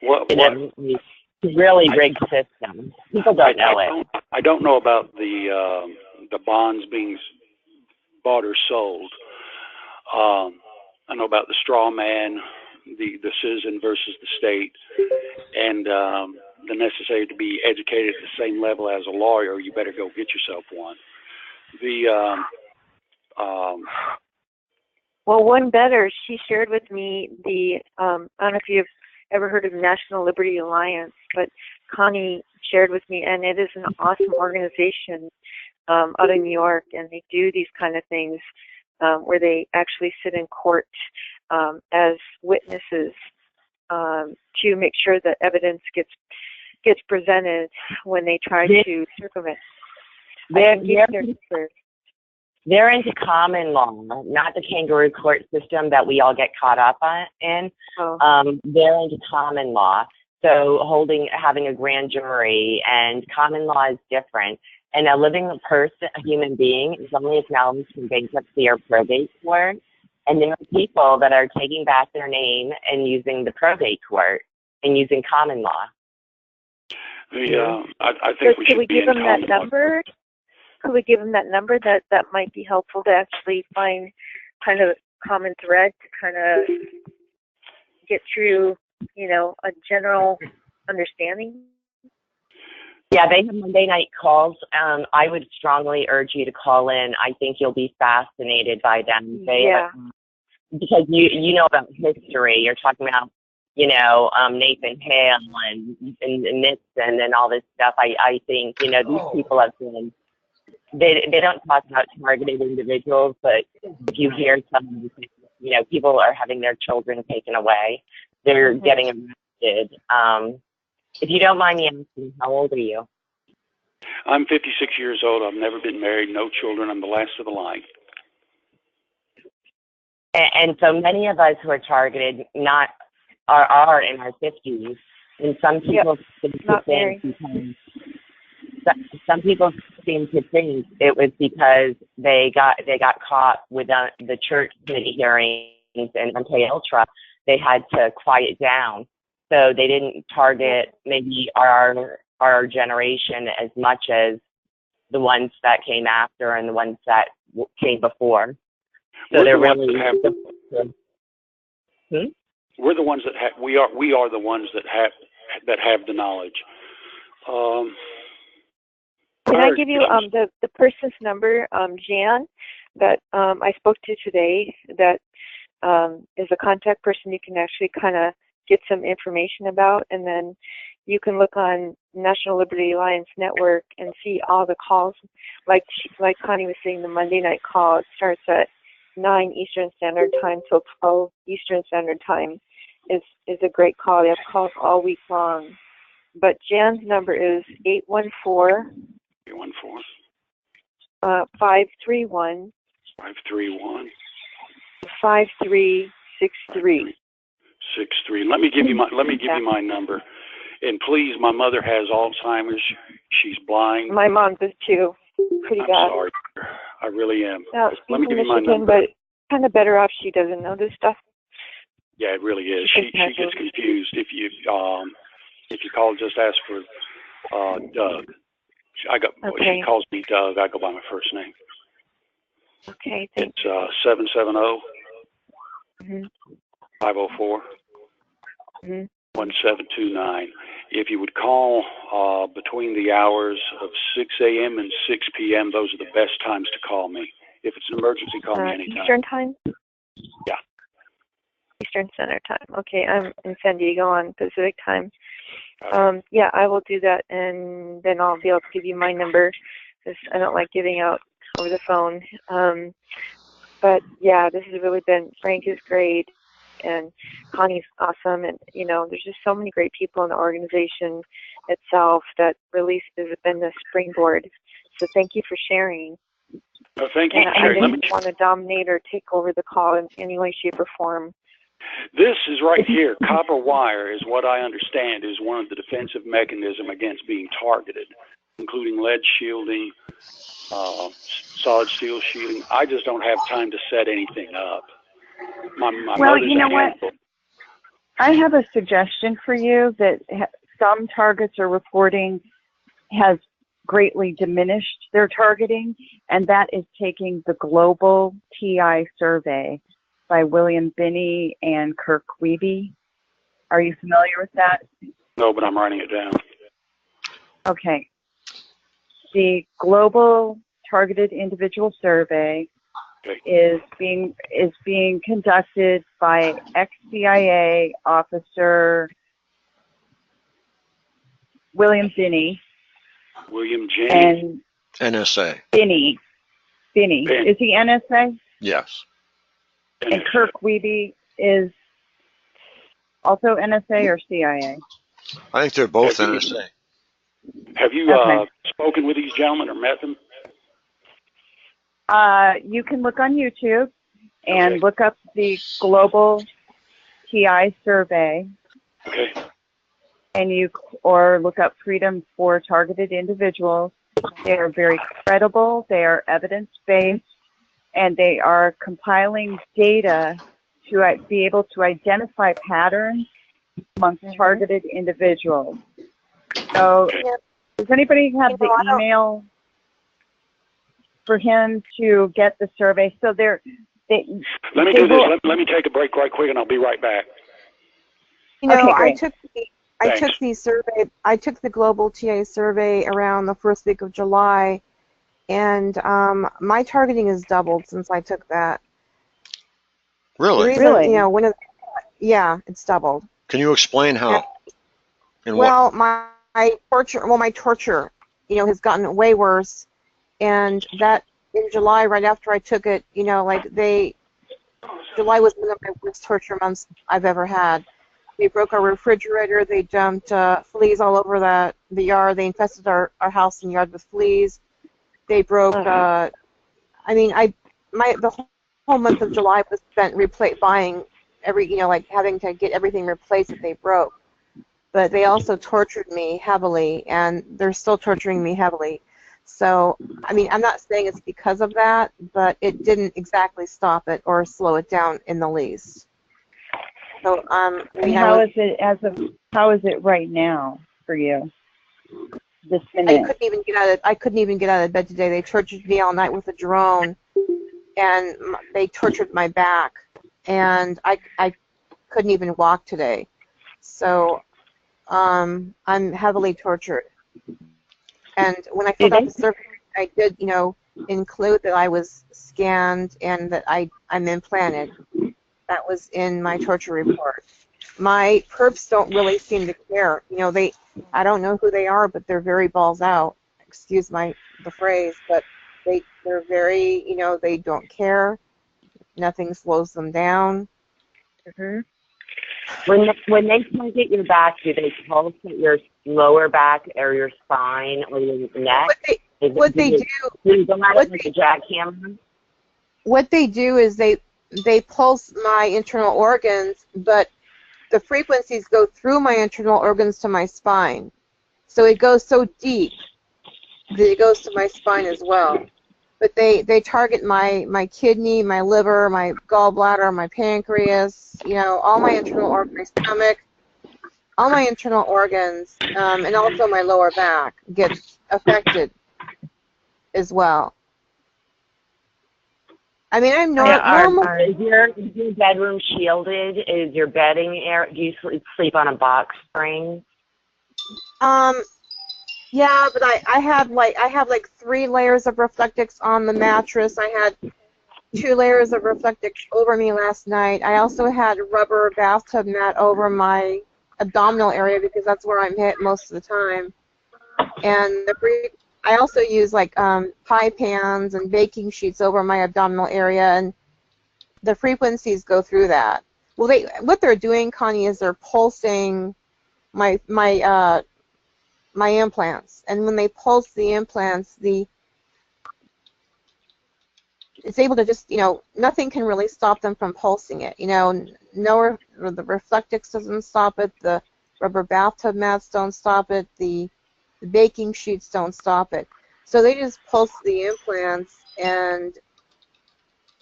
It's a really rigged system. People don't know it. I don't know about the bonds being bought or sold. I know about the straw man, the citizen versus the state, and the necessity to be educated at the same level as a lawyer. You better go get yourself one. Well, one better, she shared with me I don't know if you've ever heard of National Liberty Alliance, but Connie shared with me, and it is an awesome organization out of New York, and they do these kind of things where they actually sit in court as witnesses to make sure that evidence gets presented when they try to circumvent. They're into common law, not the kangaroo court system that we all get caught up in. They're into common law. So having a grand jury, and common law is different. And a living person, a human being, is only acknowledged in bankruptcy or probate court. And there are people that are taking back their name and using the probate court and using common law. I think we should we give them that number? Could we give them that number that might be helpful to actually find kind of a common thread to kind of get through, a general understanding? Yeah, they have Monday night calls. I would strongly urge you to call in. I think you'll be fascinated by them. Because you know about history. You're talking about, Nathan Hale and Nixon and all this stuff. I think, these people have been, they don't talk about targeted individuals, but if you hear someone, people are having their children taken away. They're getting arrested. If you don't mind me asking, how old are you? I'm 56 years old. I've never been married, no children. I'm the last of the line. And so many of us who are targeted are in our 50s. And some people some people seem to think it was because they got caught with the church committee hearings and MKUltra. They had to quiet down. So they didn't target maybe our generation as much as the ones that came after and the ones that came before. So they're really. We're the ones that have. We are the ones that have the knowledge. Can I give you the person's number, Jan, that I spoke to today? That is a contact person you can actually kind of get some information about, and then you can look on National Liberty Alliance Network and see all the calls. Like Connie was saying, the Monday night call, it starts at 9 Eastern Standard Time till 12 Eastern Standard Time. Is a great call. They have calls all week long. But Jan's number is 814 531 5363. Let me give you my number. And please, my mother has Alzheimer's. She's blind. My mom does too. Pretty bad. I'm sorry. I really am. Now, let me give you my Michigan, number. but kind of better off she doesn't know this stuff. Yeah, it really is. She gets confused if you call. Just ask for Doug. She calls me Doug. I go by my first name. Okay. Thanks. It's 770 504 1729. If you would call between the hours of 6 a.m. and 6 p.m., those are the best times to call me. If it's an emergency, call me anytime. Eastern time? Yeah. Eastern Standard Time. Okay, I'm in San Diego on Pacific time. Yeah, I will do that, and then I'll be able to give you my number, because I don't like giving out over the phone. But yeah, this has really been, Frank is great, and Connie's awesome, and you know, there's just so many great people in the organization itself that really has been the springboard. So thank you for sharing. Oh, thank you And for I sharing. didn't want to dominate or take over the call in any way, shape, or form. This is right here. Copper wire is what I understand is one of the defensive mechanism against being targeted, including lead shielding, solid steel shielding. I just don't have time to set anything up. My Well, mother's you know a what? handful. I have a suggestion for you that some targets are reporting has greatly diminished their targeting, and that is taking the Global TI Survey by William Binney and Kirk Wiebe. Are you familiar with that? No, but I'm writing it down. Okay. The Global Targeted Individual Survey is being conducted by ex-CIA officer William Binney. William James. And NSA. Binney. Is he NSA? Yes. And Kirk Wiebe is also NSA or CIA? I think they're both NSA. Have you Okay. spoken with these gentlemen or met them? You can look on YouTube and look up the Global TI Survey. Okay. And or look up Freedom for Targeted Individuals. They are very credible. They are evidence-based, and they are compiling data to be able to identify patterns amongst targeted individuals. So, does anybody have the email for him to get the survey? So Let me do this. Let me take a break right quick, and I'll be right back. You know, Okay, I great. took the Global TA survey around the first week of July, and my targeting has doubled since I took that. Really? The reason, you know, yeah, it's doubled. Can you explain how? In Well, my torture, you know, has gotten way worse, and that in July, right after I took it, you know, like July was one of my worst torture months I've ever had. They broke our refrigerator. They dumped fleas all over the yard. They infested our house and yard with fleas. They broke. The whole month of July was spent buying having to get everything replaced that they broke. But they also tortured me heavily, and they're still torturing me heavily. So, I mean, I'm not saying it's because of that, but it didn't exactly stop it or slow it down in the least. So, And how is it right now for you? This minute? I couldn't even get out of bed today. They tortured me all night with a drone, and they tortured my back, and I couldn't even walk today. So, I'm heavily tortured. And when I filled out the survey, I did, you know, include that I was scanned and that I'm implanted. That was in my torture report. My perps don't really seem to care. You know, I don't know who they are, but they're very balls out. Excuse the phrase, but they're very, you know, they don't care. Nothing slows them down. Mm-hmm. When they target your back, do they pulse at your lower back or your spine or your neck? What they do with the jackhammer? What they do is they pulse my internal organs, but the frequencies go through my internal organs to my spine. So it goes so deep that it goes to my spine as well. But they target my kidney, my liver, my gallbladder, my pancreas, you know, all my internal organs, my stomach, all my internal organs, and also my lower back gets affected as well. I mean, I'm normal. Is your bedroom shielded? Is your bedding air? Do you sleep on a box spring? Yeah, but I have like 3 layers of Reflectix on the mattress. I had 2 layers of Reflectix over me last night. I also had a rubber bathtub mat over my abdominal area because that's where I'm hit most of the time. And I also use like pie pans and baking sheets over my abdominal area, and the frequencies go through that. Well, what they're doing, Connie, is they're pulsing my implants, and when they pulse the implants, it's able to just, nothing can really stop them from pulsing it. The Reflectix doesn't stop it, the rubber bathtub mats don't stop it, the baking sheets don't stop it. So they just pulse the implants, and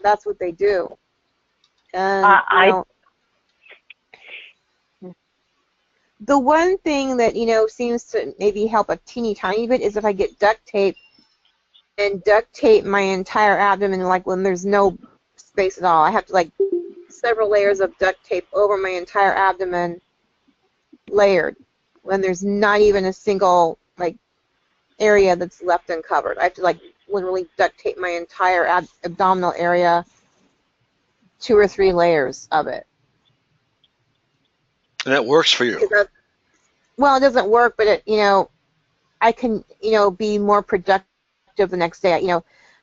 that's what they do. And the one thing that seems to maybe help a teeny tiny bit is if I get duct tape and duct tape my entire abdomen, like when there's no space at all. I have to like several layers of duct tape over my entire abdomen, layered, when there's not even a single like area that's left uncovered. I have to like literally duct tape my entire abdominal area, 2 or 3 layers of it. And that works for you. Well, it doesn't work, but it, I can, be more productive the next day.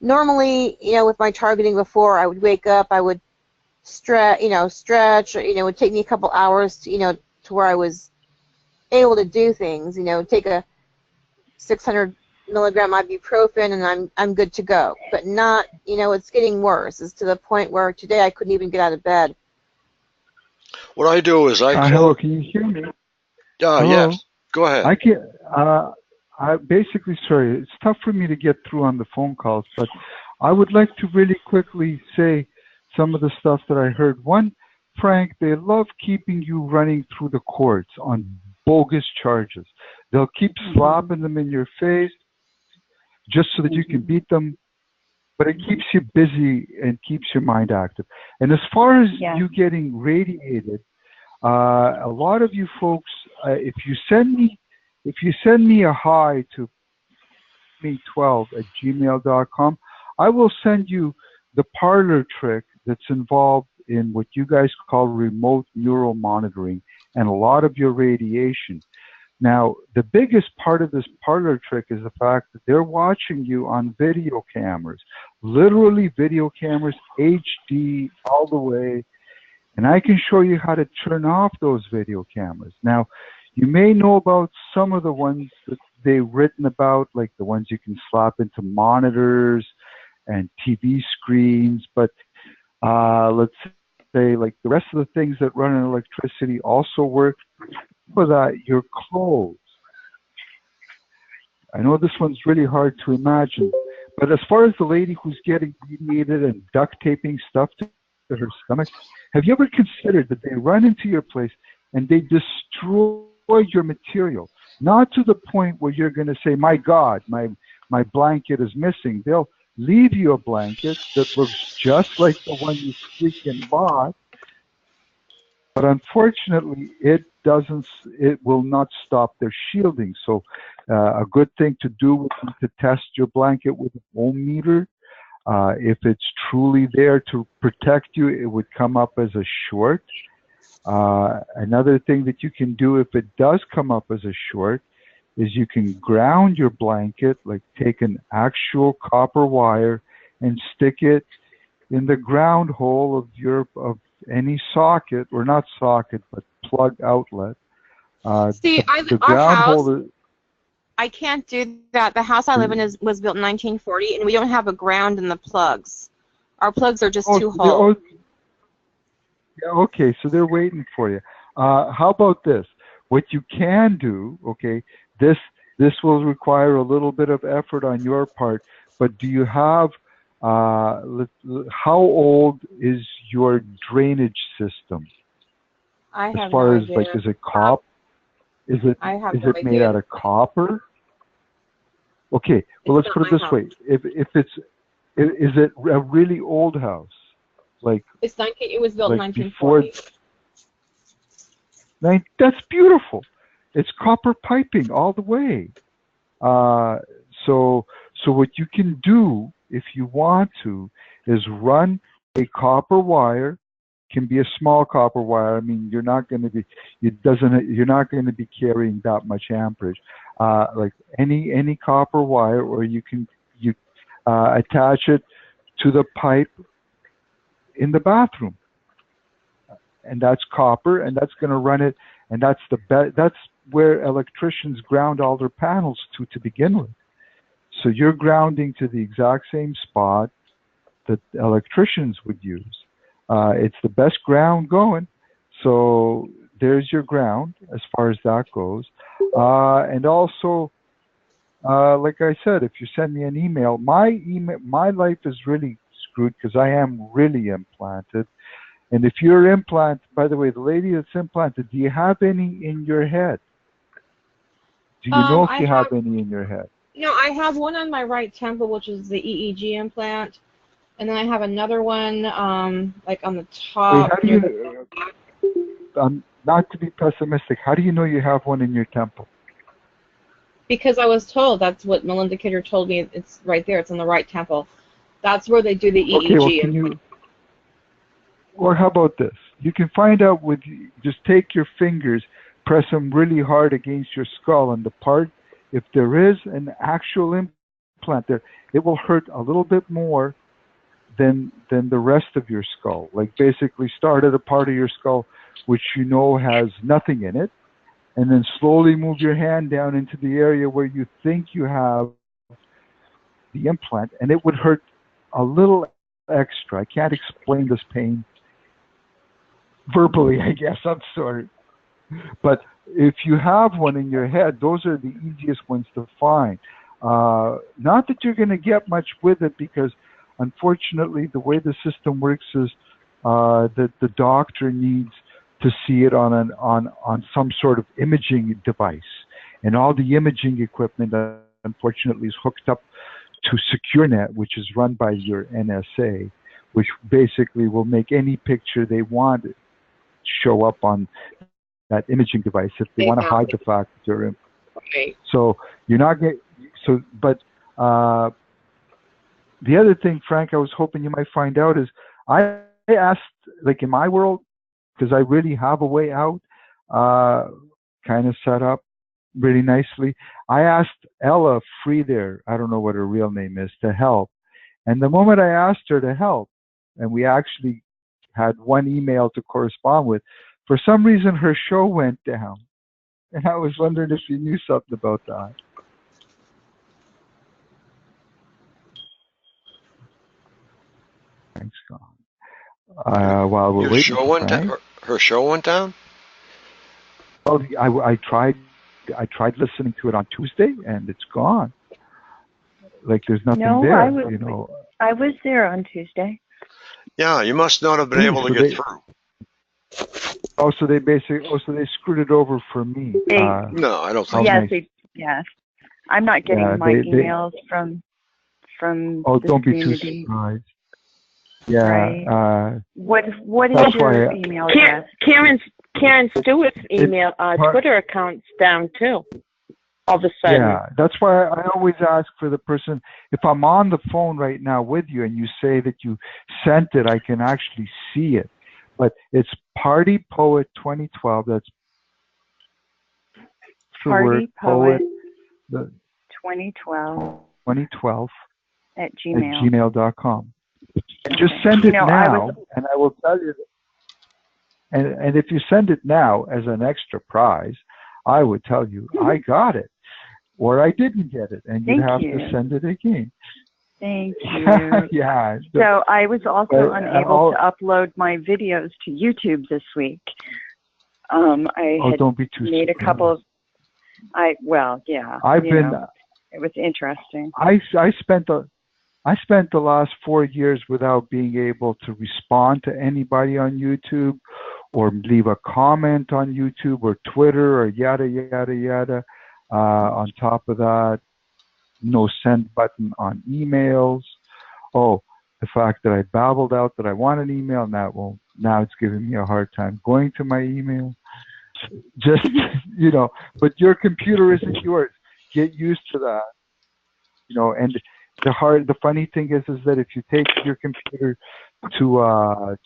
Normally, with my targeting before, I would wake up, I would stretch, it would take me a couple hours to, to where I was able to do things, take a 600 milligram ibuprofen and I'm good to go. But not, it's getting worse. It's to the point where today I couldn't even get out of bed. What I do is hello, can you hear me? Yes. Go ahead. I can't. I basically, sorry, it's tough for me to get through on the phone calls, but I would like to really quickly say some of the stuff that I heard. One, Frank, they love keeping you running through the courts on bogus charges. They'll keep slapping them in your face just so that you can beat them, but it keeps you busy and keeps your mind active. And as far as you getting radiated, a lot of you folks, if you send me a hi to me12@gmail.com, I will send you the parlor trick that's involved in what you guys call remote neural monitoring and a lot of your radiation. Now, the biggest part of this parlor trick is the fact that they're watching you on video cameras, literally video cameras, HD all the way. And I can show you how to turn off those video cameras. Now, you may know about some of the ones that they've written about, like the ones you can slap into monitors and TV screens, but let's say like the rest of the things that run on electricity also work. For that, your clothes. I know this one's really hard to imagine, but as far as the lady who's getting radiated and duct taping stuff to her stomach, have you ever considered that they run into your place and they destroy your material? Not to the point where you're going to say, my God, my blanket is missing. They'll leave you a blanket that looks just like the one you freaking bought, but unfortunately it will not stop their shielding. So a good thing to do would be to test your blanket with an ohm meter. If it's truly there to protect you, it would come up as a short. Another thing that you can do if it does come up as a short is you can ground your blanket, like take an actual copper wire and stick it in the ground hole of any socket, or not socket, but plug outlet. See, the our ground house, hole is, I can't do that. The house I live in was built in 1940, and we don't have a ground in the plugs. Our plugs are just 2 holes. Yeah, okay, so they're waiting for you. How about this? What you can do, okay, this will require a little bit of effort on your part, but do you have, how old is your drainage system? I have as far no as idea. like, is it copper? Is it made idea. out of copper? Okay, well, let's put it this way. If is it a really old house? Like it was built in like 1940. That's beautiful. It's copper piping all the way. So what you can do if you want to is run a copper wire can be a small copper wire. I mean, you're not going to be you're not going to be carrying that much amperage. Like any copper wire, or you attach it to the pipe in the bathroom, and that's copper, and that's going to run it, and that's that's where electricians ground all their panels to begin with. So you're grounding to the exact same spot that electricians would use. It's the best ground going. So there's your ground as far as that goes. And also, like I said, if you send me an email, my life is really screwed because I am really implanted. And if you're implanted, by the way, the lady that's implanted, do you have any in your head? Do you know if you have any in your head? No, I have one on my right temple, which is the EEG implant, and then I have another one, like on the top. Wait, not to be pessimistic, how do you know you have one in your temple? Because I was told, that's what Melinda Kidder told me. It's right there. It's on the right temple. That's where they do the EEG. Okay, well, or how about this? You can find out with just take your fingers, press them really hard against your skull, and the part. If there is an actual implant there, it will hurt a little bit more than the rest of your skull. Like basically start at a part of your skull which you know has nothing in it, and then slowly move your hand down into the area where you think you have the implant, and it would hurt a little extra. I can't explain this pain verbally, I guess. I'm sorry. But if you have one in your head, those are the easiest ones to find. Not that you're going to get much with it, because unfortunately the way the system works is that the doctor needs to see it on some sort of imaging device, and all the imaging equipment unfortunately is hooked up to SecureNet, which is run by your NSA, which basically will make any picture they want show up on that imaging device if they want to hide the fact that they're in. Right. So you're not getting. So, but the other thing, Frank, I was hoping you might find out is I asked, like in my world, because I really have a way out, kind of set up really nicely. I asked Ella Free there, I don't know what her real name is, to help. And the moment I asked her to help, and we actually had one email to correspond with, for some reason her show went down. And I was wondering if you knew something about that. Thanks, God. While we're waiting for Frank, her show went down? Oh, I tried listening to it on Tuesday, and it's gone. Like there's nothing there. I was there on Tuesday. Yeah, you must not have been able to get through. Oh, so they screwed it over for me. No, I don't think. Yes, I'm not getting my emails from Oh, the don't be too community. surprised. Yeah. Right. What is that's your why email address? Karen Stewart's email Twitter account's down too. All of a sudden. Yeah, that's why I always ask for the person. If I'm on the phone right now with you and you say that you sent it, I can actually see it. But it's Party Poet 2012. That's Party Poet the 2012 at gmail.com. Just send it now, and I will tell you. And if you send it now as an extra prize, I would tell you I got it, or I didn't get it, and you'd have to send it again. Thank you. Yeah. So I was also unable to upload my videos to YouTube this week. I had don't be too made a couple of. It was interesting. I spent the last 4 years without being able to respond to anybody on YouTube, or leave a comment on YouTube or Twitter or yada yada yada. On top of that, no send button on emails. Oh, the fact that I babbled out that I want an email, now it's giving me a hard time going to my email. Just, but your computer isn't yours. Get used to that. And the funny thing is that if you take your computer to a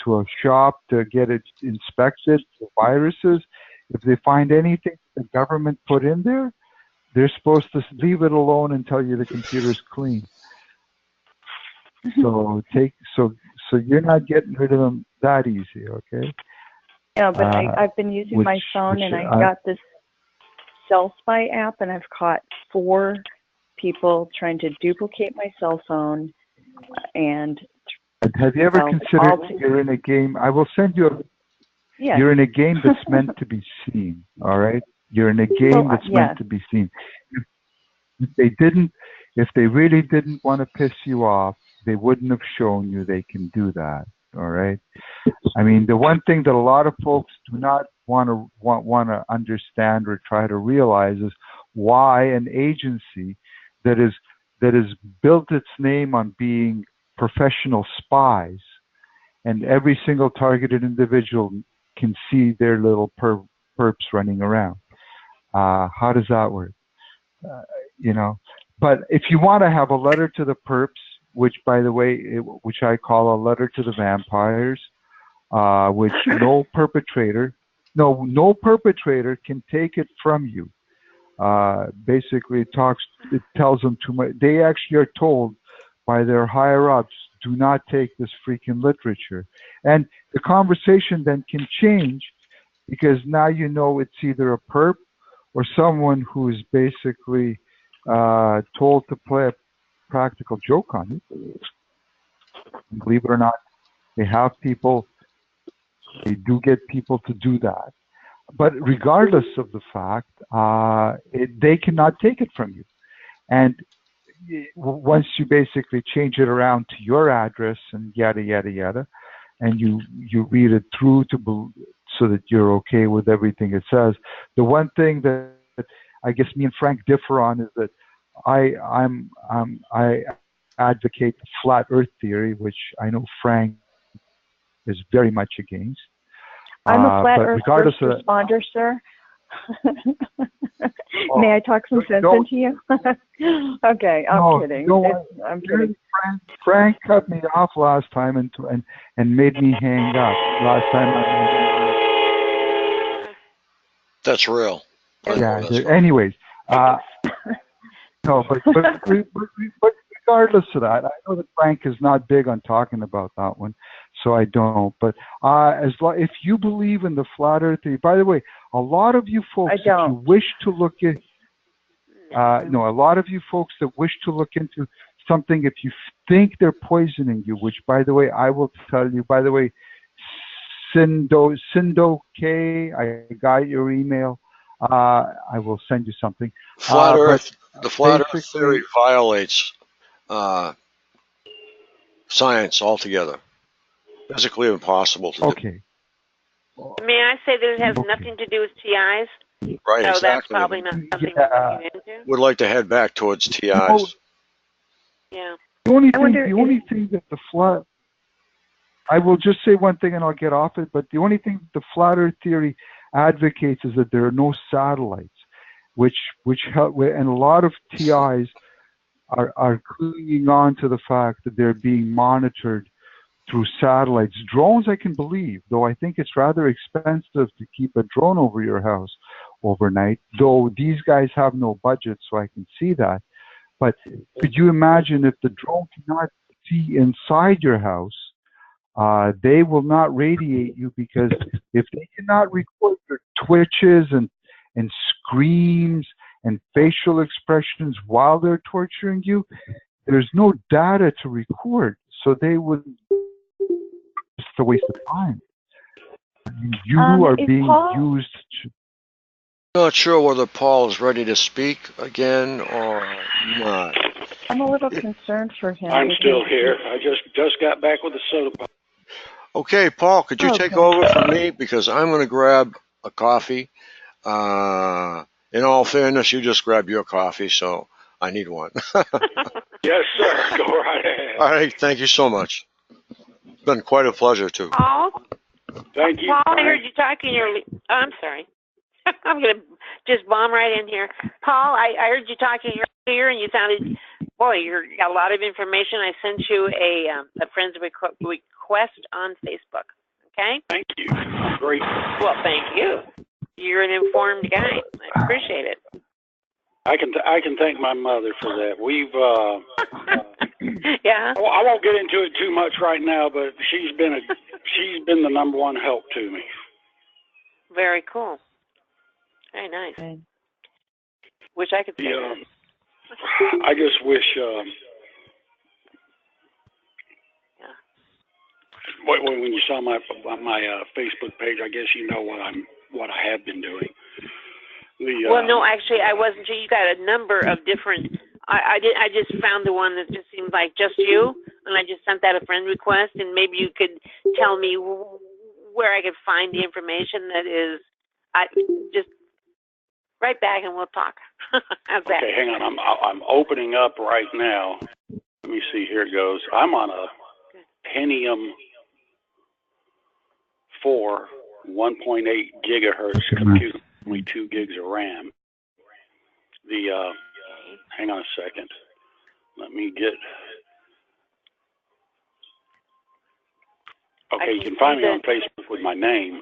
shop to get it inspected for viruses. If they find anything the government put in there, they're supposed to leave it alone and tell you the computer's clean. So you're not getting rid of them that easy, okay? Yeah, but I've been using my phone, and I got this Cell Spy app, and I've caught 4 people trying to duplicate my cell phone. And have you ever considered you're in a game? I will send you a. Yeah. You're in a game that's meant to be seen. All right. You're in a game that's meant to be seen. If they really didn't want to piss you off, they wouldn't have shown you they can do that. All right. I mean, the one thing that a lot of folks do not want to understand or try to realize is why an agency that is built its name on being professional spies, and every single targeted individual can see their little perps running around. How does that work? But if you want to have a letter to the perps, which, by the way, which I call a letter to the vampires, which no perpetrator can take it from you. Basically, it tells them too much. They actually are told by their higher ups, do not take this freaking literature. And the conversation then can change, because now you know it's either a perp or someone who is basically told to play a practical joke on you. And believe it or not, they do get people to do that. But regardless of the fact, they cannot take it from you. And once you basically change it around to your address and yada, yada, yada, and you read it through so that you're okay with everything it says. The one thing that I guess me and Frank differ on is that I advocate the flat Earth theory, which I know Frank is very much against. I'm a flat Earth first responder, sir. May I talk some sense into you? Okay, I'm kidding. I'm kidding. Frank cut me off last time and made me hang up. Last time That's real. Yeah. Anyways, no, but regardless of that, I know that Frank is not big on talking about that one, so I don't. But if you believe in the flat Earth theory, by the way, a lot of you folks, if you wish to look at, a lot of you folks that wish to look into something, if you think they're poisoning you, which, by the way, I will tell you, by the way, Sindo K, I got your email. I will send you something. Flat Earth. The flat Earth theory violates science altogether. Physically impossible to do. Okay. May I say that it has nothing to do with TIs? Right, so exactly. That's probably not something we're looking into. Would like to head back towards TIs. Yeah. The only thing that the flat, I will just say one thing and I'll get off it, but the only thing the flat Earth theory advocates is that there are no satellites, which help, and a lot of TIs are clinging on to the fact that they're being monitored through satellites. Drones I can believe, though I think it's rather expensive to keep a drone over your house overnight, though these guys have no budget, so I can see that. But could you imagine if the drone cannot see inside your house, they will not radiate you, because if they cannot record your twitches and screams and facial expressions while they're torturing you, there's no data to record. So they would, it's a waste of time. You are being used to. Not sure whether Paul is ready to speak again or not. I'm a little concerned for him. I'm still here. I just got back with the soda pop. Okay, Paul, could you take over for me? Because I'm going to grab a coffee. In all fairness, you just grabbed your coffee, so I need one. Yes, sir. Go right ahead. All right, thank you so much. It's been quite a pleasure, too. Paul? Thank you. Paul, I heard you talking I'm sorry. I'm going to just bomb right in here. Paul, I heard you talking earlier, and you sounded boy, you got a lot of information. I sent you a friend's request on Facebook. Okay. Thank you. Great. Well, thank you. You're an informed guy. I appreciate it. I can thank my mother for that. We've yeah. Well, I won't get into it too much right now, but she's been the number one help to me. Very cool. Very nice. Okay. Wish I could say that. I just wish. When you saw my Facebook page, I guess you know what I have been doing. Well, no, actually, I wasn't sure. You got a number of different. I just found the one that just seemed like just you, and I just sent that a friend request, and maybe you could tell me where I could find the information that is. I just right back, and we'll talk. How's that? Okay, hang on. I'm opening up right now. Let me see. Here it goes. I'm on a Pentium 4 1.8 gigahertz computer, only 2 gigs of RAM. Hang on a second. Let me get. Okay, you can find me on Facebook with my name,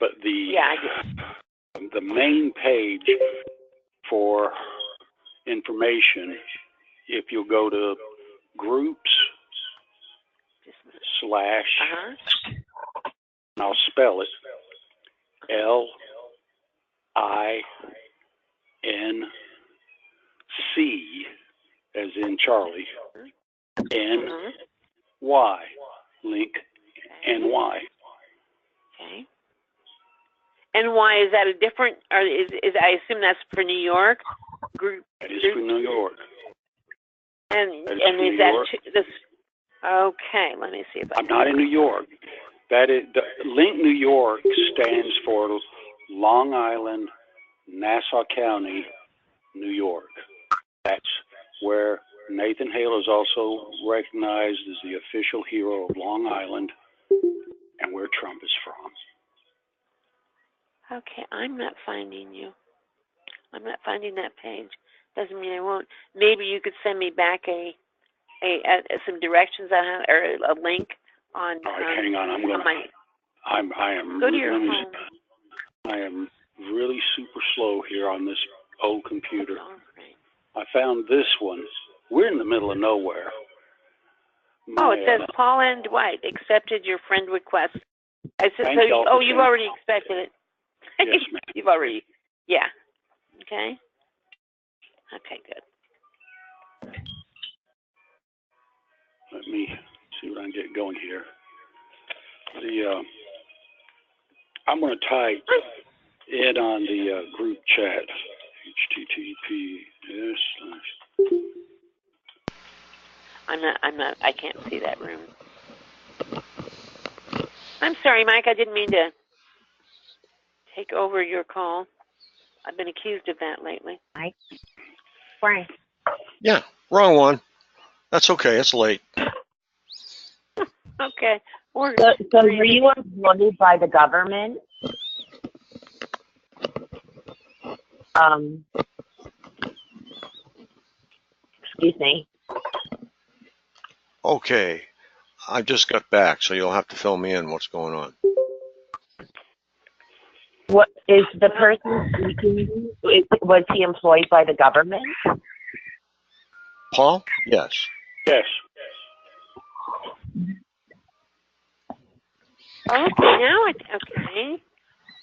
but the main page for information, if you'll go to groups / and I'll spell it LINC, as in Charlie, NY, link, NY. Okay. NY, is that a different, or is I assume that's for New York? Group. That is for New York. And is that okay, let me see if I'm not in New York. That is, Link New York stands for Long Island, Nassau County, New York. That's where Nathan Hale is also recognized as the official hero of Long Island, and where Trump is from. Okay, I'm not finding you. I'm not finding that page. Doesn't mean I won't. Maybe you could send me back some directions on how, or a link on. All right, hang on. I am really super slow here on this old computer. I found this one. We're in the middle of nowhere. It says Paul and Dwight accepted your friend request. I said, you've already accepted it. Yes, ma'am. You've already, yeah. Okay. Okay, good. Let me see what I can get going here. I'm going to type it on the group chat. HTTPS. I can't see that room. I'm sorry, Mike. I didn't mean to take over your call. I've been accused of that lately. Mike? Frank? Yeah, wrong one. That's okay. It's late. Okay. So were you employed by the government? Excuse me. Okay. I just got back, so you'll have to fill me in what's going on. What is the person speaking? Was he employed by the government? Paul? Yes. Yes. Okay, now okay.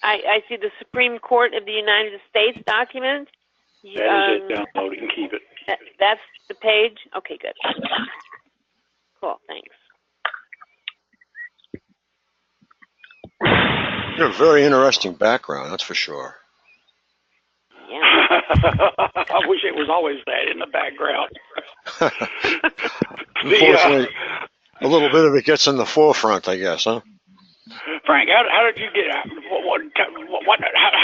I see the Supreme Court of the United States document. That is it. Download it and keep it. That's the page? Okay, good. Cool, thanks. You're a very interesting background, that's for sure. Yeah. I wish it was always that in the background. Unfortunately, a little bit of it gets in the forefront, I guess, huh? Frank, how did you get?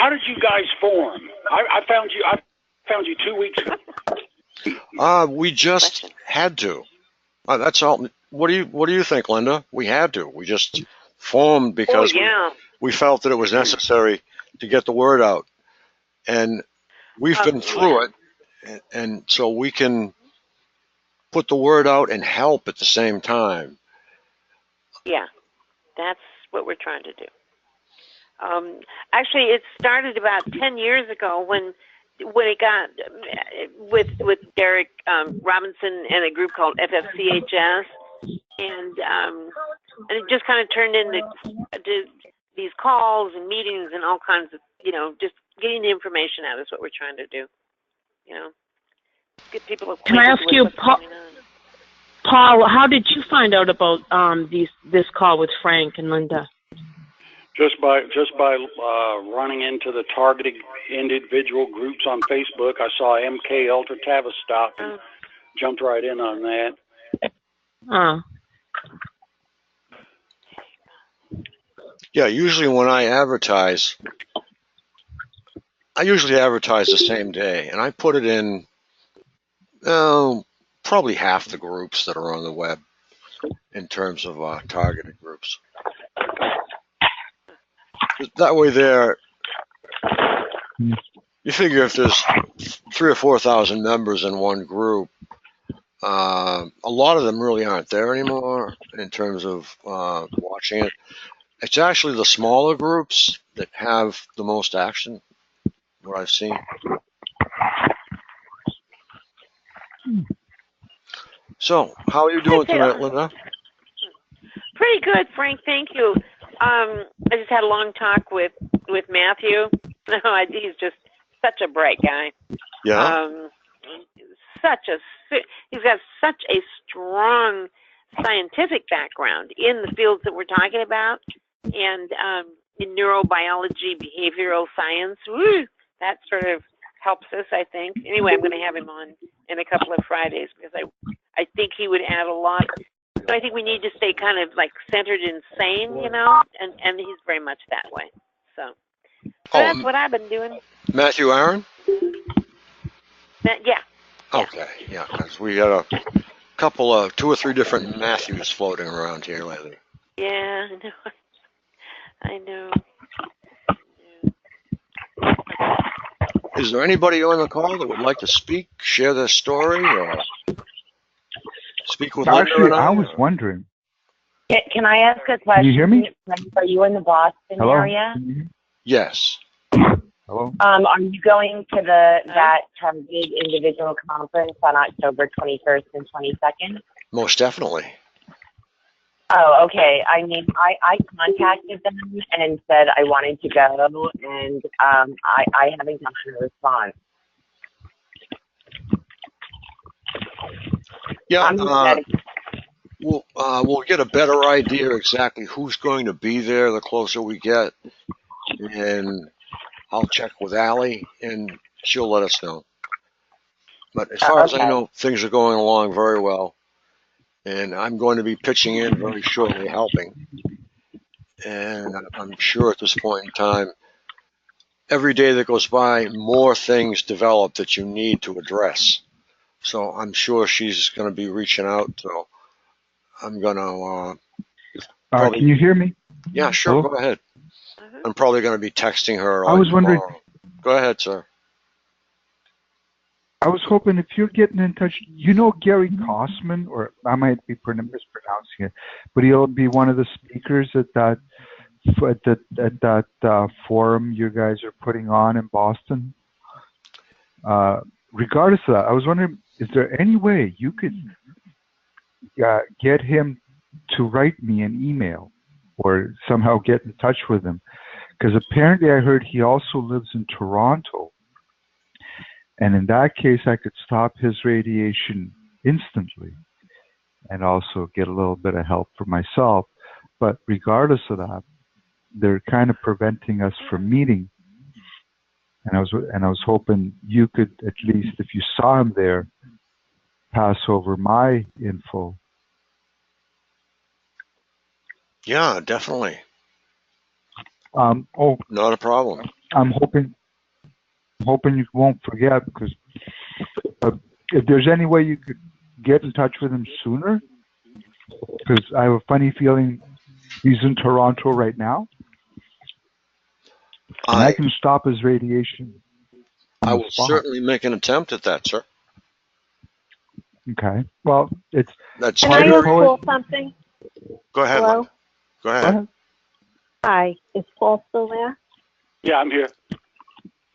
How did you guys form? I found you 2 weeks ago. We just had to. That's all. What do you think, Linda? We had to. We just formed because we felt that it was necessary to get the word out, and we've been through it, and so we can put the word out and help at the same time. Yeah, that's what we're trying to do. Actually, it started about 10 years ago when it got with Derek Robinson and a group called FFCHS, and it just kind of turned into these calls and meetings and all kinds of, just getting the information out is what we're trying to do. Get people acquainted. Can I ask with you, what's going on. Paul, how did you find out about this call with Frank and Linda? Just by running into the targeted individual groups on Facebook. I saw MK Ultra Tavistock and jumped right in on that. Yeah, usually when I advertise, I usually advertise the same day, and I put it in probably half the groups that are on the web in terms of targeted groups. That way there, you figure if there's 3,000 or 4,000 members in one group, a lot of them really aren't there anymore in terms of watching it. It's actually the smaller groups that have the most action, what I've seen. So, how are you doing tonight, Linda? Pretty good, Frank. Thank you. I just had a long talk with Matthew. He's just such a bright guy. Yeah. He's got such a strong scientific background in the fields that we're talking about, and in neurobiology, behavioral science. Woo, that sort of helps us, I think. Anyway, I'm going to have him on in a couple of Fridays because I think he would add a lot. So I think we need to stay kind of like centered and sane, and he's very much that way. So that's what I've been doing. Matthew Aaron? Yeah. Okay, yeah, because we got a couple of 2 or 3 different Matthews floating around here lately. Yeah, I know. Is there anybody on the call that would like to speak, share their story, or speak with Linda? Actually, I was wondering. Can I ask a question? Can you hear me? Are you in the Boston Hello? area? Yes. Hello? Are you going to that targeted individual conference on October 21st and 22nd? Most definitely. Oh, okay. I mean, I contacted them and said I wanted to go, and I haven't gotten a response. Yeah, we'll get a better idea exactly who's going to be there the closer we get, and I'll check with Allie, and she'll let us know. But as far as I know, things are going along very well, and I'm going to be pitching in very shortly, helping. And I'm sure at this point in time, every day that goes by, more things develop that you need to address. So I'm sure she's going to be reaching out. So I'm going to. Can you hear me? Yeah, sure. Hello? Go ahead. I'm probably going to be texting her. I was wondering. Go ahead, sir. I was hoping if you're getting in touch, Gary Kossman, or I might be mispronouncing it, but he'll be one of the speakers at that forum you guys are putting on in Boston. Regardless of that, I was wondering, is there any way you could get him to write me an email or somehow get in touch with him? Because apparently I heard he also lives in Toronto. And in that case, I could stop his radiation instantly and also get a little bit of help for myself. But regardless of that, they're kind of preventing us from meeting. And I was hoping you could, at least if you saw him there, pass over my info. Yeah, definitely. Not a problem. I'm hoping you won't forget, because if there's any way you could get in touch with him sooner, because I have a funny feeling he's in Toronto right now, and I can stop his radiation. I will certainly make an attempt at that, sir. Okay. Well, it's. That's Can I very. ask Paul something? Go ahead, Hello? Linda. Go ahead. Hi, is Paul still there? Yeah, I'm here.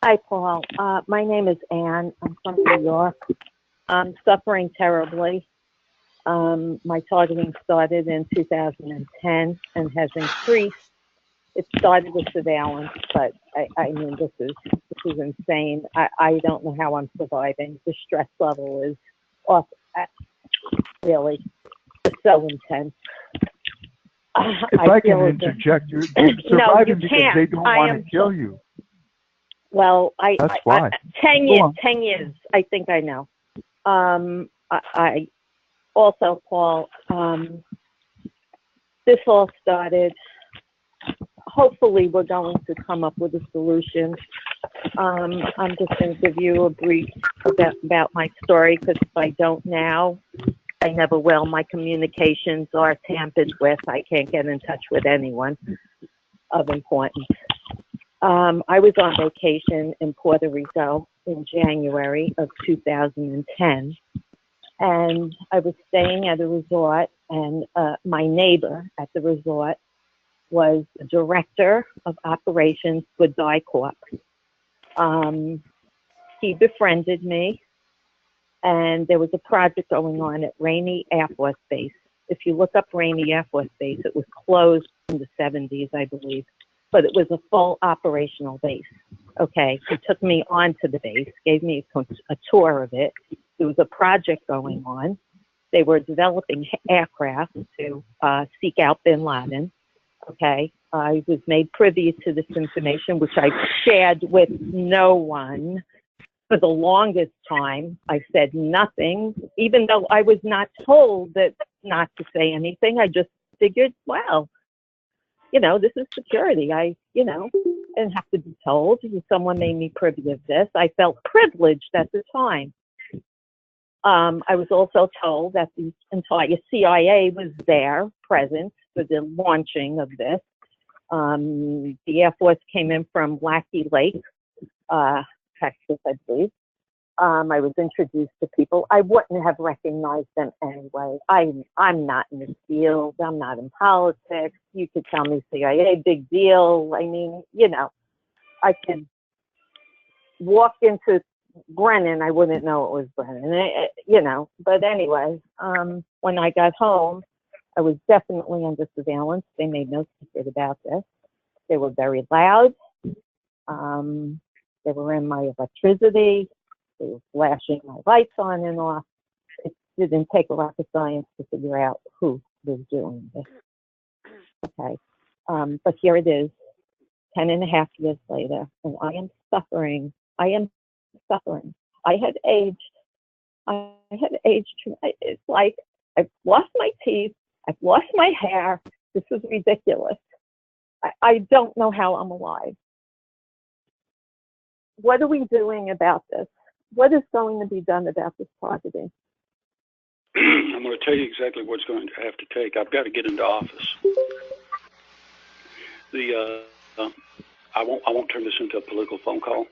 Hi, Paul. My name is Ann. I'm from New York. I'm suffering terribly. My targeting started in 2010 and has increased. It started with surveillance, but I mean, this is insane. I don't know how I'm surviving. The stress level is off, really, it's so intense. If I can interject, you're surviving because they don't want to kill you. Well, That's why. 10 years, I think I know. I also, Paul, this all started, hopefully we're going to come up with a solution. I'm just going to give you a brief about my story, because if I don't now, I never will. My communications are tampered with. I can't get in touch with anyone of importance. I was on vacation in Puerto Rico in January of 2010, and I was staying at a resort, and my neighbor at the resort was the director of operations for DICORP. He befriended me, and there was a project going on at Rainey Air Force Base. If you look up Rainey Air Force Base, it was closed in the 70s, I believe, but it was a full operational base. Okay, he took me onto the base, gave me a tour of it. There was a project going on. They were developing aircraft to seek out bin Laden. Okay, I was made privy to this information, which I shared with no one. For the longest time, I said nothing, even though I was not told that not to say anything. I just figured, well, this is security. I didn't have to be told. Someone made me privy of this. I felt privileged at the time. I was also told that the entire CIA was there, present for the launching of this. The Air Force came in from Lackey Lake, Texas, I believe. I was introduced to people. I wouldn't have recognized them anyway. I'm not in this field. I'm not in politics. You could tell me CIA, big deal. I mean, I could walk into Brennan. I wouldn't know it was Brennan, But anyway, when I got home, I was definitely under surveillance. They made no secret about this. They were very loud. They were in my electricity. They were flashing my lights on and off. It didn't take a rocket science to figure out who was doing this. Okay. But here it is, 10.5 years later, and I am suffering. I had aged. It's like I've lost my teeth. I've lost my hair. This is ridiculous. I don't know how I'm alive. What are we doing about this? What is going to be done about this targeting? I'm going to tell you exactly what's going to have to take. I've got to get into office. I won't turn this into a political phone call.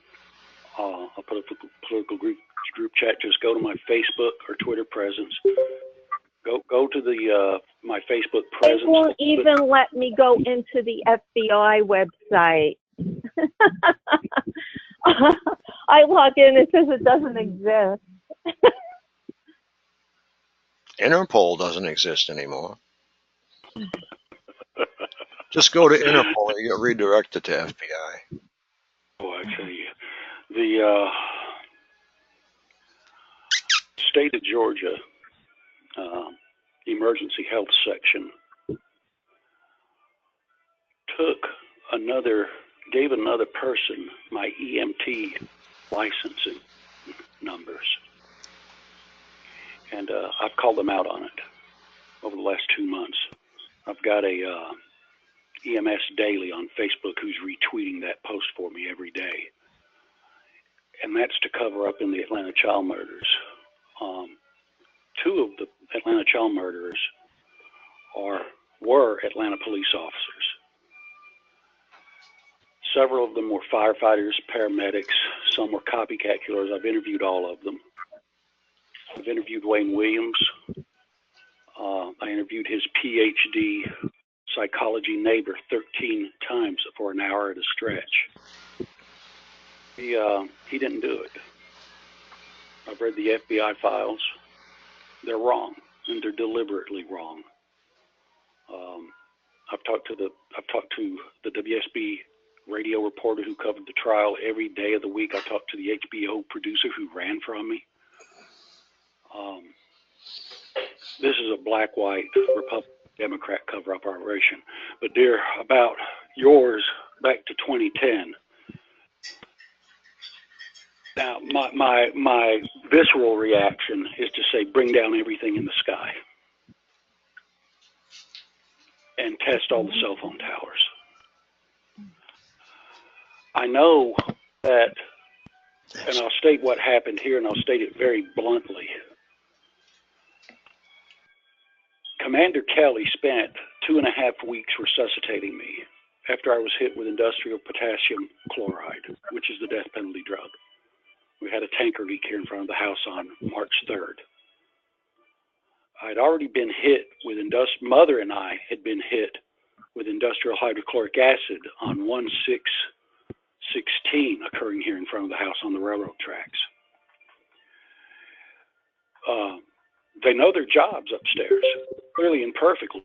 I'll put a political group chat. Just go to my Facebook or Twitter presence. Go to the my Facebook presence. They won't even let me go into the FBI website. I log in, it says it doesn't exist. Interpol doesn't exist anymore. Just go to Interpol and you get redirected to FBI. Oh, I tell you, the state of Georgia emergency health section gave another person my EMT licensing numbers. And I've called them out on it over the last 2 months. I've got a EMS Daily on Facebook who's retweeting that post for me every day. And that's to cover up in the Atlanta child murders. 2 of the Atlanta child murderers were Atlanta police officers. Several of them were firefighters, paramedics. Some were copycat killers. I've interviewed all of them. I've interviewed Wayne Williams. I interviewed his PhD psychology neighbor 13 times for an hour at a stretch. He didn't do it. I've read the FBI files. They're wrong, and they're deliberately wrong. I've talked to the WSB radio reporter who covered the trial every day of the week. I talked to the HBO producer who ran from me. This is a black-white Republican Democrat cover-up operation. But dear, about yours back to 2010. Now, my visceral reaction is to say, bring down everything in the sky and test all the cell phone towers. I know that, and I'll state what happened here, and I'll state it very bluntly. Commander Kelly spent 2.5 weeks resuscitating me after I was hit with industrial potassium chloride, which is the death penalty drug. We had a tanker leak here in front of the house on March 3rd. I'd already been hit with mother and I had been hit with industrial hydrochloric acid on 1/6/16 occurring here in front of the house on the railroad tracks. They know their jobs upstairs, clearly and perfectly.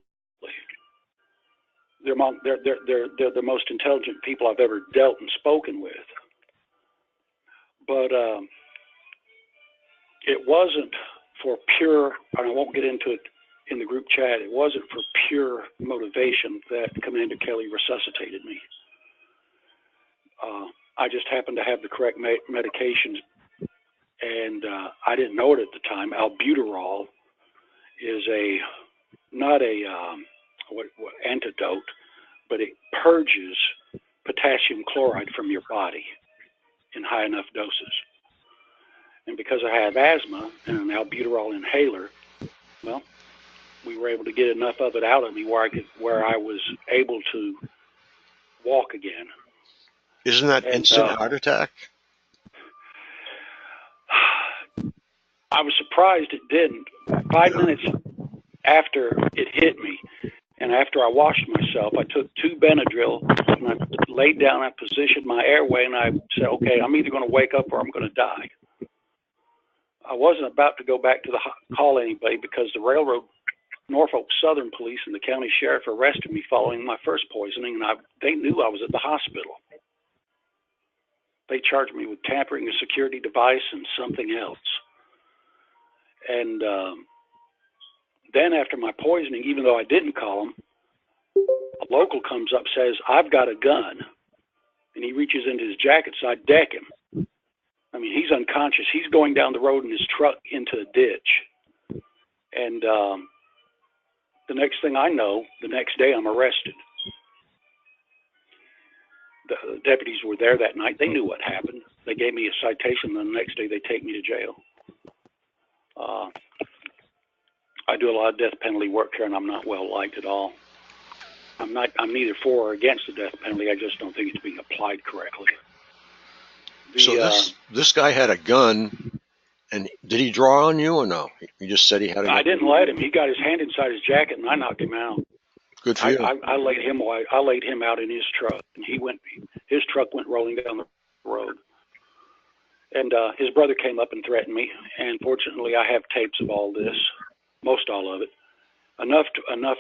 They're the most intelligent people I've ever dealt and spoken with. But it wasn't for pure, and I won't get into it in the group chat, it wasn't for pure motivation that Commander Kelly resuscitated me. I just happened to have the correct medications, and I didn't know it at the time. Albuterol is not a antidote, but it purges potassium chloride from your body in high enough doses. And because I have asthma and an albuterol inhaler, well, we were able to get enough of it out of me where I was able to walk again. Isn't that instant heart attack? I was surprised it didn't. 5 minutes after it hit me, and after I washed myself, I took 2 Benadryl, and I laid down, I positioned my airway, and I said, okay, I'm either going to wake up or I'm going to die. I wasn't about to go back to call anybody because the railroad, Norfolk Southern Police and the county sheriff arrested me following my first poisoning, and they knew I was at the hospital. They charged me with tampering a security device and something else. And then after my poisoning, even though I didn't call him, a local comes up, says, I've got a gun. And he reaches into his jacket, so I deck him. I mean, he's unconscious. He's going down the road in his truck into a ditch. And the next thing I know, the next day I'm arrested. The deputies were there that night. They knew what happened. They gave me a citation, and the next day they take me to jail. I do a lot of death penalty work here, and I'm not well liked at all. I'm neither for or against the death penalty. I just don't think it's being applied correctly. So this guy had a gun, and did he draw on you or no? You just said he had a gun. I didn't let him. He got his hand inside his jacket, and I knocked him out. Good for you. I laid him out in his truck, and his truck went rolling down the road. And his brother came up and threatened me, and fortunately I have tapes of all this, most all of it, enough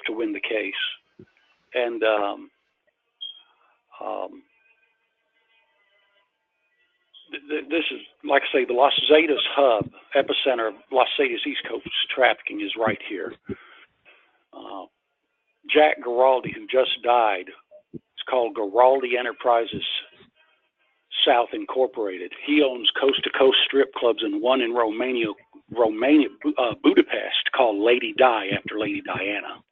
to win the case. And this is, like I say, the Las Zetas hub, epicenter of Las Zetas East Coast trafficking is right here. Jack Giraldi, who just died, it's called Giraldi Enterprises South Incorporated. He owns coast-to-coast strip clubs and one in Romania, Budapest, called Lady Di, after Lady Diana.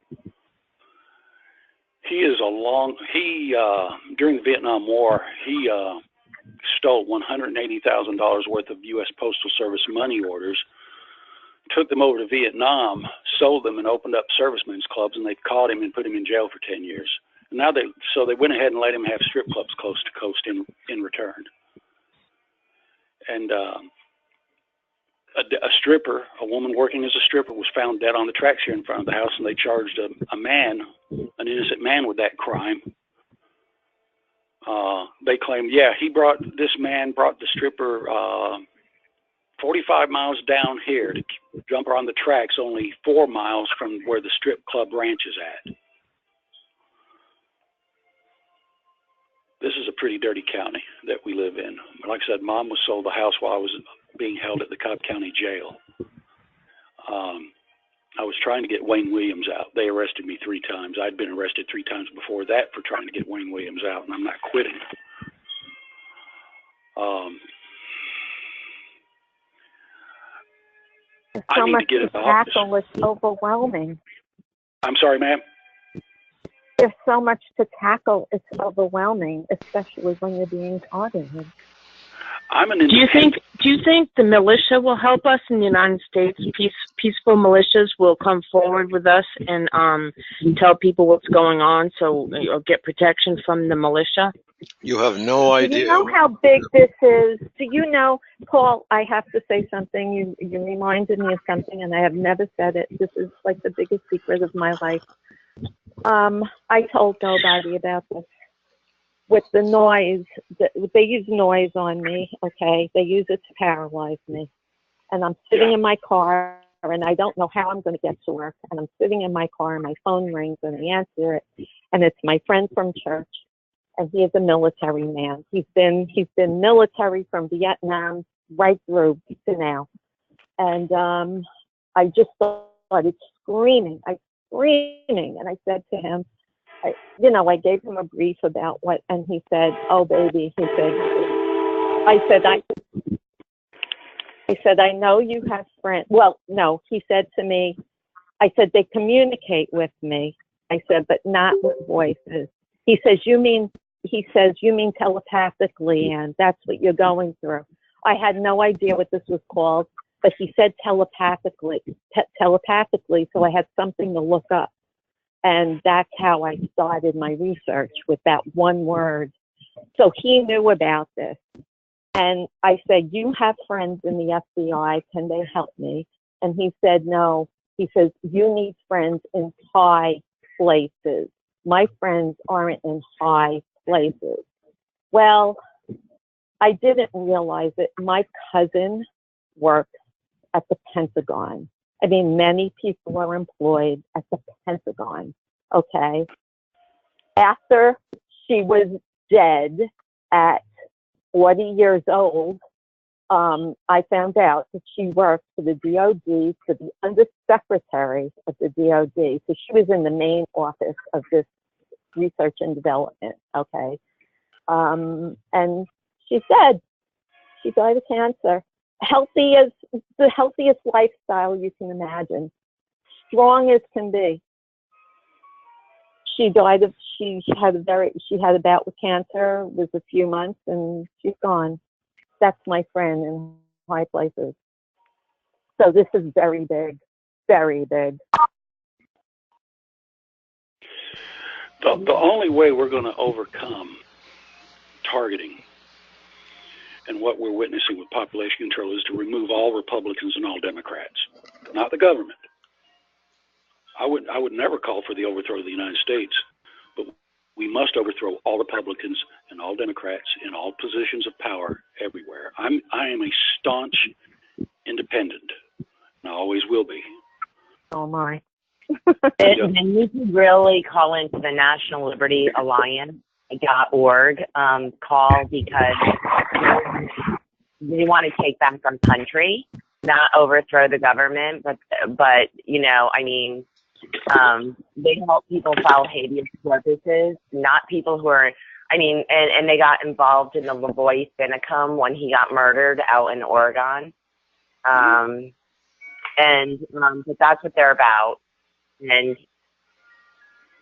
During the Vietnam War, he stole $180,000 worth of U.S. Postal Service money orders, took them over to Vietnam, sold them, and opened up servicemen's clubs, and they caught him and put him in jail for 10 years. And now they went ahead and let him have strip clubs coast to coast in return. And a stripper, a woman working as a stripper, was found dead on the tracks here in front of the house, and they charged a man, an innocent man, with that crime. They claim, this man brought the stripper 45 miles down here to jump her on the tracks, only 4 miles from where the strip club ranch is at. This is a pretty dirty county that we live in. Like I said, Mom was sold the house while I was being held at the Cobb County Jail. I was trying to get Wayne Williams out. They arrested me 3 times. I'd been arrested 3 times before that for trying to get Wayne Williams out, and I'm not quitting. There's I so need much to get to in the office. tackle. It's overwhelming. I'm sorry, ma'am. There's so much to tackle. It's overwhelming, especially when you're being targeted. I'm an Do you independent. think the militia will help us in the United States? Peaceful militias will come forward with us and tell people what's going on, so or get protection from the militia. You have no Do idea. you know how big this is? Do you know, Paul, I have to say something. You reminded me of something, and I have never said it. This is like the biggest secret of my life. I told nobody about this. With the noise, they use noise on me, okay? They use it to paralyze me. And I'm sitting in my car, and I don't know how I'm going to get to work. And I'm sitting in my car, and my phone rings, and I answer it. And it's my friend from church, and he is a military man. He's been military from Vietnam right through to now. And I just started screaming. And I said to him, I gave him a brief about what, and he said, "Oh, baby," he said, I said, "I know you have friends." Well, no, he said to me, I said, "They communicate with me." I said, "But not with voices." He says, you mean telepathically, and that's what you're going through. I had no idea what this was called, but he said telepathically, so I had something to look up. And that's how I started my research, with that one word. So he knew about this. And I said, "You have friends in the FBI. Can they help me?" And he said, "No." He says, "You need friends in high places. My friends aren't in high places." Well, I didn't realize it. My cousin works at the Pentagon. I mean, many people are employed at the Pentagon, okay? After she was dead at 40 years old, I found out that she worked for the DOD, for the undersecretary of the DOD. So she was in the main office of this research and development, okay? And she said she died of cancer. The healthiest lifestyle you can imagine, strong as can be. She had a bout with cancer. It was a few months, and she's gone. That's my friend in high places. So this is very big, very big. The only way we're going to overcome targeting and what we're witnessing with population control is to remove all Republicans and all Democrats, not the government. I would never call for the overthrow of the United States, but we must overthrow all Republicans and all Democrats in all positions of power everywhere. I am a staunch independent, and I always will be. Oh my. Then you could really call into the National Liberty Alliance.org call, because they want to take back our country, not overthrow the government, but they help people file habeas corpuses, not people who are, and they got involved in the Lavoie Finicum when he got murdered out in Oregon. But that's what they're about. And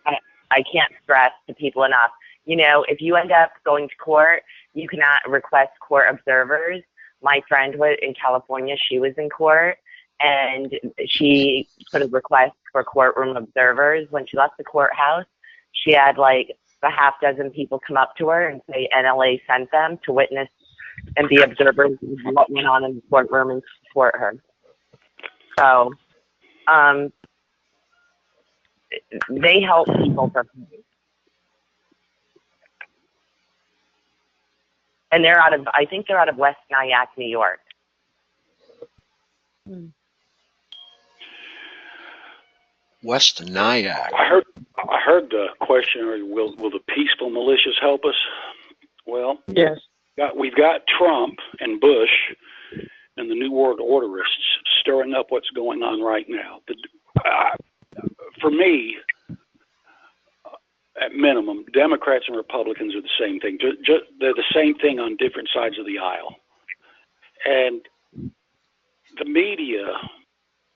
I can't stress to people enough, if you end up going to court, you cannot request court observers. My friend was in California, she was in court, and she put a request for courtroom observers. When she left the courthouse, she had like a half dozen people come up to her and say NLA sent them to witness and be observers of what went on in the courtroom. And support her. So they help people for free. And they're I think they're out of West Nyack, New York. West Nyack. I heard the question: will the peaceful militias help us? Well, yes. We've got Trump and Bush and the New World Orderists stirring up what's going on right now. For me, at minimum, Democrats and Republicans are the same thing. They're the same thing on different sides of the aisle. And the media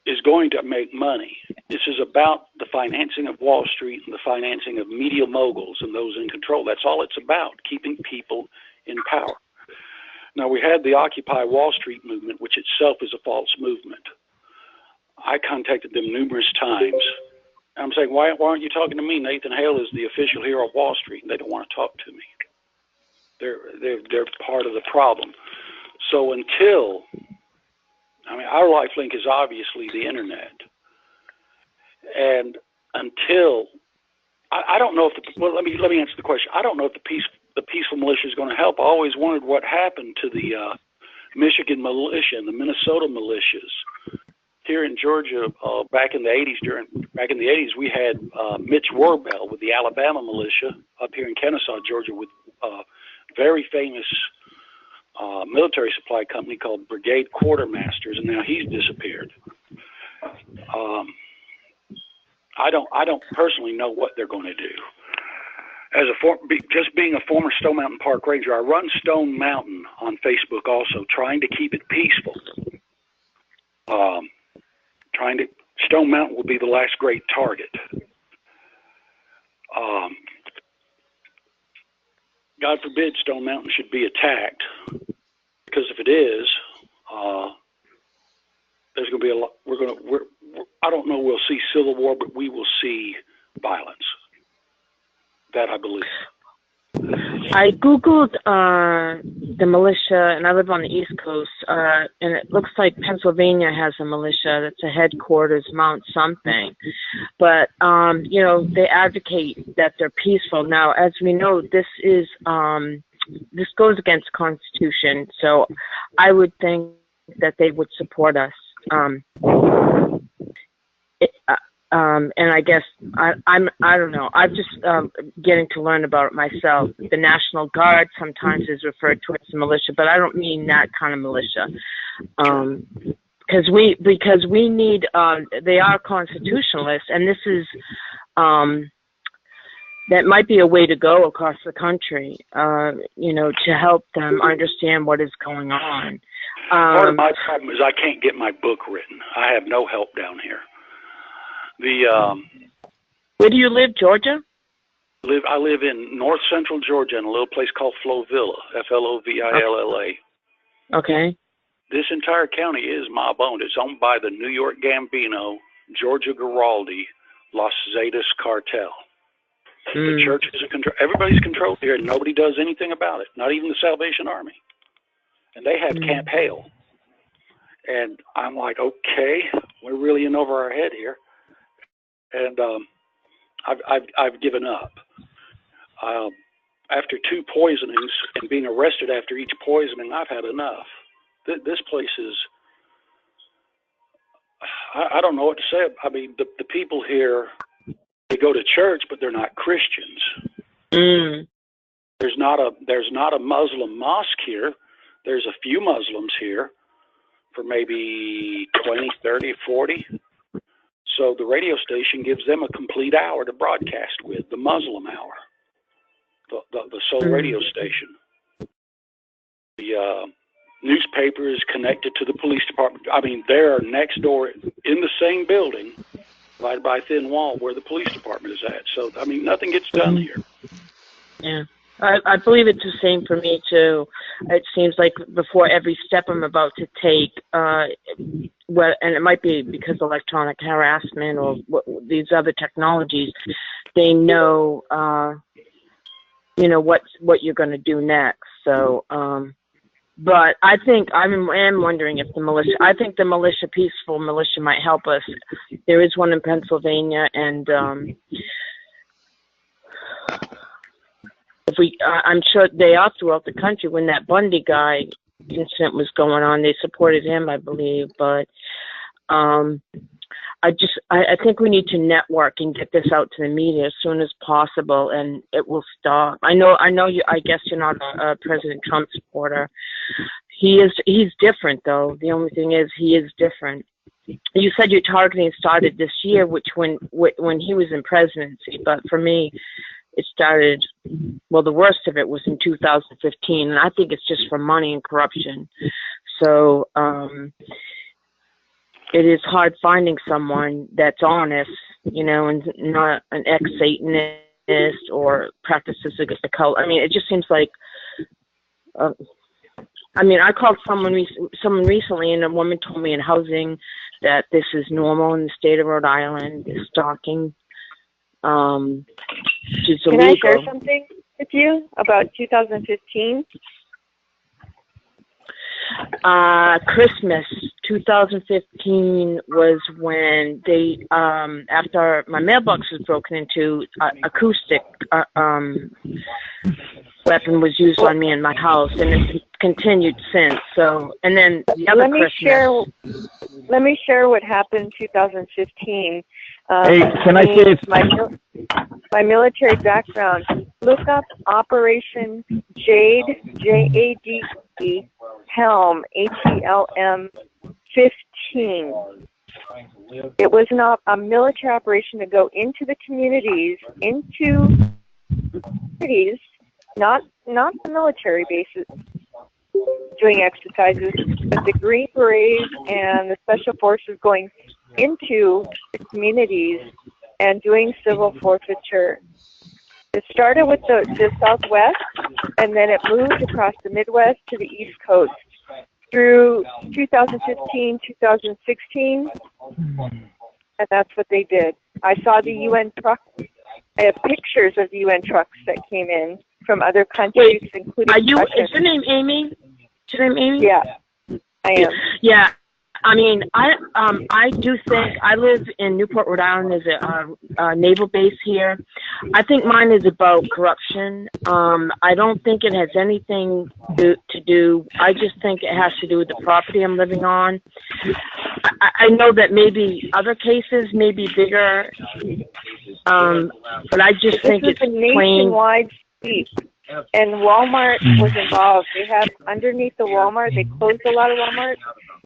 is going to make money. This is about the financing of Wall Street and the financing of media moguls and those in control. That's all it's about, keeping people in power. Now, we had the Occupy Wall Street movement, which itself is a false movement. I contacted them numerous times. I'm saying, why aren't you talking to me? Nathan Hale is the official hero of Wall Street, and they don't want to talk to me. They're part of the problem. So our lifelink is obviously the internet, and until I don't know if let me answer the question. I don't know if the peaceful militia is going to help. I always wondered what happened to the Michigan militia and the Minnesota militias. Here in Georgia, back in the 80s, we had Mitch Warbell with the Alabama militia up here in Kennesaw, Georgia, with a very famous military supply company called Brigade Quartermasters, and now he's disappeared. I don't personally know what they're going to do. As just being a former Stone Mountain Park Ranger, I run Stone Mountain on Facebook also, trying to keep it peaceful. Stone Mountain will be the last great target. God forbid Stone Mountain should be attacked, because if it is, there's going to be a lot. I don't know. We'll see civil war, but we will see violence. That I believe. I Googled the militia, and I live on the East Coast, and it looks like Pennsylvania has a militia that's a headquarters, Mount something. But, they advocate that they're peaceful. Now, as we know, this goes against the Constitution, so I would think that they would support us. And I guess I don't know. I'm just getting to learn about it myself. The National Guard sometimes is referred to as a militia, but I don't mean that kind of militia. Because we need. They are constitutionalists, and this is that might be a way to go across the country. To help them understand what is going on. Part of my problem is I can't get my book written. I have no help down here. Where do you live, Georgia? I live in north central Georgia in a little place called Flovilla, Flovilla. Okay. This entire county is mob owned. It's owned by the New York Gambino, Georgia Giraldi, Los Zetas cartel. The church is everybody's controlled here, and nobody does anything about it. Not even the Salvation Army. And they have Camp Hale. And I'm like, okay, we're really in over our head here. And I've given up. After 2 poisonings and being arrested after each poisoning, I've had enough. This place is, I don't know what to say. I mean, the people here, they go to church, but they're not Christians. There's not a Muslim mosque here. There's a few Muslims here for maybe 20, 30, 40. So the radio station gives them a complete hour to broadcast with, the Muslim hour, the sole radio station. The newspaper is connected to the police department. I mean, they're next door in the same building, divided by a thin wall, where the police department is at. So, I mean, nothing gets done here. Yeah. I believe it's the same for me, too. It seems like before every step I'm about to take, and it might be because of electronic harassment or these other technologies, they know, what you're going to do next. So But I think I am wondering if the militia. I think the militia, peaceful militia, might help us. There is one in Pennsylvania, and if we, I'm sure they are throughout the country. When that Bundy guy incident was going on, they supported him, I believe. But I think we need to network and get this out to the media as soon as possible, and it will stop. I know you. I guess you're not a President Trump supporter. He's different, though. The only thing is he is different. You said your targeting started this year, which when he was in presidency, but for me, it started. Well, the worst of it was in 2015, and I think it's just for money and corruption. So. It is hard finding someone that's honest, and not an ex-Satanist or practices a cult. I mean, it just seems like, I called someone recently, and a woman told me in housing that this is normal in the state of Rhode Island, stalking. It's illegal. Can I share something with you about 2015? Christmas 2015 was when they, after my mailbox was broken into, acoustic weapon was used on me in my house, and it's continued since. So, and then the other Christmas. Let me share what happened in 2015. Hey, can I say it's my military background? Look up Operation Jade, J-A-D-E, Helm, H-E-L-M 15. It was a military operation to go into the communities, not the military bases doing exercises, but the Green Berets and the Special Forces going into the communities and doing civil forfeiture. It started with the Southwest, and then it moved across the Midwest to the East Coast through 2015, 2016, and that's what they did. I saw the UN truck. I have pictures of the UN trucks that came in from other countries, including Russia. Is your name Amy? Is your name Amy? Yeah, I am. Yeah. I mean, I do think I live in Newport, Rhode Island. There's a naval base here. I think mine is about corruption. I don't think it has anything to do. I just think it has to do with the property I'm living on. I know that maybe other cases may be bigger, but I just think it's a nationwide sweep. And Walmart was involved. They have underneath the Walmart, they closed a lot of Walmart,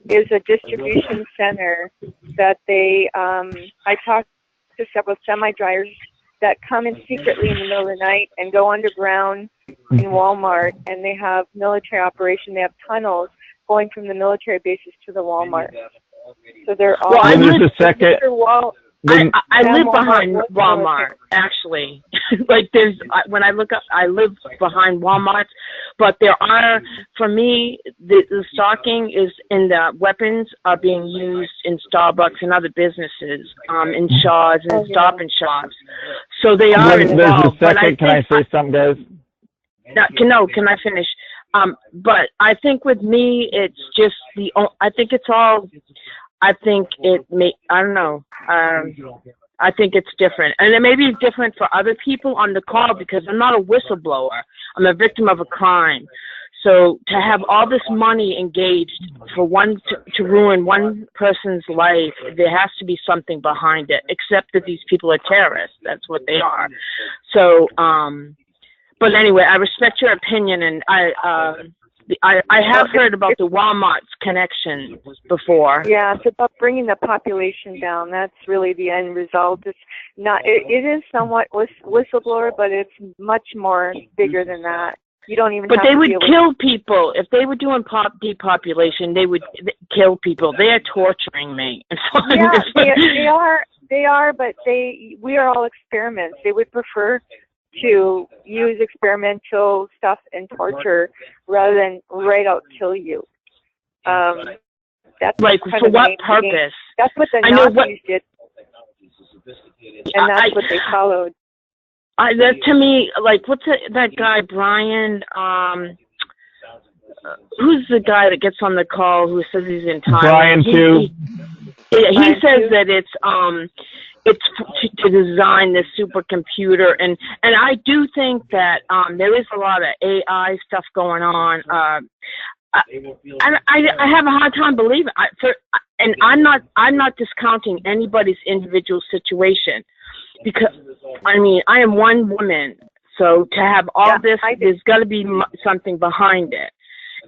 is a distribution center that they, I talked to several semi-dryers that come in secretly in the middle of the night and go underground in Walmart, and they have military operation. They have tunnels going from the military bases to the Walmart. So they're all. Well, I live behind Walmart, actually. Like when I look up, I live behind Walmart, but there are, for me, the stalking is in the weapons are being used in Starbucks and other businesses, in Shaw's and Stop and Shops. So they are involved. There's a second, can I say something, guys? No, can I finish? But I think with me, it's just I think it's all. I think I don't know. I think it's different. And it may be different for other people on the call because I'm not a whistleblower. I'm a victim of a crime. So to have all this money engaged for to ruin one person's life, there has to be something behind it, except that these people are terrorists. That's what they are. So, but anyway, I respect your opinion, and I have heard about the Walmart's connection before. Yeah, it's about bringing the population down. That's really the end result. It's not. It is somewhat whistleblower, but it's much more bigger than that. You don't even. But they would kill people if they were doing depopulation. They would kill people. They are torturing me. Yeah, they are. But we are all experiments. They would prefer to use experimental stuff and torture rather than right out kill you. That's like for what purpose? That's what the Nazis did, and that's what they followed. That to me, like what's that guy Brian? who's the guy that gets on the call who says he's in Thailand? Brian too. He says that it's to design this supercomputer, and I do think that there is a lot of AI stuff going on. I have a hard time believing. And I'm not discounting anybody's individual situation, because I mean I am one woman, so to have all this, there's got to be something behind it.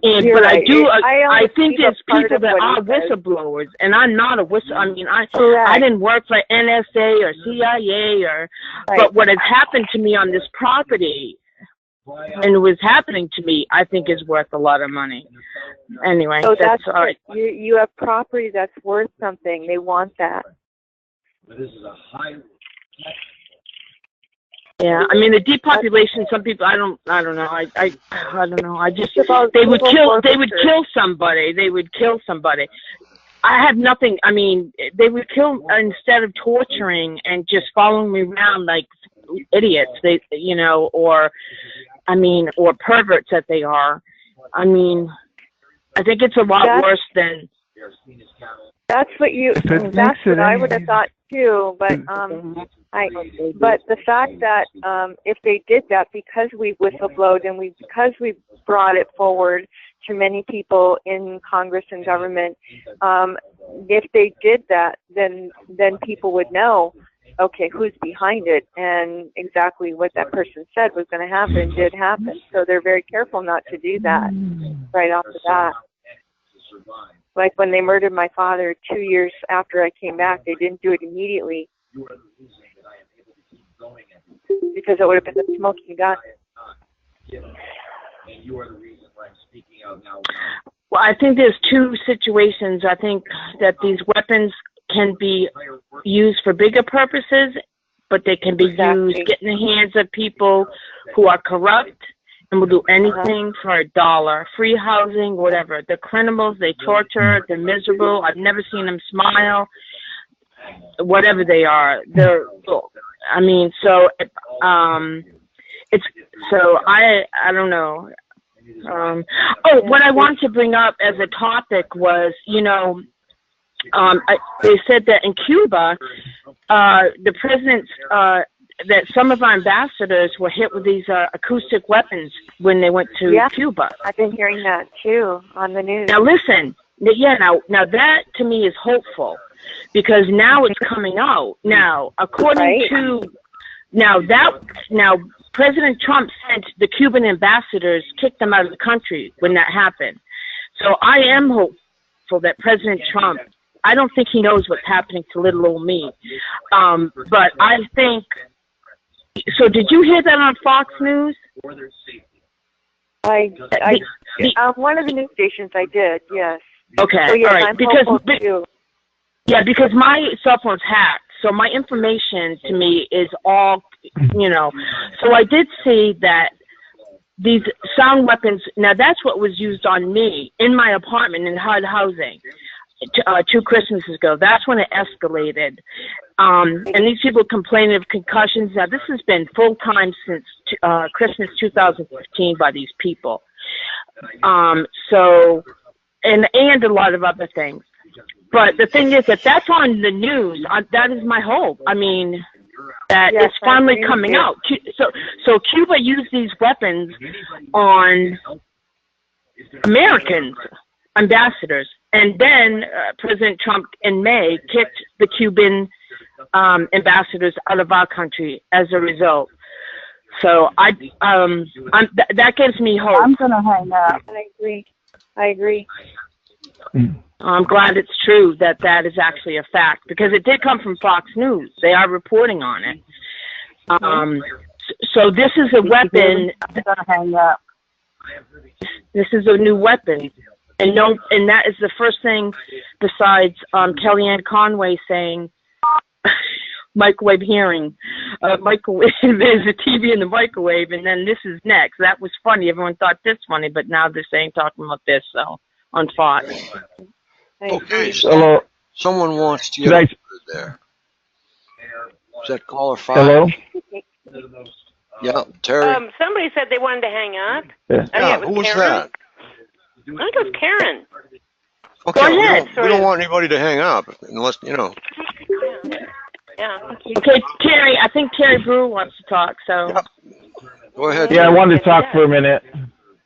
But right. I think there's people that are whistleblowers, and I'm not a whistle. I mean, I didn't work for NSA or CIA but what has happened to me on this property, and it was happening to me, I think is worth a lot of money. Anyway, so that's all right. You have property that's worth something. They want that. Yeah, I mean the depopulation. Some people, I don't know. I don't know. I just they would kill somebody. They would kill somebody. I have nothing. I mean, they would kill instead of torturing and just following me around like idiots. Or perverts that they are. I mean, I think it's a lot worse than. That's what I would have thought too, but but the fact that if they did that, because we whistleblowed and because we brought it forward to many people in Congress and government, if they did that, then people would know, okay, who's behind it, and exactly what that person said was going to happen did happen. So they're very careful not to do that right off the bat. Like when they murdered my father 2 years after I came back, they didn't do it immediately because it would have been the smoking gun. Well, I think there's two situations. I think that these weapons can be used for bigger purposes, but they can be used, get in the hands of people who are corrupt and will do anything for $1, free housing, whatever. The criminals, they torture, they're miserable. I've never seen them smile. Whatever they are, I don't know. What I wanted to bring up as a topic was, they said that in Cuba, the president's, that some of our ambassadors were hit with these acoustic weapons when they went to Cuba. I've been hearing that too on the news. Now listen, now that to me is hopeful, because now it's coming out. Now, according to President Trump sent the Cuban ambassadors, kicked them out of the country when that happened. So I am hopeful that President Trump, I don't think he knows what's happening to little old me. But I think, so did you hear that on Fox News? One of the news stations I did, yes. Okay, so, yes, all right. I'm because my cell phone's hacked, so my information to me is all, So I did see that these sound weapons, now that's what was used on me in my apartment in HUD housing 2 Christmases ago. That's when it escalated. And these people complaining of concussions. Now, this has been full-time since Christmas 2015 by these people. And a lot of other things. But the thing is that that's on the news. That is my hope. I mean, that it's finally coming out. So Cuba used these weapons on Americans, ambassadors. And then President Trump in May kicked the Cuban ambassadors out of our country as a result. So that gives me hope. I'm going to hang up. I agree. I'm glad it's true that is actually a fact, because it did come from Fox News. They are reporting on it. So this is a weapon. I'm going to hang up. This is a new weapon. And that is the first thing besides Kellyanne Conway saying microwave hearing. Microwave, there's a TV in the microwave, and then this is next. That was funny. Everyone thought this funny, but now they're talking about this on Fox. Okay, hello. Someone wants to Did I- there. Is that caller 5? Hello? Yeah, Terry. Somebody said they wanted to hang up. Yeah. Yeah, who was that? think it was Karen. Okay, Go we ahead, don't want anybody to hang up unless, Yeah. Okay, Terry, I think Terry Brewer wants to talk, so. Go ahead. Yeah, I wanted to talk for a minute.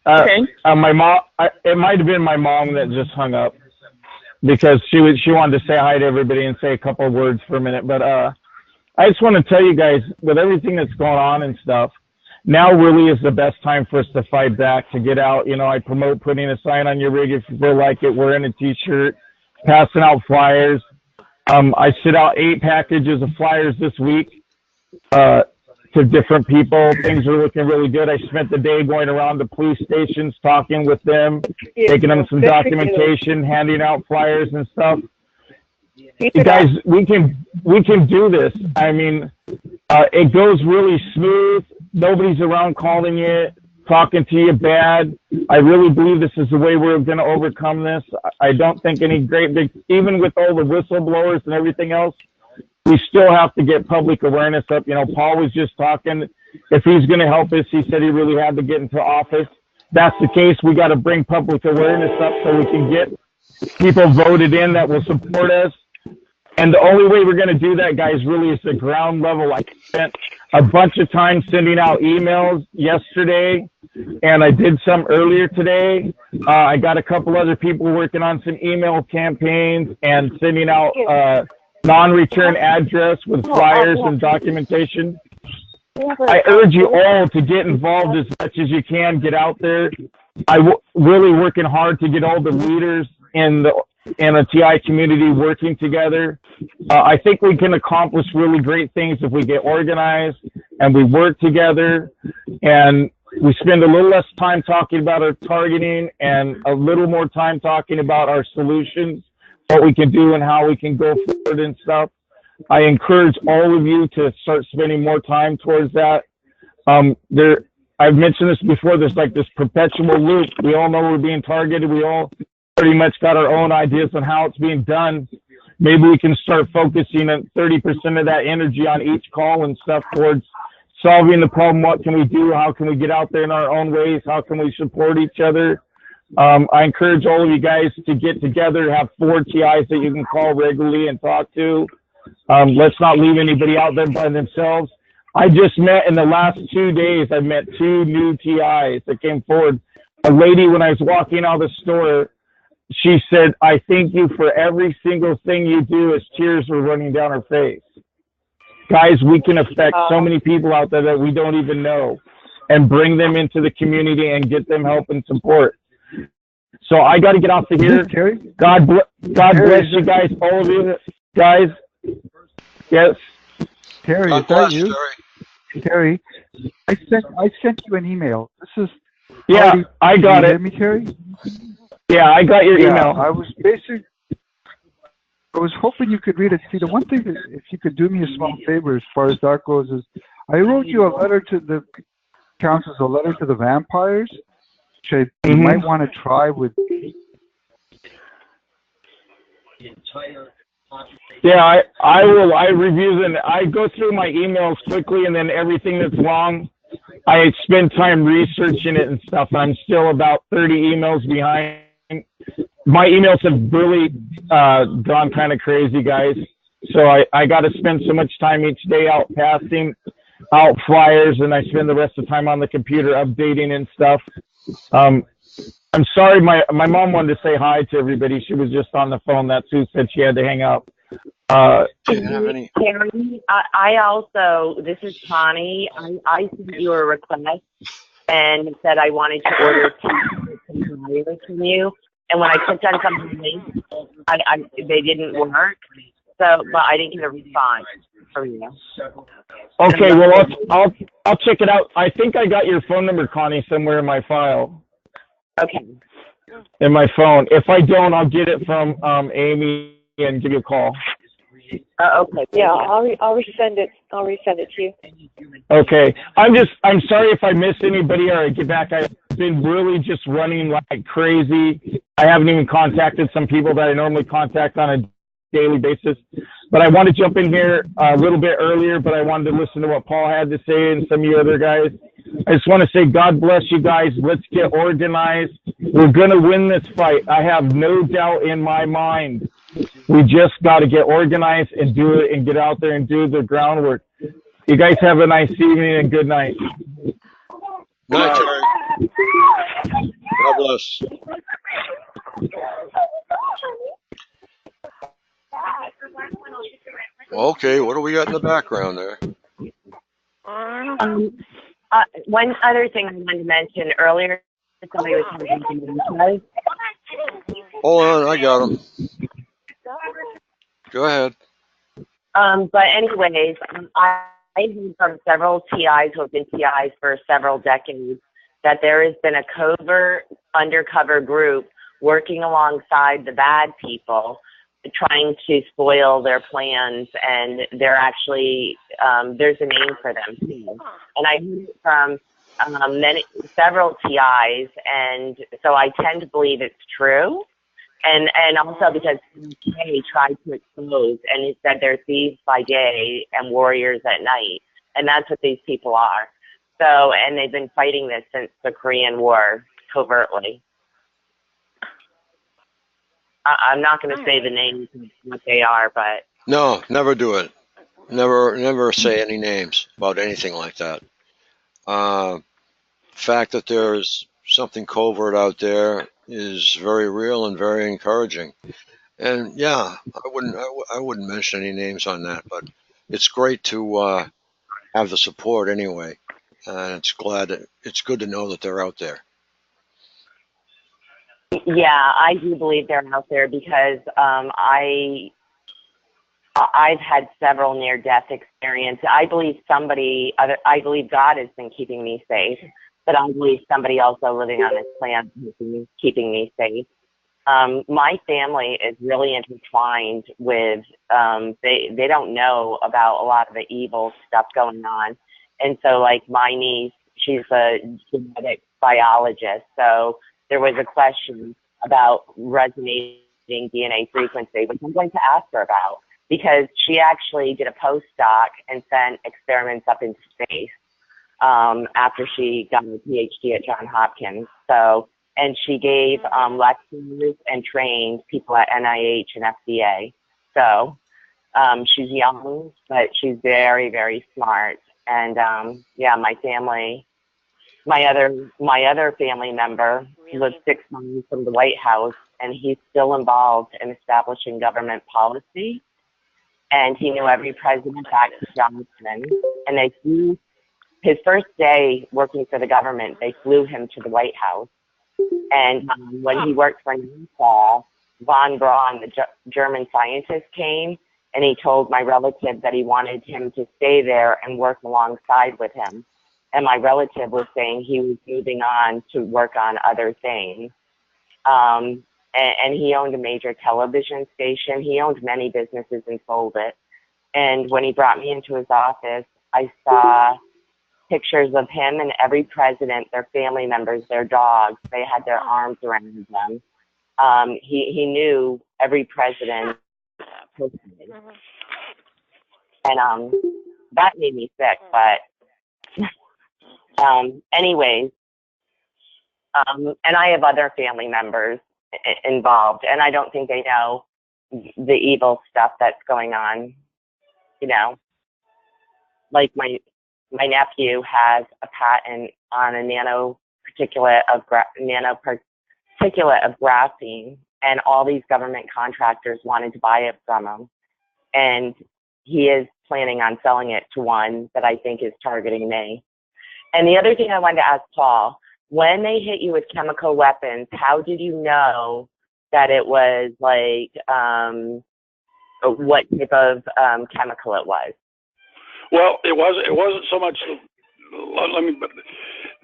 Okay. My mom, it might have been my mom that just hung up because she wanted to say hi to everybody and say a couple of words for a minute. But I just want to tell you guys, with everything that's going on and stuff, now really is the best time for us to fight back, to get out. You know, I promote putting a sign on your rig if you feel like it, wearing a T-shirt, passing out flyers. I sent out 8 packages of flyers this week to different people. Things are looking really good. I spent the day going around the police stations, talking with them, taking them some documentation, handing out flyers and stuff. You guys, we can do this. I mean, it goes really smooth. Nobody's around calling you, talking to you bad. I really believe this is the way we're going to overcome this. I don't think any big, even with all the whistleblowers and everything else, we still have to get public awareness up. You know, Paul was just talking. If he's going to help us, he said he really had to get into office. That's the case. We got to bring public awareness up so we can get people voted in that will support us. And the only way we're going to do that, guys, really is the ground level. I spent a bunch of time sending out emails yesterday, and I did some earlier today. I got a couple other people working on some email campaigns and sending out non-return address with flyers and documentation. I urge you all to get involved as much as you can. Get out there. Really working hard to get all the leaders in the TI community working together. I think we can accomplish really great things if we get organized and we work together and we spend a little less time talking about our targeting and a little more time talking about our solutions, what we can do and how we can go forward and stuff. I encourage all of you to start spending more time towards that. I've mentioned this before, there's like this perpetual loop. We all know we're being targeted. We all pretty much got our own ideas on how it's being done. Maybe we can start focusing on 30% of that energy on each call and stuff towards solving the problem. What can we do? How can we get out there in our own ways? How can we support each other? I encourage all of you guys to get together, have 4 TIs that you can call regularly and talk to. Let's not leave anybody out there by themselves. I just met in the last 2 days, I met 2 new TIs that came forward. A lady, when I was walking out of the store, she said, I thank you for every single thing you do, as tears were running down her face. Guys, we can affect so many people out there that we don't even know and bring them into the community and get them help and support. So I got to get off of here. God bless you guys, all of you guys. Yes. Terry, is that you? Terry, I sent you an email. This is I got you it. Hear me, Terry? Yeah, I got your email. I was hoping you could read it. See, the one thing that if you could do me a small favor as far as that goes is I wrote you a letter to the counts as a letter to the vampires, which you might want to try with. Yeah, I will. I review them. I go through my emails quickly, and then everything that's wrong, I spend time researching it and stuff. I'm still about 30 emails behind. My emails have really gone kind of crazy, guys. So I got to spend so much time each day out passing out flyers, and I spend the rest of the time on the computer updating and stuff. I'm sorry, my mom wanted to say hi to everybody. She was just on the phone. That's who said she had to hang up. Terry, I also, this is Connie. I sent you a request and said I wanted to order flyers from you. And when I clicked on some of the links, they didn't work. So, but I didn't get a response from you. Okay, well, I'll check it out. I think I got your phone number, Connie, somewhere in my file. Okay. In my phone. If I don't, I'll get it from Amy and give you a call. Okay. Yeah, I'll resend it. I'll resend it to you. Okay. I'm sorry if I missed anybody or I get back. I've been really just running like crazy. I haven't even contacted some people that I normally contact on a daily basis. But I want to jump in here a little bit earlier, but I wanted to listen to what Paul had to say and some of you other guys. I just want to say, God bless you guys. Let's get organized. We're going to win this fight. I have no doubt in my mind. We just got to get organized and do it and get out there and do the groundwork. You guys have a nice evening and good night. Night, Terry. God bless. Okay, what do we got in the background there? One other thing I wanted to mention earlier, somebody was talking. Hold on, I got him. Go ahead. But anyways, I heard from several TIs who have been TIs for several decades that there has been a covert, undercover group working alongside the bad people, trying to spoil their plans, and they're actually, there's a name for them too. And I heard it from several TIs, and so I tend to believe it's true. And also because they tried to expose, and it said they're thieves by day and warriors at night. And that's what these people are. So, and they've been fighting this since the Korean War covertly. I'm not going to say the names of what they are, but. No, never do it. Never say any names about anything like that. Fact that there's something covert out there is very real and very encouraging. And yeah, I wouldn't mention any names on that, but it's great to have the support anyway. And it's good to know that they're out there. Yeah, I do believe they're out there because I've had several near-death experiences. I believe I believe God has been keeping me safe, but I believe somebody also living on this planet is keeping me safe. My family is really intertwined with, they don't know about a lot of the evil stuff going on. And so like my niece, she's a genetic biologist. So there was a question about resonating DNA frequency, which I'm going to ask her about because she actually did a postdoc and sent experiments up into space after she got her PhD at Johns Hopkins. So, and she gave lectures and trained people at NIH and FDA. So she's young, but she's very, very smart. And yeah, my family, my other family member lives 6 miles from the White House, and he's still involved in establishing government policy. And he knew every president back to Johnson. And they flew his first day working for the government. They flew him to the White House. And when he worked for NASA, von Braun, the German scientist, came, and he told my relative that he wanted him to stay there and work alongside with him. And my relative was saying he was moving on to work on other things. And he owned a major television station. He owned many businesses and sold it. And when he brought me into his office, I saw pictures of him and every president, their family members, their dogs. They had their arms around them. He knew every president personally. And that made me sick, but anyways, and I have other family members involved, and I don't think they know the evil stuff that's going on. You know, like my nephew has a patent on a nanoparticulate of graphene, and all these government contractors wanted to buy it from him, and he is planning on selling it to one that I think is targeting me. And the other thing I wanted to ask Paul, when they hit you with chemical weapons, how did you know that it was like, what type of chemical it was? Well, it wasn't so much,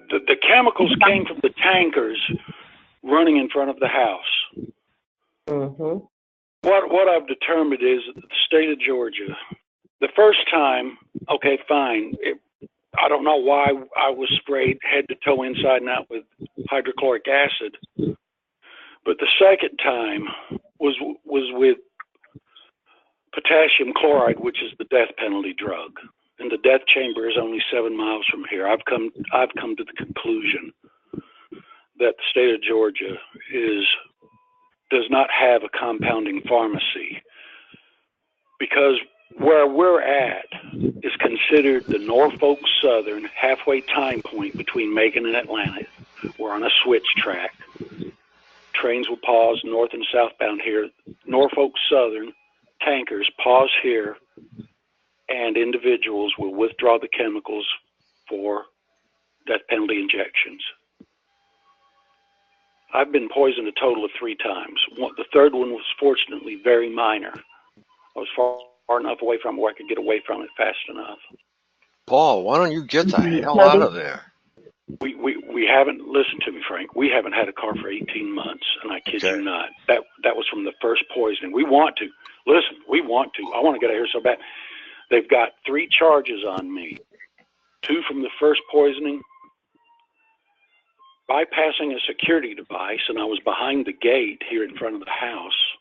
the chemicals came from the tankers running in front of the house. Mm-hmm. What I've determined is that the state of Georgia, the first time, okay, fine, I don't know why I was sprayed head to toe inside and out with hydrochloric acid, but the second time was with potassium chloride, which is the death penalty drug, and the death chamber is only 7 miles from here. I've come to the conclusion that the state of Georgia does not have a compounding pharmacy, because where we're at is considered the Norfolk Southern halfway time point between Macon and Atlanta. We're on a switch track. Trains will pause north and southbound here. Norfolk Southern tankers pause here, and individuals will withdraw the chemicals for death penalty injections. I've been poisoned a total of 3 times. The third one was fortunately very minor. I was far enough away from it where I could get away from it fast enough. Paul, why don't you get the hell out of there? We haven't, listened to me, Frank. We haven't had a car for 18 months, and I kid you not. That was from the first poisoning. We want to. Listen, we want to. I want to get out of here so bad. They've got 3 charges on me. 2 from the first poisoning, bypassing a security device, and I was behind the gate here in front of the house.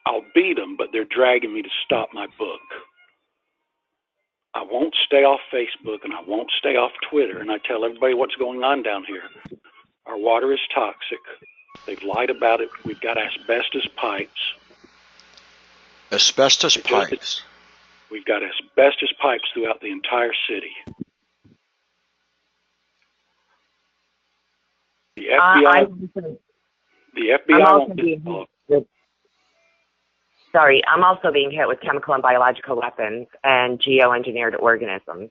I'll beat them, but they're dragging me to stop my book. I won't stay off Facebook, and I won't stay off Twitter, and I tell everybody what's going on down here. Our water is toxic. They've lied about it. We've got asbestos pipes. Asbestos pipes? We've got asbestos pipes throughout the entire city. The FBI won't get involved. Sorry, I'm also being hit with chemical and biological weapons and geoengineered organisms.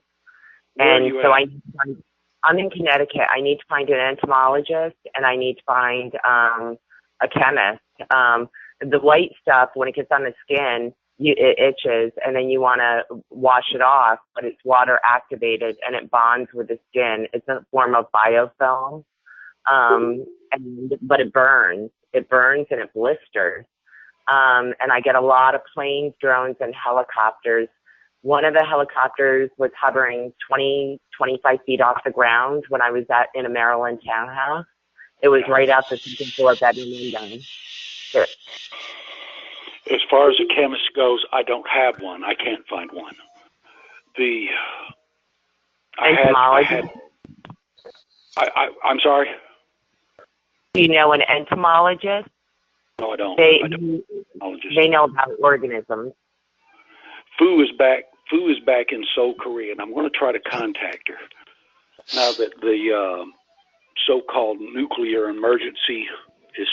And so I'm in Connecticut. I need to find an entomologist, and I need to find a chemist. The white stuff, when it gets on the skin, it itches, and then you want to wash it off, but it's water activated, and it bonds with the skin. It's a form of biofilm, but it burns. It burns and it blisters. And I get a lot of planes, drones, and helicopters. One of the helicopters was hovering 20, 25 feet off the ground when I was in a Maryland townhouse. It was right out the second floor bedroom window. Sure. As far as a chemist goes, I don't have one. I can't find one. I'm sorry? Do you know an entomologist? No, I don't. They know about organisms. Fu is back in Seoul, Korea, and I'm going to try to contact her now that the so-called nuclear emergency is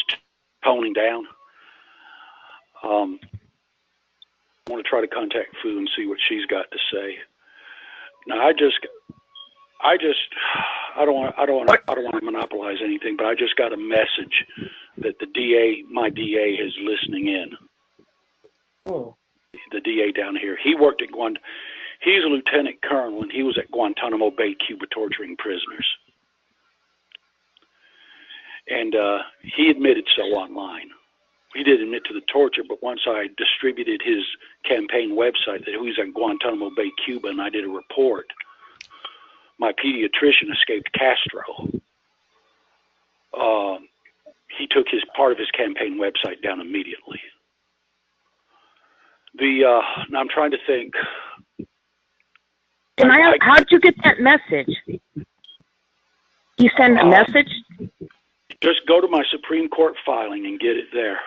toning down. I want to try to contact Fu and see what she's got to say. Now, I don't want to monopolize anything, but I just got a message that my DA is listening in. Oh. The DA down here. He worked at he's a lieutenant colonel, and he was at Guantanamo Bay, Cuba, torturing prisoners. And he admitted so online. He did admit to the torture, but once I distributed his campaign website that he was at Guantanamo Bay, Cuba, and I did a report, my pediatrician escaped Castro. He took part of his campaign website down immediately. Now I'm trying to think. How'd you get that message? You send a message? Just go to my Supreme Court filing and get it there.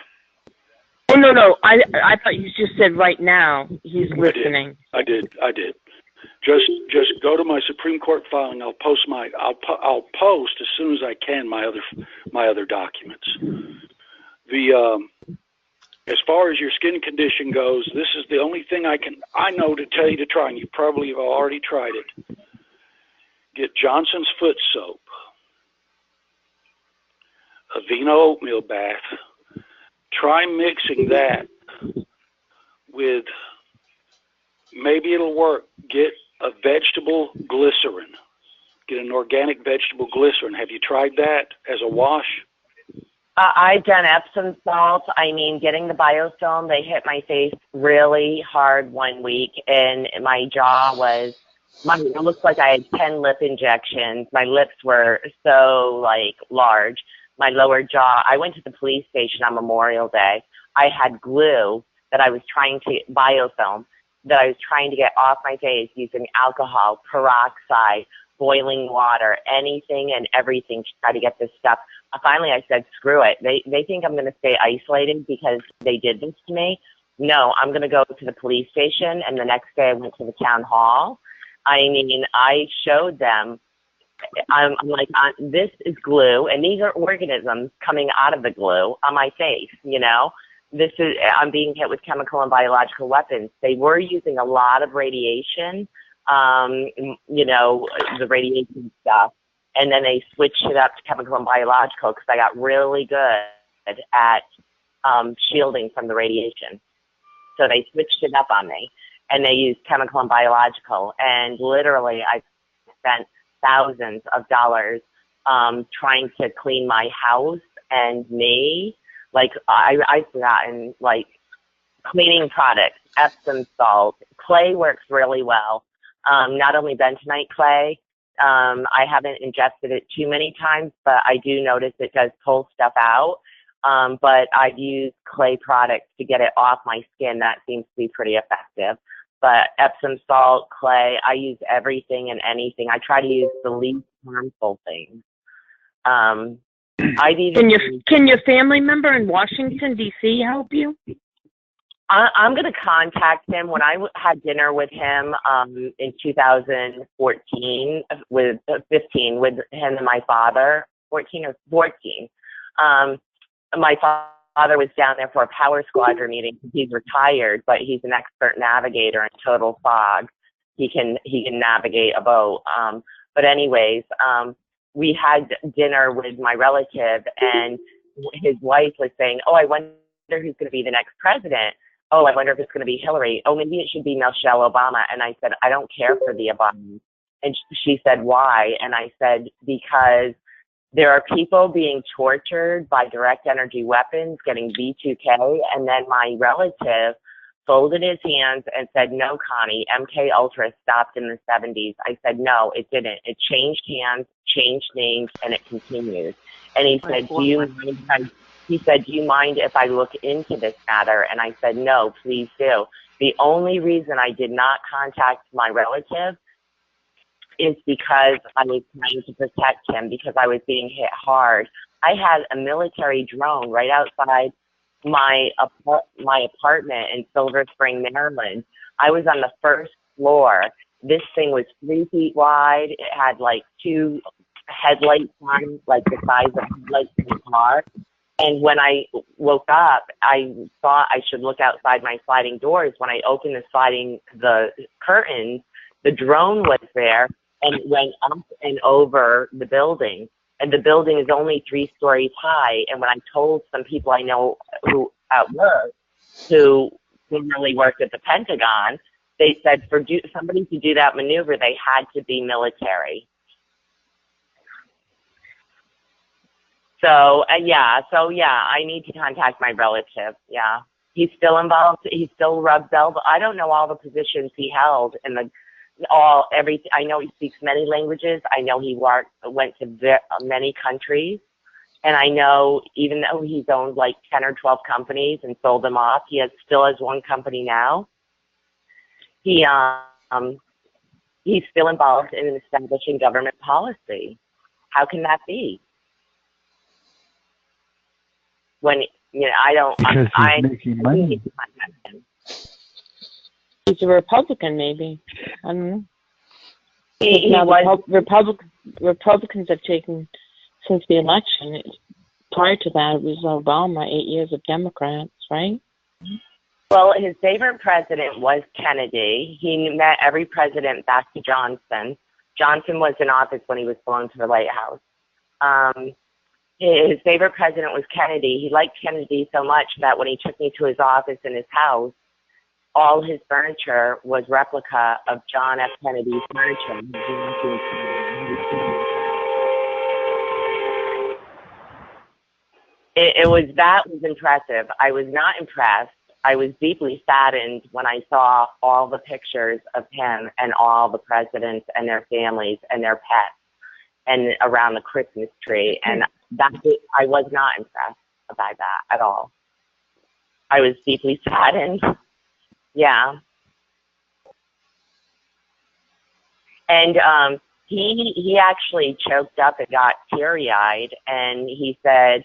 Oh, no. I thought you just said right now he's listening. I did. Just go to my Supreme Court filing. I'll post as soon as I can my other documents. As far as your skin condition goes, this is the only thing I know to tell you to try, and you probably have already tried it. Get Johnson's Foot Soap, Aveeno oatmeal bath. Try mixing that with, maybe it'll work. Get a vegetable glycerin. Get an organic vegetable glycerin. Have you tried that as a wash? I've done Epsom salts. I mean, getting the biofilm, they hit my face really hard one week, and my jaw it looked like I had 10 lip injections. My lips were so, large. my lower jaw. I went to the police station on Memorial Day. I had glue that I was trying to, biofilm, that I was trying to get off my face using alcohol, peroxide, boiling water, anything and everything to try to get this stuff. Finally, I said, screw it. They think I'm going to stay isolated because they did this to me. No, I'm going to go to the police station. And the next day I went to the town hall. I mean, I showed them, I'm like, this is glue, and these are organisms coming out of the glue on my face, you know. This is, I'm being hit with chemical and biological weapons. They were using a lot of radiation, you know, the radiation stuff, and then they switched it up to chemical and biological because I got really good at shielding from the radiation. So they switched it up on me, and they used chemical and biological, and literally I spent thousands of dollars trying to clean my house and me. Like I've gotten like cleaning products, Epsom salt, clay works really well. Not only bentonite clay, I haven't ingested it too many times, but I do notice it does pull stuff out. But I've used clay products to get it off my skin. That seems to be pretty effective. But Epsom salt, clay, I use everything and anything. I try to use the least harmful things. I've even Can your family member in Washington, D.C. help you? I'm going to contact him. When I had dinner with him in 2014, with 15, with him and my father, 14 or 14, my father was down there for a power squadron meeting. He's retired, but he's an expert navigator in total fog. He can navigate a boat. But anyways, we had dinner with my relative, and his wife was saying, "Oh, I wonder who's going to be the next president. Oh, I wonder if it's going to be Hillary. Oh, maybe it should be Michelle Obama." And I said, "I don't care for the Obamas." And she said, "Why?" And I said, "Because there are people being tortured by direct energy weapons, getting V2K." And then my relative folded his hands and said, "No, Connie, MK Ultra stopped in the 70s. I said, "No, it didn't. It changed hands, changed names, and it continues." And he said, "Do you mind?" He said, "Do you mind if I look into this matter?" And I said, "No, please do." The only reason I did not contact my relative is because I was trying to protect him, because I was being hit hard. I had a military drone right outside my apartment in Silver Spring, Maryland. I was on the first floor. This thing was 3 feet wide. It had like 2 headlights on, like the size of headlights in a car. And when I woke up, I thought I should look outside my sliding doors. When I opened the curtains, the drone was there, and it went up and over the building. And the building is only 3 stories high. And when I told some people I know who at work, who really worked at the Pentagon, they said for somebody to do that maneuver, they had to be military. So I need to contact my relative. Yeah, he's still involved. He still rubs elbows. I don't know all the positions he held in everything. I know he speaks many languages. I know he went to many countries, and I know even though he's owned like 10 or 12 companies and sold them off, he still has one company now. He's still involved in establishing government policy. How can that be? When I don't. Because he's making money. He's a Republican, maybe. I don't know. Republicans have taken since the election. Prior to that, it was Obama. 8 years of Democrats, right? Well, his favorite president was Kennedy. He met every president back to Johnson. Johnson was in office when he was flown to the White House. His favorite president was Kennedy. He liked Kennedy so much that when he took me to his office in his house, all his furniture was replica of John F. Kennedy's furniture. That was impressive. I was not impressed. I was deeply saddened when I saw all the pictures of him and all the presidents and their families and their pets and around the Christmas tree. And I was not impressed by that at all. I was deeply saddened. Yeah. And he actually choked up and got teary-eyed, and he said,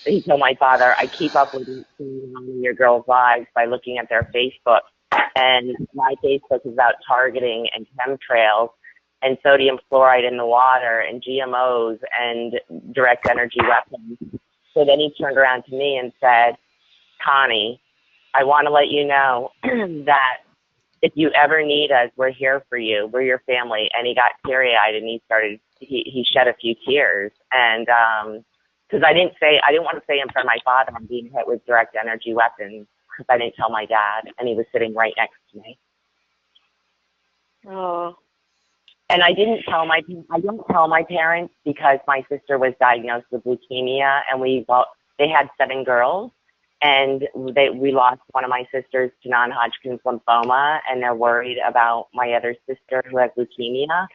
he told my father, I keep up with your girls' lives by looking at their Facebook, and my Facebook is about targeting and chemtrails and sodium fluoride in the water and GMOs and direct energy weapons. So then he turned around to me and said, Connie, I want to let you know that if you ever need us, we're here for you. We're your family. And he got teary-eyed and he shed a few tears. And because I didn't want to say in front of my father I'm being hit with direct energy weapons, because I didn't tell my dad, and he was sitting right next to me. Oh. And I didn't tell my parents because my sister was diagnosed with leukemia, and they had 7 girls, and we lost one of my sisters to non-Hodgkin's lymphoma, and they're worried about my other sister who has leukemia,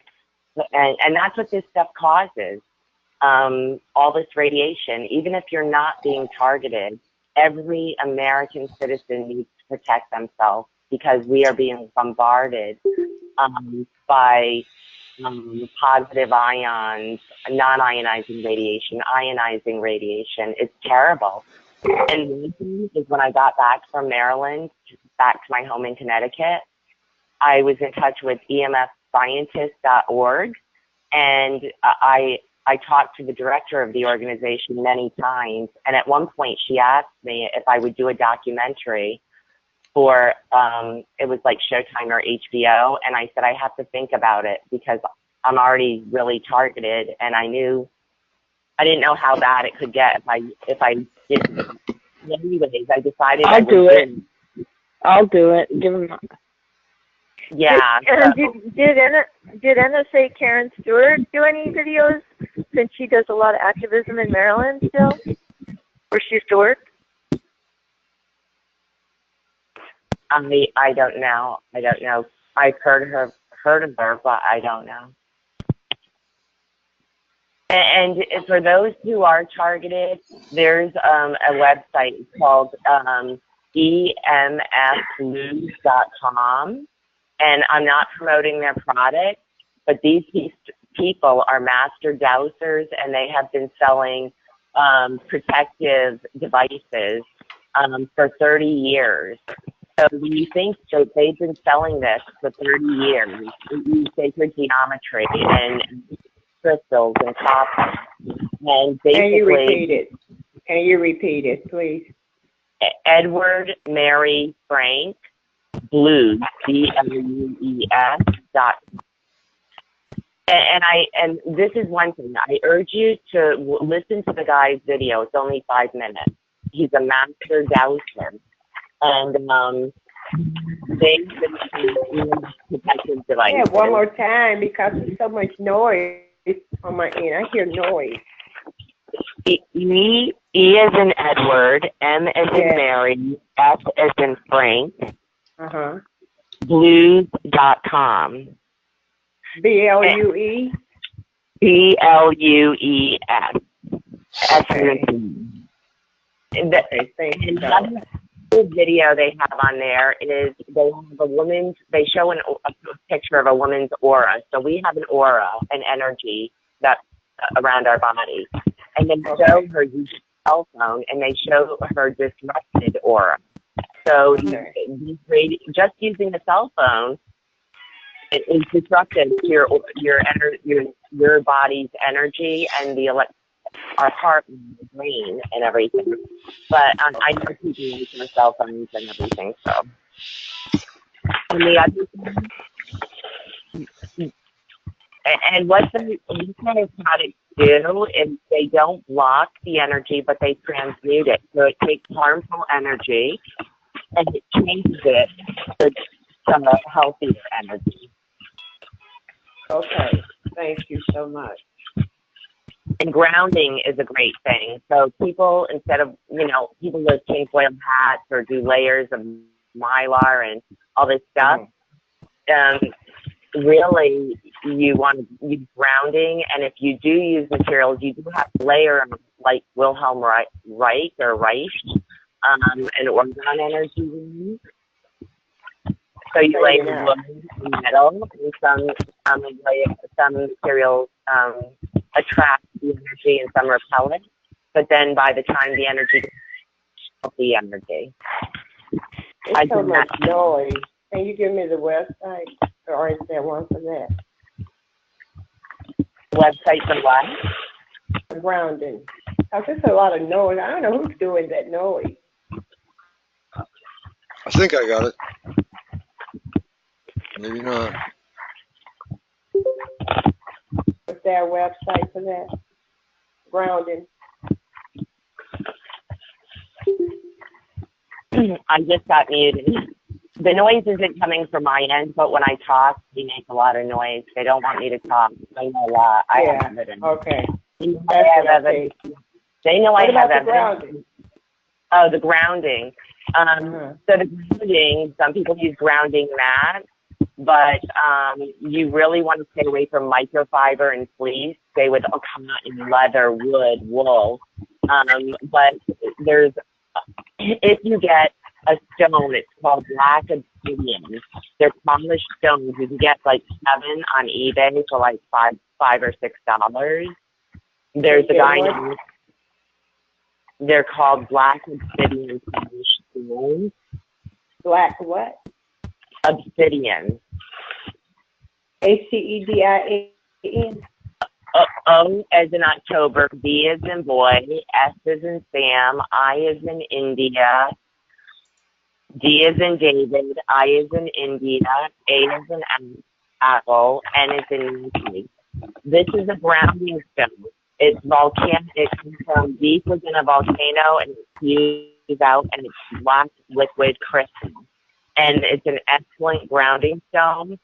and that's what this stuff causes. All this radiation, even if you're not being targeted, every American citizen needs to protect themselves, because we are being bombarded by positive ions, non-ionizing radiation, ionizing radiation. It's terrible. And one thing is, when I got back from Maryland, back to my home in Connecticut, I was in touch with emfscientist.org, and I talked to the director of the organization many times, and at one point she asked me if I would do a documentary for, it was like Showtime or HBO, and I said I have to think about it because I'm already really targeted, and I didn't know how bad it could get if I didn't. Anyways, I decided I'll do it. Give them. Yeah. Did NSA Karen Stewart do any videos, since she does a lot of activism in Maryland still, where she used to work? I don't know. I've heard of her, but I don't know. And for those who are targeted, there's a website called emfluz.com, and I'm not promoting their product, but these people are master dowsers, and they have been selling protective devices for 30 years. So when you think that they've been selling this for 30 years, they use sacred geometry and crystals and copper. And basically, Can you repeat it, please? Edward Mary Frank Blues, BLUES. And this is one thing. I urge you to listen to the guy's video. It's only 5 minutes. He's a master dowser. And they've been protective devices. Yeah, one more time, because there's so much noise on my end. I hear noise. E as in Edward, M as in Mary, F as in Frank, Blues.com. BLUE? BLUES. The video they have on there is they show a picture of a woman's aura. So we have an aura, an energy that's around our body. And they show her using a cell phone, and they show her disrupted aura. So just using a cell phone is disruptive to your body's energy and our heart and the brain and everything. But I know people use their cell phones and everything. So, and the other thing, and what kind of products do is they don't block the energy, but they transmute it. So it takes harmful energy and it changes it to healthier energy. Okay, thank you so much. And grounding is a great thing. So people, instead of, people wear tinfoil hats or do layers of mylar and all this stuff, really you want to use grounding, and if you do use materials, you do have to layer them like Wilhelm Reich an orgone energy ring. So you lay wood and metal, and some materials attract the energy and some repel it. But then by the time the energy the energy. It's so much noise. Can you give me the website, or is there one for that? Website for what? Grounding. Because there's a lot of noise. I don't know who's doing that noise. I think I got it. Maybe not. Is there a website for that? Grounding. I just got muted. The noise isn't coming from my end, but when I talk, they make a lot of noise. They don't want me to talk. They know that. I have evidence. Okay. They know I have evidence. They know I have evidence. Oh, the grounding. So the grounding, some people use grounding mats, but you really want to stay away from microfiber and fleece. Stay with cotton, leather, wood, wool. But there's, if you get a stone, it's called black obsidian. They're polished stones. You can get like 7 on eBay for like $5 or $6. There's a guy named, they're called black obsidian polished stones. Black what? Obsidian. ACEDIAN. O as in October, B as in boy, S as in Sam, I as in India, D as in David, I as in India, A as in apple, N as in Nancy. This is a grounding stone. It's volcanic. It comes from deep within a volcano, and it spews out, and it's black liquid crystal. And it's an excellent grounding stone.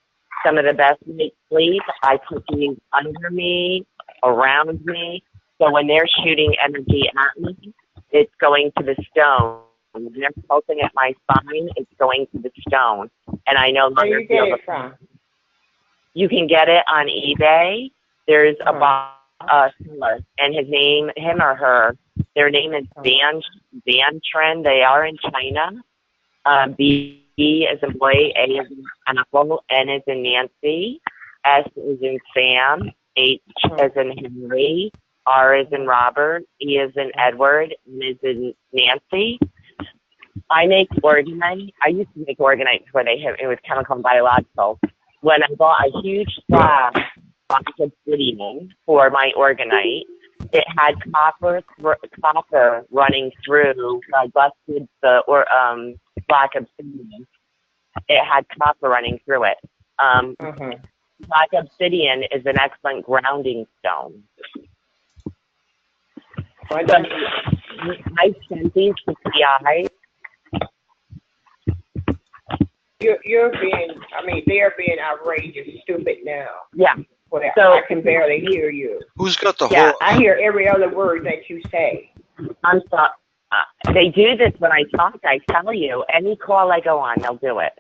Some of the best night's sleep, I put these under me, around me. So when they're shooting energy at me, it's going to the stone. When they're pulsing at my spine, it's going to the stone. And I no longer feel the pain. You can get it on eBay. There's a seller, and him or her, their name is Van Trend. They are in China. B as in boy, A as in apple, N as in Nancy, S as in Sam, H as in Henry, R as in Robert, E as in Edward, N as in Nancy. I make organite. I used to make organite before it was chemical and biological. When I bought a huge slab of obsidian for my organite, it had copper running through. I busted the black obsidian. It had copper running through it. Black obsidian is an excellent grounding stone. I sent these to PI. They're being outrageous, stupid now. Yeah. So I can barely hear you. Who's got the Yeah, whole? I hear every other word that you say. I'm sorry. They do this when I talk. I tell you, any call I go on, they'll do it.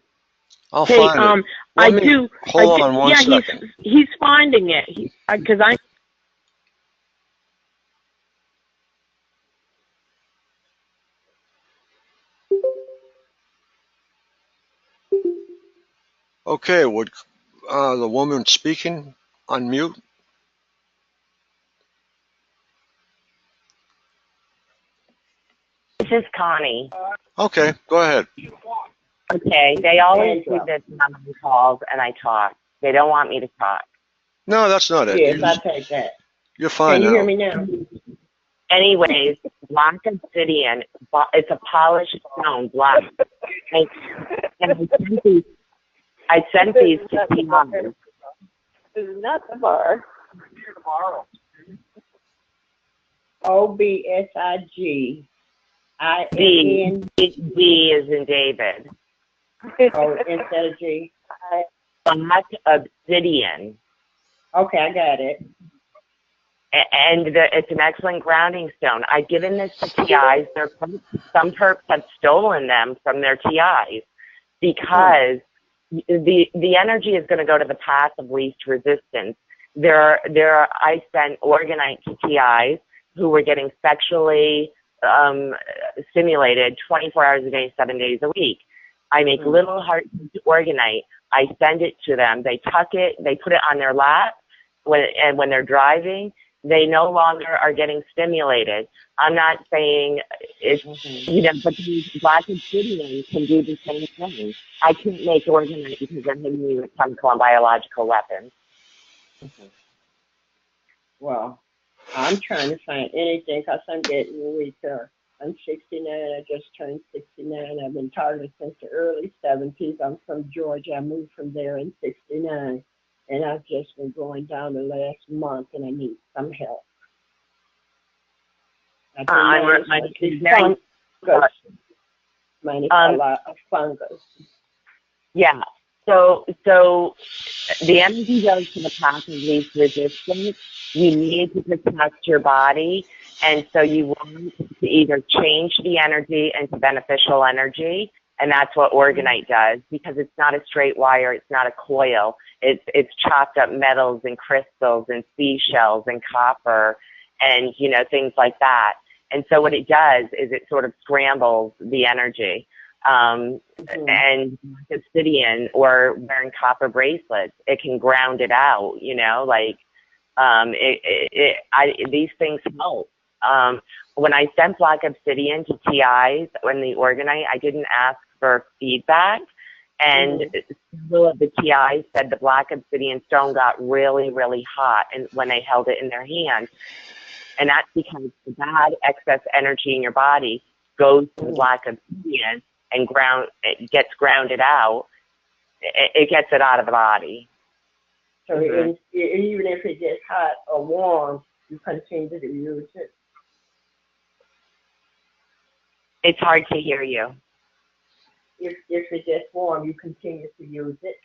I'll find it. Hold on one second. He's finding it because I. Okay, would the woman speaking unmute? This is Connie. Okay, go ahead. Okay, they always do this when I'm on calls and I talk. They don't want me to talk. No, that's not it. Yes, I take that. You're fine Can you now. hear me now? Anyways, black obsidian, it's a polished stone, black. And I sent these to PI. This is not the bar. OBSIG. D is in David. Oh, instead of G. Black obsidian. Okay, I got it. And it's an excellent grounding stone. I've given this to TIs. Some perps have stolen them from their TIs because the energy is going to go to the path of least resistance. I sent Organite to TIs who were getting sexually stimulated 24 hours a day, 7 days a week. I make little hearts to Organite. I send it to them. They tuck it. They put it on their lap. When they're driving, they no longer are getting stimulated. I'm not saying it's, but these Black Obsidian can do the same thing. I couldn't make Organite because they're hitting me with chemical and biological weapons. Well, I'm trying to find anything because I'm getting weaker. I'm 69. I just turned 69. I've been targeted since the early 70s. I'm from Georgia. I moved from there in 69. And I've just been going down the last month, and I need some help. I've been managed a lot of fungus. Yeah. So the energy goes to the path of least resistance. You need to protect your body, and so you want to either change the energy into beneficial energy, and that's what Organite does, because it's not a straight wire, it's not a coil. It's chopped up metals and crystals and seashells and copper and, things like that. And so what it does is it sort of scrambles the energy. And obsidian or wearing copper bracelets, it can ground it out, these things help. When I sent Black Obsidian to TIs when the Organite, I didn't ask for feedback. And several of the TIs said the Black Obsidian stone got really, really hot when they held it in their hand. And that's because the bad excess energy in your body goes to the Black Obsidian and it gets grounded out. It gets it out of the body. So even if it gets hot or warm, you continue to use it? It's hard to hear you. If it gets warm, you continue to use it?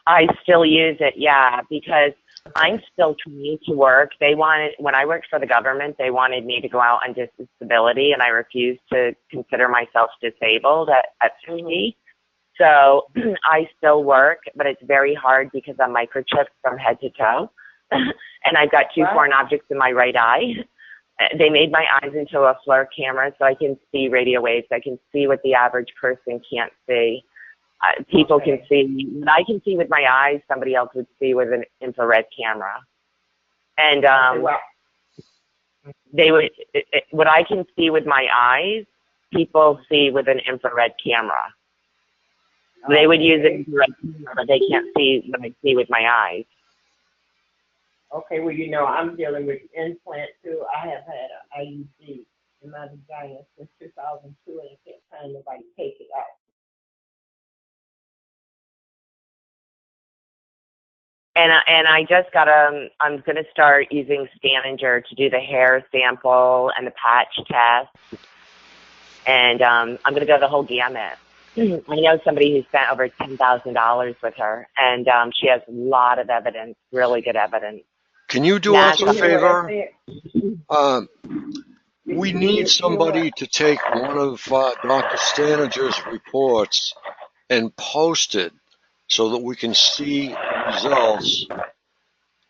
I still use it, yeah, because I'm still trying to work. When I worked for the government, they wanted me to go out on disability, and I refused to consider myself disabled at 50. So I still work, but it's very hard because I'm microchipped from head to toe. And I've got 2 foreign objects in my right eye. They made my eyes into a FLIR camera so I can see radio waves. I can see what the average person can't see. People can see what I can see with my eyes, somebody else would see with an infrared camera. And what I can see with my eyes, people see with an infrared camera. They would use an infrared camera, but they can't see what I see with my eyes. Okay, well, I'm dealing with implant too. I have had an IUD in my vagina since 2002, and I can't find nobody to take it out. And I just I'm going to start using Staninger to do the hair sample and the patch test. And I'm going to go the whole gamut. I know somebody who spent over $10,000 with her, and she has a lot of evidence, really good evidence. Can you do us a favor? We need somebody to take one of Dr. Staninger's reports and post it so that we can see results.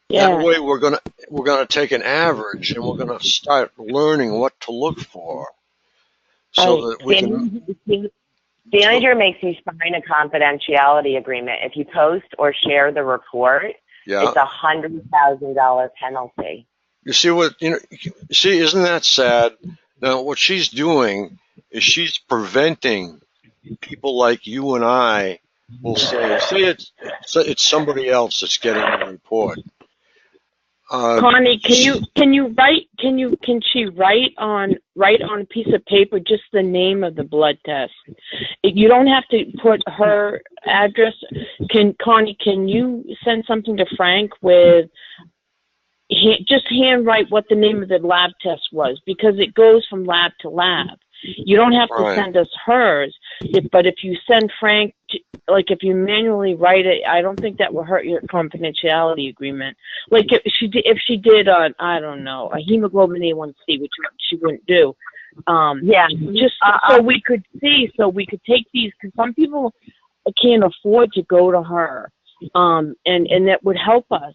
Yeah. That way we're gonna take an average and we're gonna start learning what to look for. So that we can. Staninger makes you sign a confidentiality agreement. If you post or share the report, it's $100,000 penalty. You see isn't that sad? Now what she's doing is she's preventing people like you and I will say it's somebody else that's getting the report. Connie, can she write on a piece of paper just the name of the blood test? You don't have to put her address. Connie, can you send something to Frank with just handwrite what the name of the lab test was, because it goes from lab to lab. You don't have to send us hers, but if you send Frank, if you manually write it, I don't think that will hurt your confidentiality agreement. Like if she did I don't know, a hemoglobin A1C, which she wouldn't do. So we could see, so we could take these, because some people can't afford to go to her, and that would help us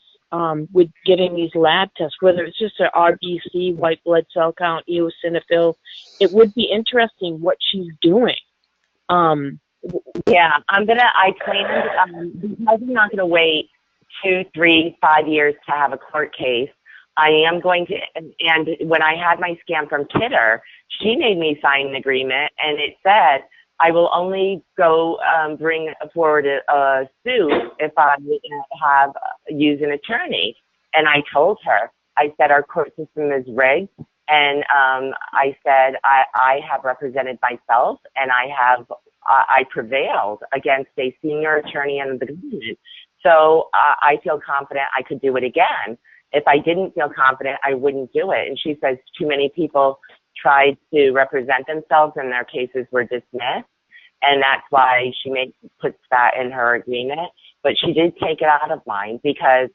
with getting these lab tests, whether it's just an RBC, white blood cell count, eosinophil. It would be interesting what she's doing. Yeah, I planned, because I'm not gonna wait 2, 3, 5 years to have a court case. I am going to, and when I had my scan from Kidder, she made me sign an agreement, and it said I will only go bring forward a suit if I use an attorney. And I told her, I said our court system is rigged, and I said I have represented myself, and I prevailed against a senior attorney in the government. So I feel confident I could do it again. If I didn't feel confident, I wouldn't do it. And she says too many people tried to represent themselves and their cases were dismissed. And that's why she puts that in her agreement. But she did take it out of mine because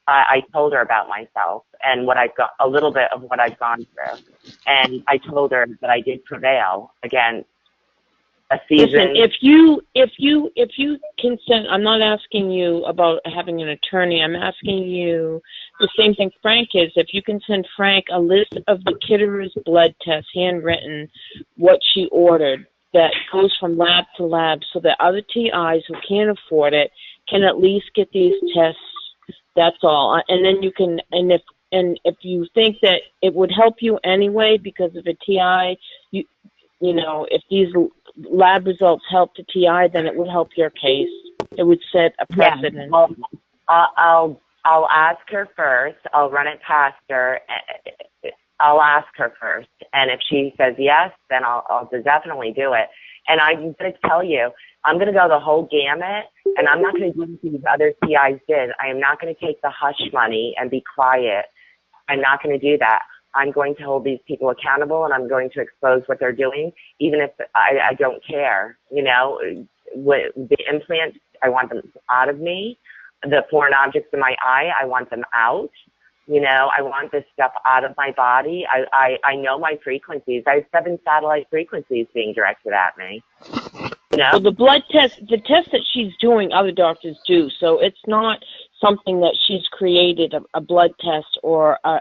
I told her about myself and what I've got, a little bit of what I've gone through. And I told her that I did prevail against a season. Listen, if you consent, I'm not asking you about having an attorney. I'm asking you the same thing Frank is. If you can send Frank a list of the Kitterer's blood tests, handwritten, what she ordered, that goes from lab to lab, so that other TIs who can't afford it can at least get these tests. That's all. And then you can, and if you think that it would help you anyway because of a TI, you know, if these lab results help the TI, then it would help your case. It would set a precedent. Yeah, well, I'll ask her first. I'll run it past her. I'll ask her first, and if she says yes, then I'll definitely do it. And I'm going to tell you, I'm going to go the whole gamut, and I'm not going to do what these other TIs did. I am not going to take the hush money and be quiet. I'm not going to do that. I'm going to hold these people accountable, and I'm going to expose what they're doing, even if I don't care. You know, the implants, I want them out of me. The foreign objects in my eye, I want them out. You know, I want this stuff out of my body. I know my frequencies. I have 7 satellite frequencies being directed at me. You know? Well, the test that she's doing, other doctors do. So it's not something that she's created a blood test or a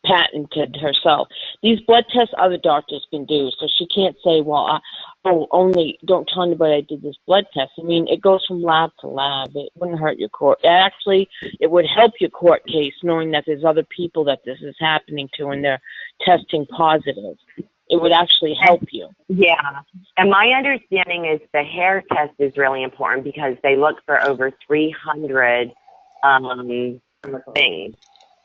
patented herself. These blood tests other doctors can do, so she can't say, well, only don't tell anybody I did this blood test. I mean, it goes from lab to lab. It wouldn't hurt your court. Actually, it would help your court case knowing that there's other people that this is happening to and they're testing positive. It would actually help you. Yeah. And my understanding is the hair test is really important because they look for over 300 things.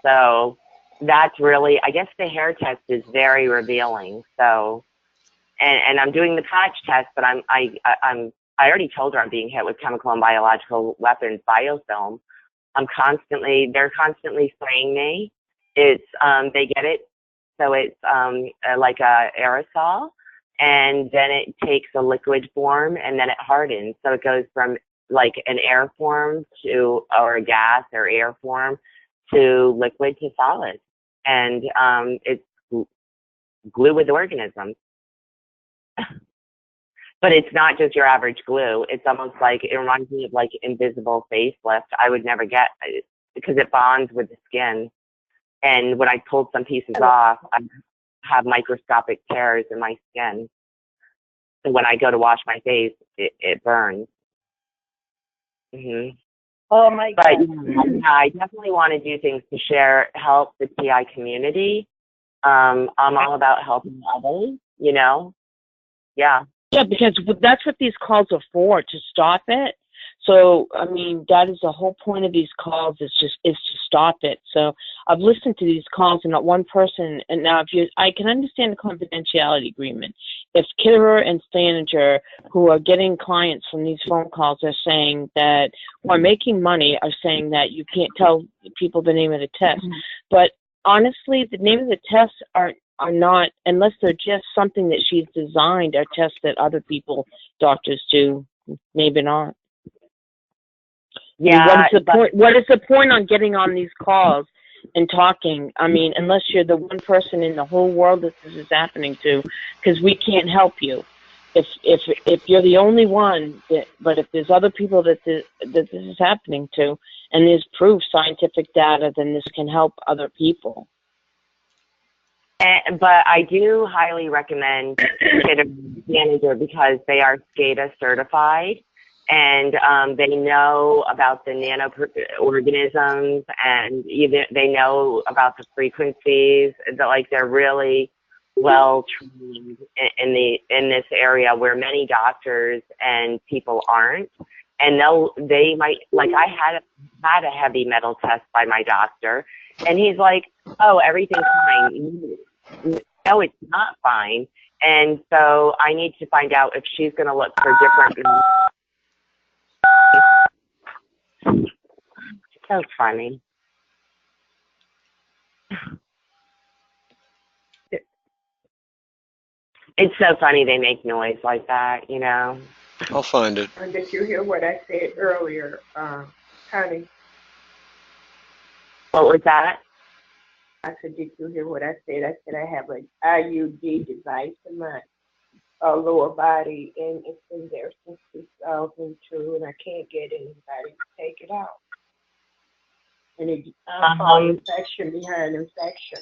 So that's really, I guess the hair test is very revealing. So, and I'm doing the patch test, but I already told her I'm being hit with chemical and biological weapons biofilm. They're constantly spraying me. It's, they get it. So it's, like a aerosol, and then it takes a liquid form and then it hardens. So it goes from like an air form or a gas or air form to liquid to solid. And it's glue with organisms. But it's not just your average glue. It's almost like, it reminds me of like invisible facelift. I would never get, because it bonds with the skin. And when I pulled some pieces off, I have microscopic tears in my skin. So when I go to wash my face, it burns. Oh my God. But yeah, I definitely want to do things to help the TI community. I'm all about helping others, you know? Yeah. Yeah, because that's what these calls are for, to stop it. So, I mean, that is the whole point of these calls is to stop it. So I've listened to these calls, and not one person, and now I can understand the confidentiality agreement. If Kitterer and Staninger, who are getting clients from these phone calls, are saying that, or making money, are saying that you can't tell people the name of the test. Mm-hmm. But honestly, the name of the tests are not, unless they're just something that she's designed, are tests that other people, doctors do, maybe not. Yeah. What is the point on getting on these calls and talking? I mean, unless you're the one person in the whole world that this is happening to, because we can't help you. if you're the only one, but if there's other people that this is happening to, and there's proof, scientific data, then this can help other people. But I do highly recommend Kidder Manager because they are SCADA certified, and they know about the nanoorganisms, and they know about the frequencies. They're really well trained in this area where many doctors and people aren't. And they might, like, I had a heavy metal test by my doctor, and he's like, "Oh, everything's fine." No, it's not fine. And so I need to find out if she's going to look for different. So funny. It's so funny they make noise like that, you know. I'll find it. And did you hear what I said earlier, honey? What was that? I said, did you hear what I said? I said I have an IUD device in my lower body, and it's been there since 2002, and I can't get anybody to take it out. And I call infection behind infection.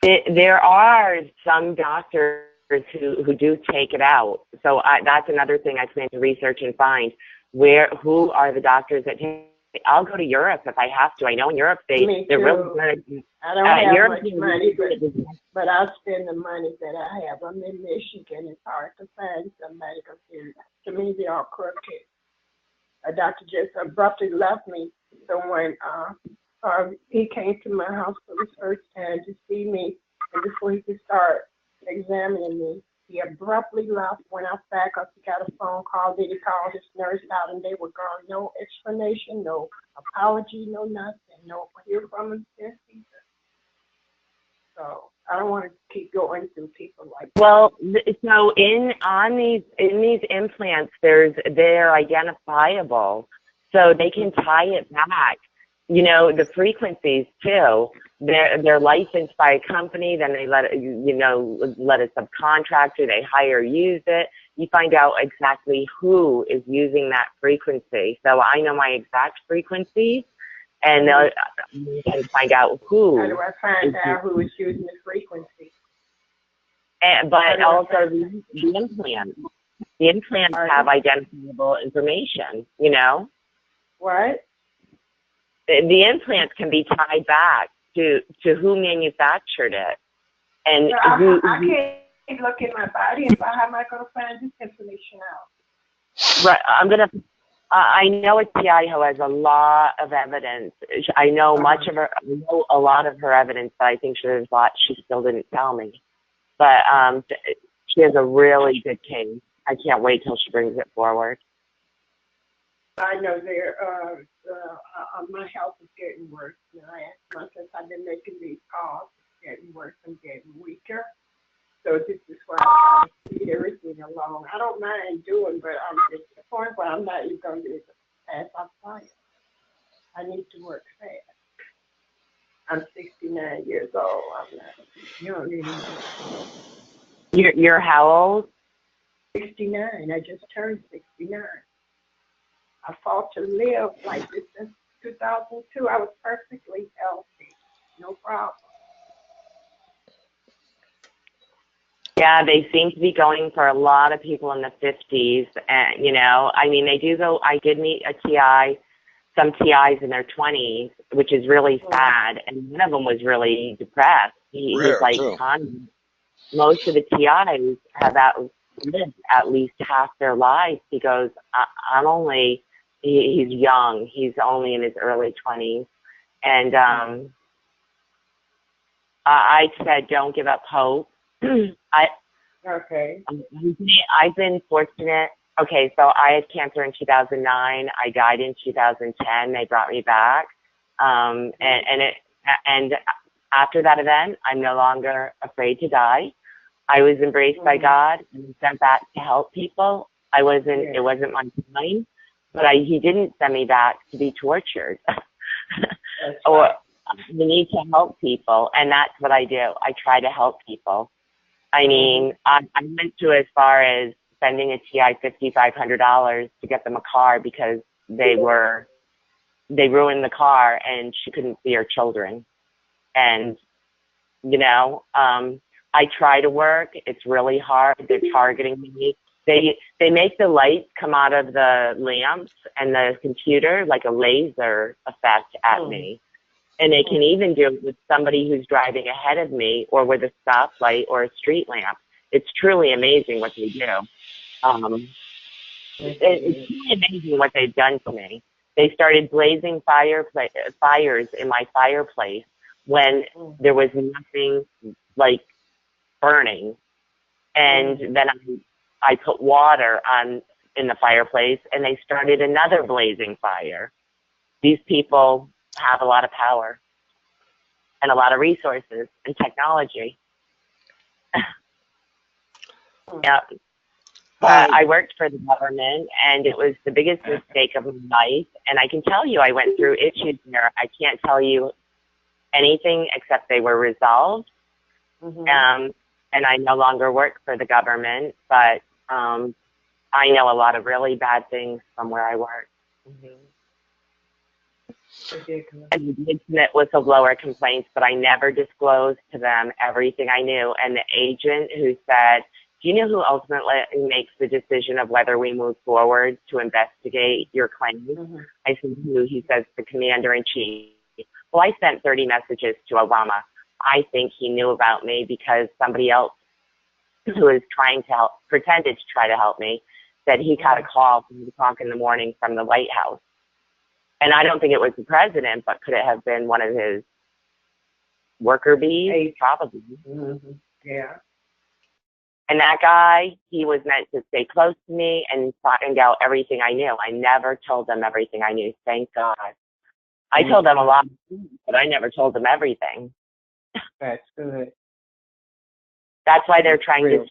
There are some doctors who do take it out. So that's another thing I plan to research and find. Who are the doctors that take? I'll go to Europe if I have to. I know in Europe they're really good. I don't have much money, but I'll spend the money that I have. I'm in Michigan. It's hard to find somebody because to me they're all crooked. A doctor just abruptly left me. Someone, he came to my house for the first time to see me, and before he could start examining me, he abruptly left, went out back up, he got a phone call, then he called his nurse out, and they were gone. No explanation, no apology, no nothing, no hear from him since either. So I don't want to keep going through people like that. Well, so in these implants, they're identifiable, so they can tie it back. You know, the frequencies too. They're licensed by a company, then they let a subcontractor, they hire, use it. You find out exactly who is using that frequency. So I know my exact frequencies, and you can find out who. How do I find out who is using the frequency? But also the implants. The implants have identifiable information, you know? What? The implants can be tied back to who manufactured it. And I can't look in my body, and how am I going to find this information out? Right. I know a TI who has a lot of evidence. I know a lot of her evidence, but I think there's a lot she still didn't tell me. But she has a really good case. I can't wait till she brings it forward. I know my health is getting worse. You know, since I've been making these calls, it's getting worse and getting weaker. So this is why I try to speed everything along. I don't mind doing, but I'm at the point where I'm not even going to be able to pass off science. I need to work fast. I'm 69 years old. I'm not young anymore. You're how old? 69. I just turned 69. I fought to live like this since 2002. I was perfectly healthy, no problem. Yeah, they seem to be going for a lot of people in the 50s. And, you know, I mean, they do go, I did meet a TI, some TIs in their 20s, which is really sad. And one of them was really depressed. He's like, most of the TIs have lived at least half their lives. He goes, he's young. He's only in his early 20s. And I said, don't give up hope. I've been fortunate. Okay, so I had cancer in 2009. I died in 2010. They brought me back. And after that event, I'm no longer afraid to die. I was embraced by God and sent back to help people. It wasn't my time, but he didn't send me back to be tortured. Or you need to help people, and that's what I do. I try to help people. I mean, I went to as far as sending a TI $5,500 to get them a car because they ruined the car and she couldn't see her children. And, you know, I try to work. It's really hard. They're targeting me. They make the lights come out of the lamps and the computer like a laser effect at me. And they can even do it with somebody who's driving ahead of me or with a stoplight or a street lamp. It's truly amazing what they do. It's really amazing what they've done to me. They started blazing fires in my fireplace when there was nothing like burning. And then I put water in the fireplace and they started another blazing fire. These people have a lot of power and a lot of resources and technology. Yeah. But I worked for the government and it was the biggest mistake of my life. And I can tell you I went through issues there. I can't tell you anything except they were resolved. And I no longer work for the government, but I know a lot of really bad things from where I work. And the incident whistleblower complaints, but I never disclosed to them everything I knew. And the agent who said, do you know who ultimately makes the decision of whether we move forward to investigate your claims? I said, who? He says, the commander-in-chief. Well, I sent 30 messages to Obama. I think he knew about me because somebody else who was trying to help, pretended to try to help me, said he got a call from 3 o'clock in the morning from the White House. And I don't think it was the president, but could it have been one of his worker bees? Probably. Yeah. And that guy, he was meant to stay close to me and find out everything I knew. I never told them everything I knew, thank God. I told them a lot, but I never told them everything. That's good. That's why they're trying to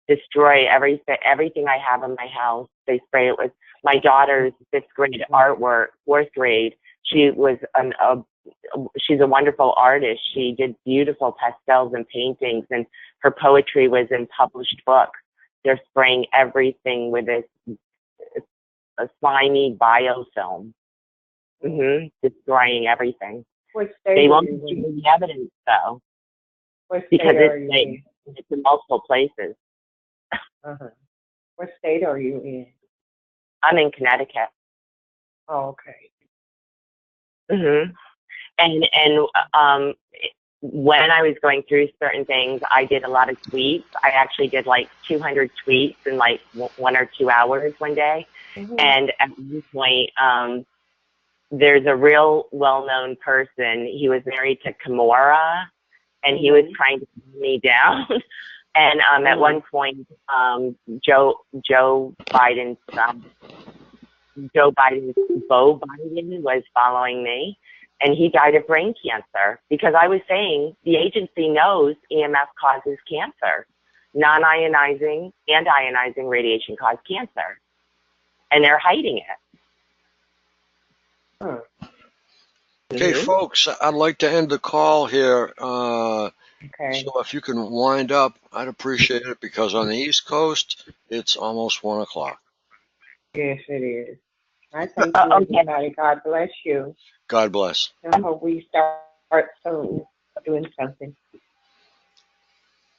destroy everything I have in my house. They spray it with my daughter's 5th grade artwork, 4th grade. She's a wonderful artist. She did beautiful pastels and paintings, and her poetry was in published books. They're spraying everything with a slimy biofilm, destroying everything. They won't give me the evidence, though, because it's in multiple places. What state are you in? I'm in Connecticut. Oh, okay. And when I was going through certain things, I did a lot of tweets. I actually did like 200 tweets in like 1 or 2 hours one day. And at one point, there's a real well-known person. He was married to Kimora, and he was trying to put me down. And at one point, Joe Biden's Beau Biden was following me, and he died of brain cancer because I was saying the agency knows EMF causes cancer. Non-ionizing and ionizing radiation cause cancer, and they're hiding it. Okay, folks, I'd like to end the call here. Okay. So if you can wind up, I'd appreciate it because on the East Coast, it's almost 1 o'clock. Yes, it is. I thank you, everybody. God bless you. God bless. I hope we start soon doing something.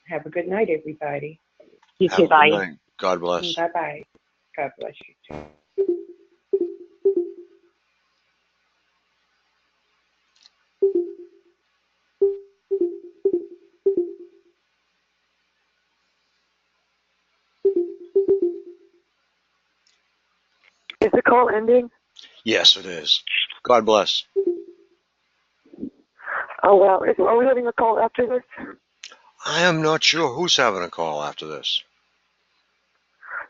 Have a good night, everybody. You too, bye. God bless. Bye-bye. God bless you, too. Is the call ending? Yes, it is. God bless. Oh, well, are we having a call after this? I am not sure who's having a call after this.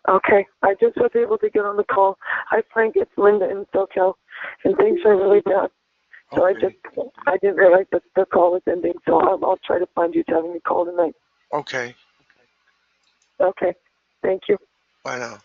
Okay, I just was able to get on the call. Hi, Frank, it's Linda in SoCal, and things are really bad. So I didn't realize that the call was ending, so I'll try to find you to having a call tonight. Okay. Okay, thank you. Bye now.